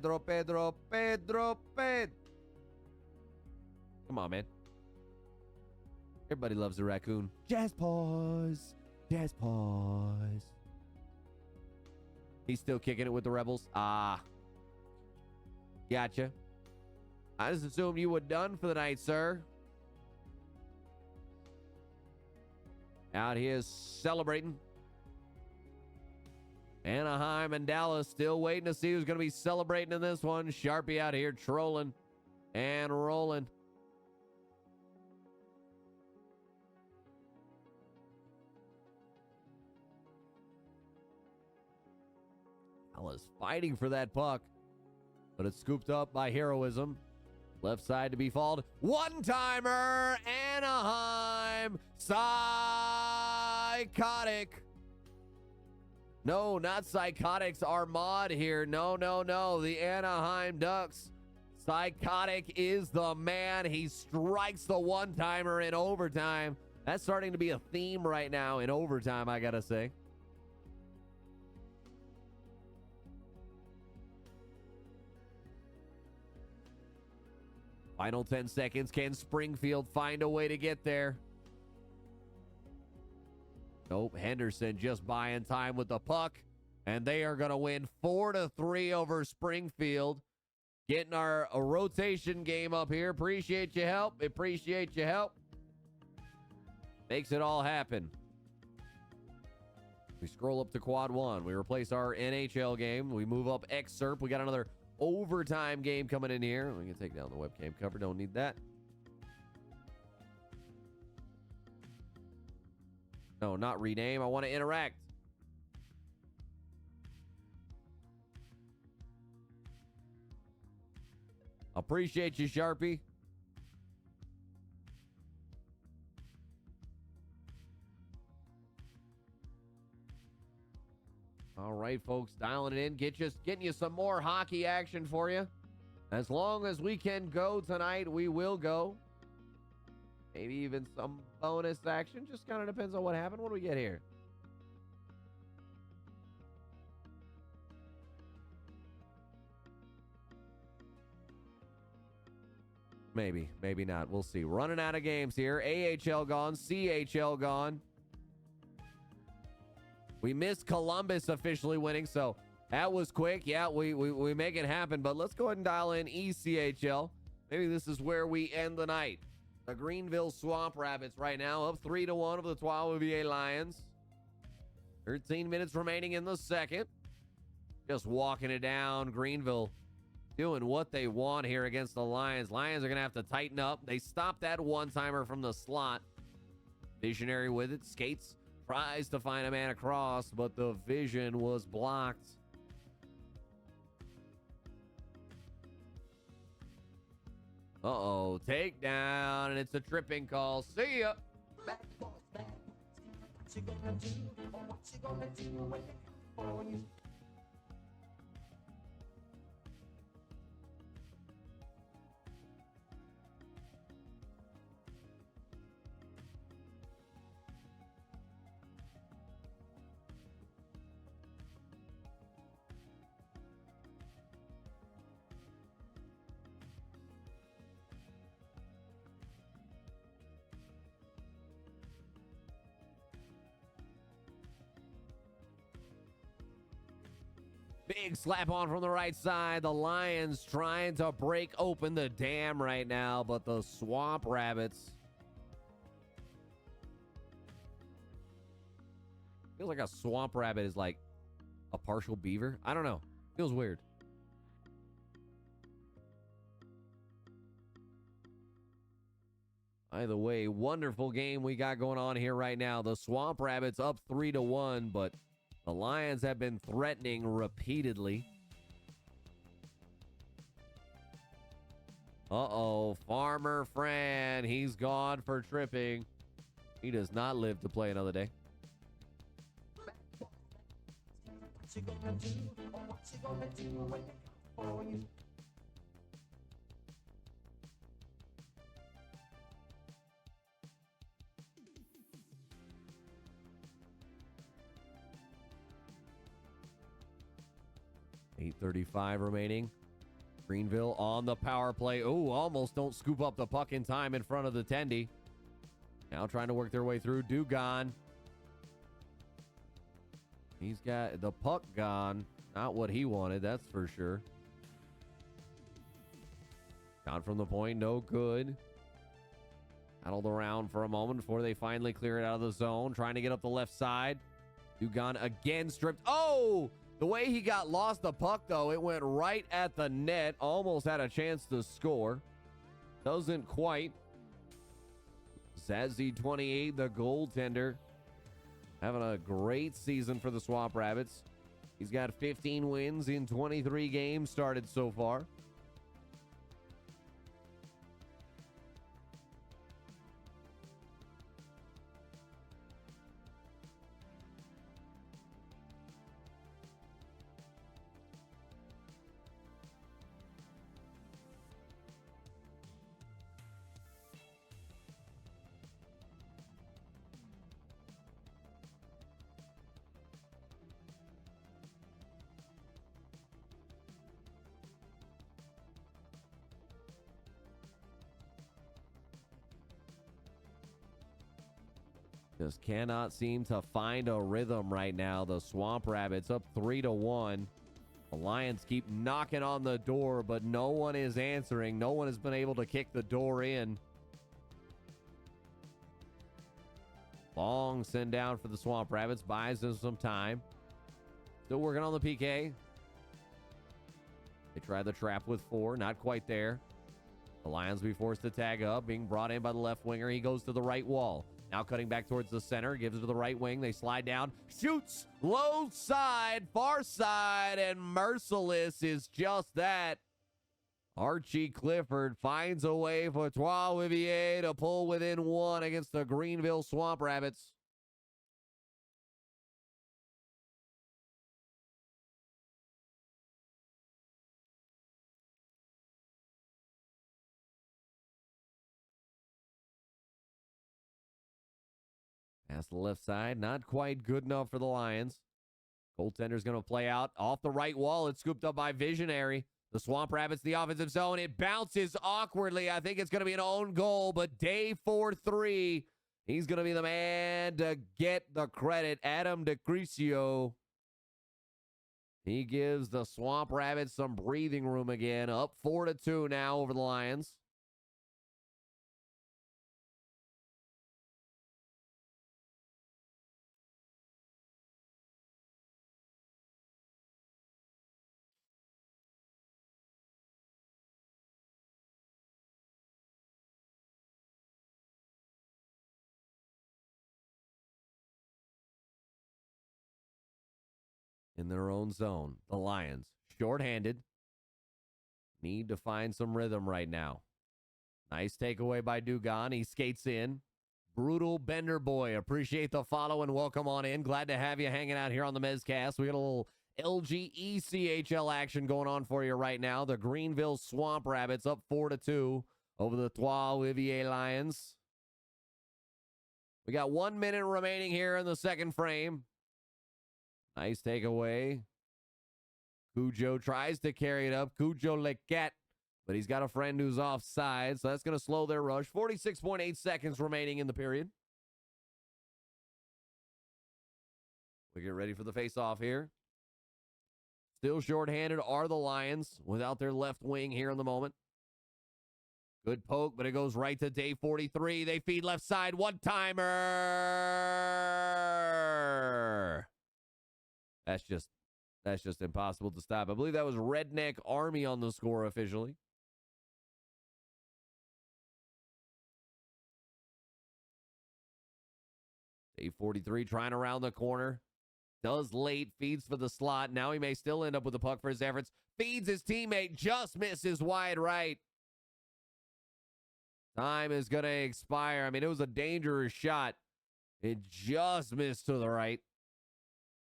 on, man. Everybody loves the raccoon. Jazz paws. He's still kicking it with the Rebels. Ah. Gotcha. I just assumed you were done for the night, sir. Out here celebrating. Anaheim and Dallas still waiting to see who's going to be celebrating in this one. Sharpie out here trolling. And rolling. I was fighting for that puck, but it's scooped up by heroism. Left side to be fouled. One-timer, Anaheim, psychotic. No, not Psychotics Armad here. No. The Anaheim Ducks. Psychotic is the man. He strikes the one-timer in overtime. That's starting to be a theme right now in overtime, I gotta say. Final 10 seconds. Can Springfield find a way to get there? Nope. Henderson just buying time with the puck. And they are going to win 4-3 over Springfield. Getting a rotation game up here. Appreciate your help. Appreciate your help. Makes it all happen. We scroll up to quad 1. We replace our NHL game. We move up excerpt. We got another overtime game coming in here. We can take down the webcam cover. Don't need that. No, not rename. I want to interact. Appreciate you, Sharpie. All right, folks, dialing it in. Getting you some more hockey action for you. As long as we can go tonight, we will go. Maybe even some bonus action. Just kind of depends on what happened. What do we get here? Maybe, maybe not. We'll see. Running out of games here. AHL gone. CHL gone. We missed Columbus officially winning, so that was quick. Yeah, we make it happen, but let's go ahead and dial in ECHL. Maybe this is where we end the night. The Greenville Swamp Rabbits right now up 3-1 over the Trois-Rivières Lions. 13 minutes remaining in the second. Just walking it down. Greenville doing what they want here against the Lions. Lions are going to have to tighten up. They stopped that one-timer from the slot. Visionary with it. Skates. Tries to find a man across, but the vision was blocked. Uh-oh, takedown, and it's a tripping call. See ya. Bad boys, bad boys. What you gonna do? Or what you gonna do when they come for you? Big slap on from the right side. The Lions trying to break open the dam right now, but the Swamp Rabbits. Feels like a swamp rabbit is like a partial beaver. I don't know. Feels weird. Either way, wonderful game we got going on here right now. The Swamp Rabbits up 3-1, but the Lions have been threatening repeatedly. Uh-oh, Farmer Fran. He's gone for tripping. He does not live to play another day. What you gonna do? Or what you gonna do when they come for you? .35 remaining. Greenville on the power play. Oh, almost don't scoop up the puck in time in front of the Tendy. Now trying to work their way through. Dugan. He's got the puck gone. Not what he wanted, that's for sure. Shot from the point, no good. Paddled around for a moment before they finally clear it out of the zone. Trying to get up the left side. Dugan again stripped. Oh! The way he got lost the puck, though, it went right at the net. Almost had a chance to score. Doesn't quite. Zazzy 28, the goaltender, having a great season for the Swamp Rabbits. He's got 15 wins in 23 games started so far. Just cannot seem to find a rhythm right now. The Swamp Rabbits up 3-1. The Lions keep knocking on the door, but no one is answering. No one has been able to kick the door in. Long send down for the Swamp Rabbits. Buys them some time. Still working on the PK. They try the trap with 4. Not quite there. The Lions will be forced to tag up. Being brought in by the left winger. He goes to the right wall. Now cutting back towards the center, gives it to the right wing. They slide down, shoots, low side, far side, and merciless is just that. Archie Clifford finds a way for Trois-Rivières to pull within 1 against the Greenville Swamp Rabbits. Pass the left side, not quite good enough for the Lions. Goaltender's going to play out off the right wall. It's scooped up by Visionary. The Swamp Rabbits, the offensive zone. It bounces awkwardly. I think it's going to be an own goal, but day 4-3. He's going to be the man to get the credit. Adam DeCrisio. He gives the Swamp Rabbits some breathing room again. Up 4-2 now over the Lions. In their own zone, the Lions, shorthanded, need to find some rhythm right now. Nice takeaway by Dugan. He skates in. Brutal Bender Boy. Appreciate the follow and welcome on in. Glad to have you hanging out here on the Mezcast. We got a little LG ECHL action going on for you right now. The Greenville Swamp Rabbits up 4-2 over the Trois-Rivières Lions. We got 1 minute remaining here in the second frame. Nice takeaway. Cujo tries to carry it up. Cujo Lequette, but he's got a friend who's offside, so that's going to slow their rush. 46.8 seconds remaining in the period. We get ready for the face-off here. Still shorthanded are the Lions without their left wing here in the moment. Good poke, but it goes right to day 43. They feed left side. One-timer. That's just impossible to stop. I believe that was Redneck Army on the score officially. Day 43 trying around the corner. Does late, feeds for the slot. Now he may still end up with the puck for his efforts. Feeds his teammate, just misses wide right. Time is going to expire. I mean, it was a dangerous shot. It just missed to the right.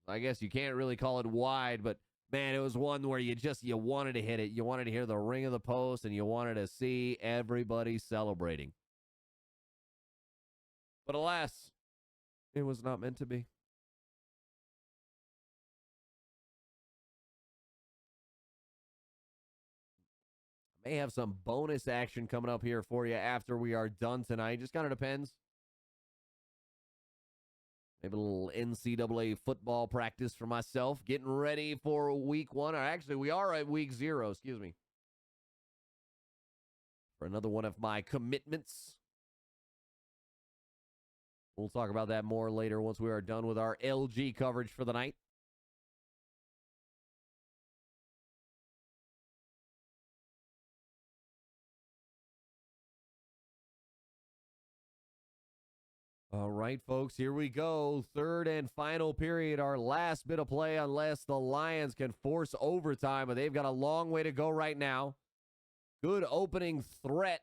I guess you can't really call it wide, but man, it was one where you wanted to hit it. You wanted to hear the ring of the post, and you wanted to see everybody celebrating. But alas, it was not meant to be. I may have some bonus action coming up here for you after we are done tonight. Just kind of depends. Maybe a little NCAA football practice for myself. Getting ready for week 1. Or actually, we are at week 0, excuse me. For another one of my commitments. We'll talk about that more later once we are done with our LG coverage for the night. All right, folks, here we go. Third and final period, our last bit of play, unless the Lions can force overtime, but they've got a long way to go right now. Good opening threat,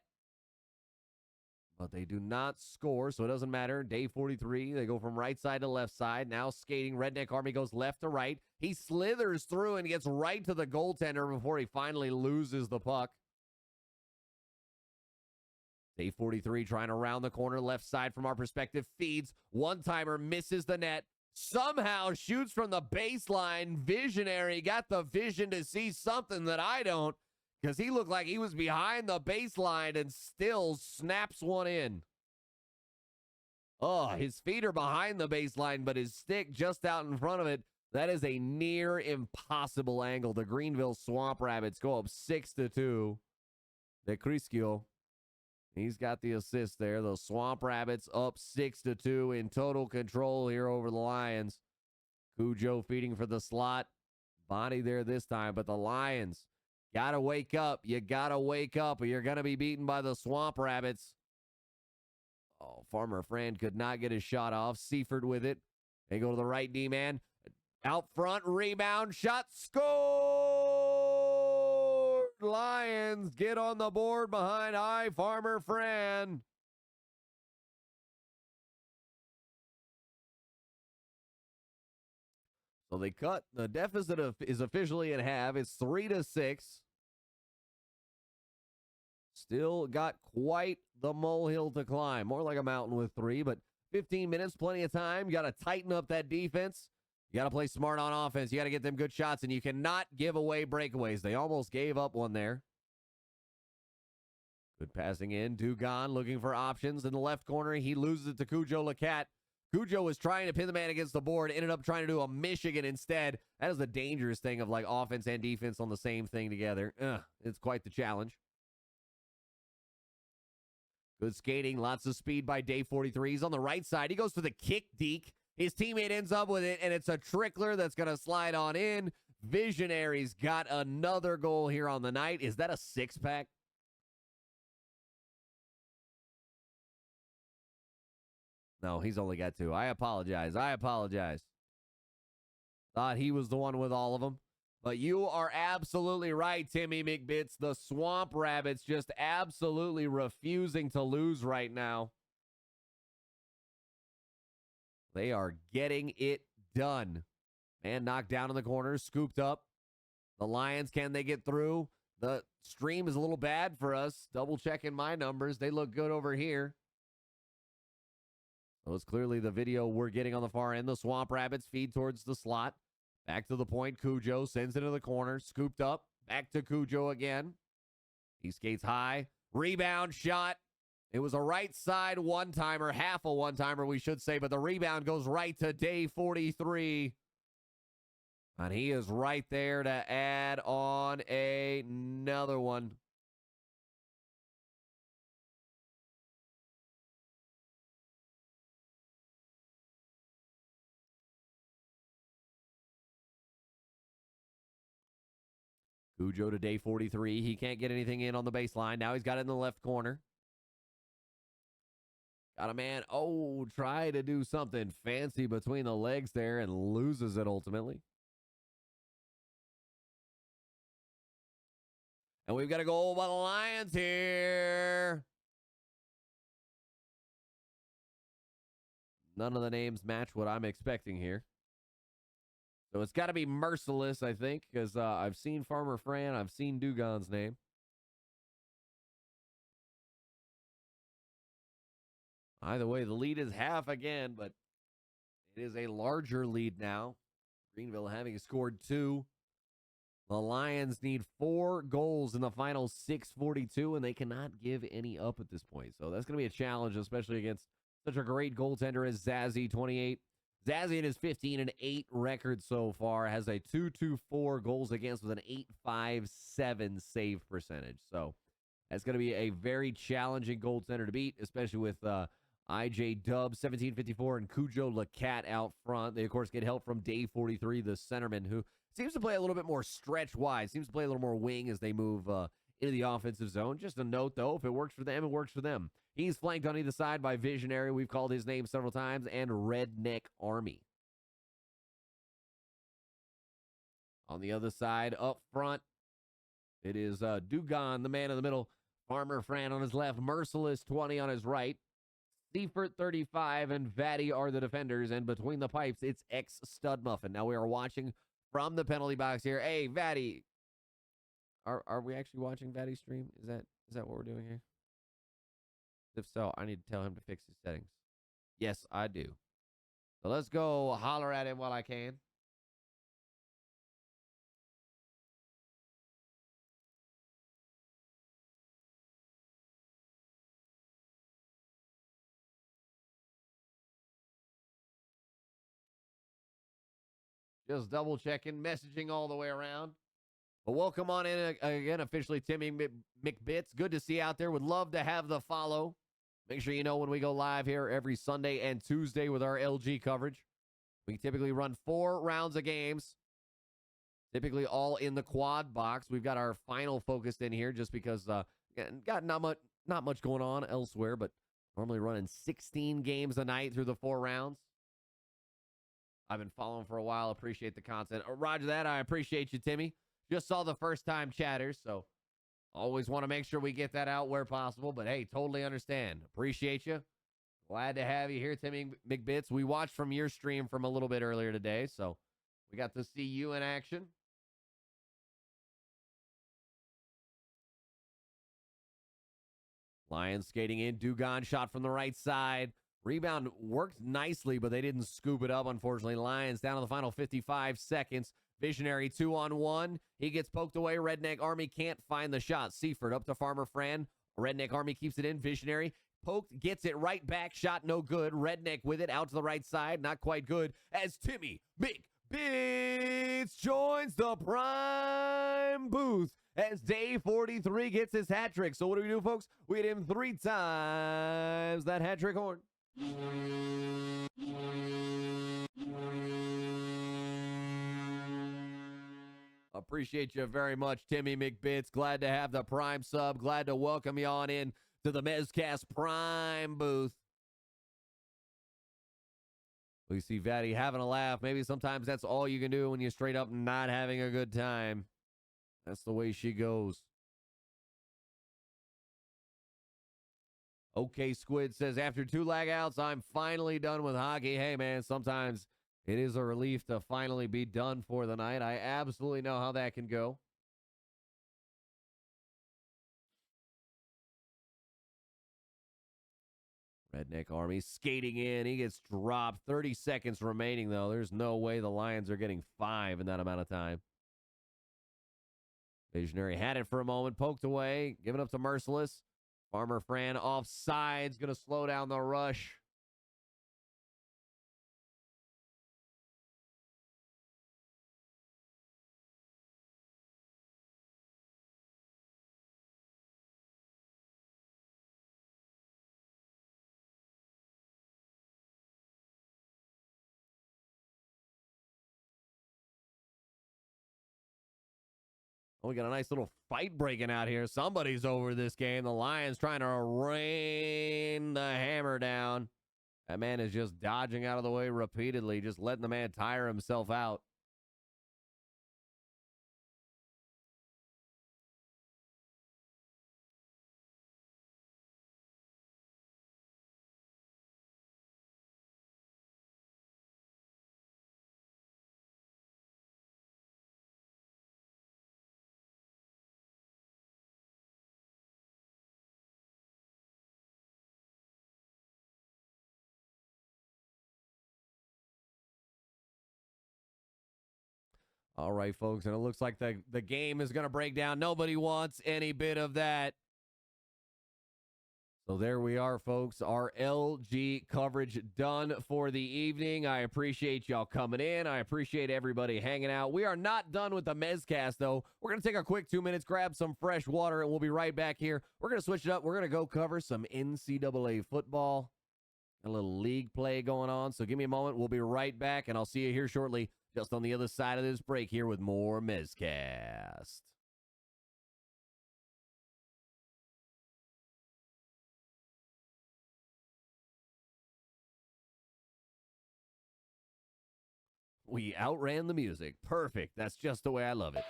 but they do not score, so it doesn't matter. Day 43, they go from right side to left side. Now skating, Redneck Army goes left to right. He slithers through and gets right to the goaltender before he finally loses the puck. Day 43 trying to round the corner, left side from our perspective, feeds. One-timer misses the net. Somehow shoots from the baseline. Visionary got the vision to see something that I don't, because he looked like he was behind the baseline and still snaps one in. Oh, his feet are behind the baseline, but his stick just out in front of it. That is a near impossible angle. The Greenville Swamp Rabbits go up 6-2. De Criscio, he's got the assist there. The Swamp Rabbits up 6-2 in total control here over the Lions. Cujo feeding for the slot. Body there this time, but the Lions got to wake up. You got to wake up or you're going to be beaten by the Swamp Rabbits. Oh, Farmer Fran could not get his shot off. Seaford with it. They go to the right D-man. Out front, rebound, shot, score! Lions get on the board behind Farmer Fran. So they cut. The deficit is officially in half. It's 3-6. Still got quite the molehill to climb. More like a mountain with 3, but 15 minutes, plenty of time. You got to tighten up that defense. You got to play smart on offense. You got to get them good shots, and you cannot give away breakaways. They almost gave up one there. Good passing in. Dugan looking for options in the left corner. He loses it to Cujo Lacat. Cujo was trying to pin the man against the board, ended up trying to do a Michigan instead. That is the dangerous thing of like offense and defense on the same thing together. It's quite the challenge. Good skating, lots of speed by Day 43. He's on the right side. He goes for the kick deke. His teammate ends up with it, and it's a trickler that's going to slide on in. Visionaries got another goal here on the night. Is that a six-pack? No, he's only got 2. I apologize. Thought he was the one with all of them. But you are absolutely right, Timmy McBits. The Swamp Rabbits just absolutely refusing to lose right now. They are getting it done. Man knocked down in the corner, scooped up. The Lions, can they get through? The stream is a little bad for us. Double checking my numbers. They look good over here. So it's clearly the video we're getting on the far end. The Swamp Rabbits feed towards the slot. Back to the point. Cujo sends it to the corner. Scooped up. Back to Cujo again. He skates high. Rebound shot. It was a right side one-timer, half a one-timer, we should say, but the rebound goes right to Day 43. And he is right there to add on another one. Cujo to Day 43. He can't get anything in on the baseline. Now he's got it in the left corner. Got a man, try to do something fancy between the legs there and loses it ultimately. And we've got a goal by the Lions here. None of the names match what I'm expecting here. So it's got to be Merciless, I think, because I've seen Farmer Fran. I've seen Dugan's name. Either way, the lead is half again, but it is a larger lead now. Greenville having scored 2. The Lions need 4 goals in the final 6:42, and they cannot give any up at this point. So that's going to be a challenge, especially against such a great goaltender as Zazzy, 28. Zazzy in his 15-8 record so far has a 2.24 goals against with an 8.57 save percentage. So that's going to be a very challenging goaltender to beat, especially with IJ Dub, 17.54, and Cujo Lacat out front. They, of course, get help from Day 43, the centerman, who seems to play a little bit more stretch wide, seems to play a little more wing as they move into the offensive zone. Just a note, though, if it works for them, it works for them. He's flanked on either side by Visionary. We've called his name several times, and Redneck Army. On the other side, up front, it is Dugan, the man in the middle. Farmer Fran on his left. Merciless, 20 on his right. Seifert, 35, and Vatty are the defenders. And between the pipes, it's ex-Stud Muffin. Now we are watching from the penalty box here. Hey, Vatty. Are we actually watching Vatty's stream? Is that what we're doing here? If so, I need to tell him to fix his settings. Yes, I do. So let's go holler at him while I can. Just double checking, messaging all the way around. But welcome on in again, officially Timmy McBits. Good to see you out there. Would love to have the follow. Make sure you know when we go live here every Sunday and Tuesday with our LG coverage. We typically run 4 rounds of games, typically all in the quad box. We've got our final focused in here just because got not much going on elsewhere, but normally running 16 games a night through the 4 rounds. I've been following for a while. Appreciate the content. Roger that. I appreciate you, Timmy. Just saw the first-time chatters, so always want to make sure we get that out where possible. But, hey, totally understand. Appreciate you. Glad to have you here, Timmy McBits. We watched from your stream from a little bit earlier today, so we got to see you in action. Lions skating in. Dugan shot from the right side. Rebound worked nicely, but they didn't scoop it up, unfortunately. Lions down to the final 55 seconds. Visionary 2-on-1. He gets poked away. Redneck Army can't find the shot. Seifert up to Farmer Fran. Redneck Army keeps it in. Visionary poked, gets it right back. Shot no good. Redneck with it out to the right side. Not quite good as Timmy McBits joins the prime booth as day 43 gets his hat trick. So what do we do, folks? We hit him 3 times that hat trick horn. Appreciate you very much, Timmy McBits. Glad to have the prime sub. Glad to welcome you on in to the Mezcast Prime booth. We see Vatty having a laugh. Maybe sometimes that's all you can do when you're straight up not having a good time. That's the way she goes. Okay, Squid says, after 2 lag outs, I'm finally done with hockey. Hey, man, sometimes it is a relief to finally be done for the night. I absolutely know how that can go. Redneck Army skating in. He gets dropped. 30 seconds remaining, though. There's no way the Lions are getting 5 in that amount of time. Visionary had it for a moment. Poked away. Given up to Merciless. Farmer Fran offsides. Going to slow down the rush. We got a nice little fight breaking out here. Somebody's over this game. The Lions trying to rain the hammer down. That man is just dodging out of the way repeatedly, just letting the man tire himself out. All right, folks, and it looks like the game is going to break down. Nobody wants any bit of that. So there we are, folks. Our LG coverage done for the evening. I appreciate y'all coming in. I appreciate everybody hanging out. We are not done with the Mezcast, though. We're going to take a quick 2 minutes, grab some fresh water, and we'll be right back here. We're going to switch it up. We're going to go cover some NCAA football. A little league play going on. So give me a moment. We'll be right back, and I'll see you here shortly, just on the other side of this break here with more Mezcast. We outran the music. Perfect. That's just the way I love it.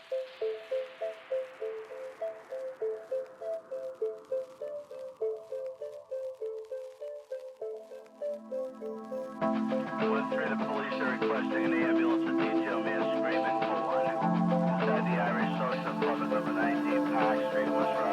Went through, the police are requesting an ambulance. A detail man screaming for one. Inside the Irish Social Club at number 19 Park Street, West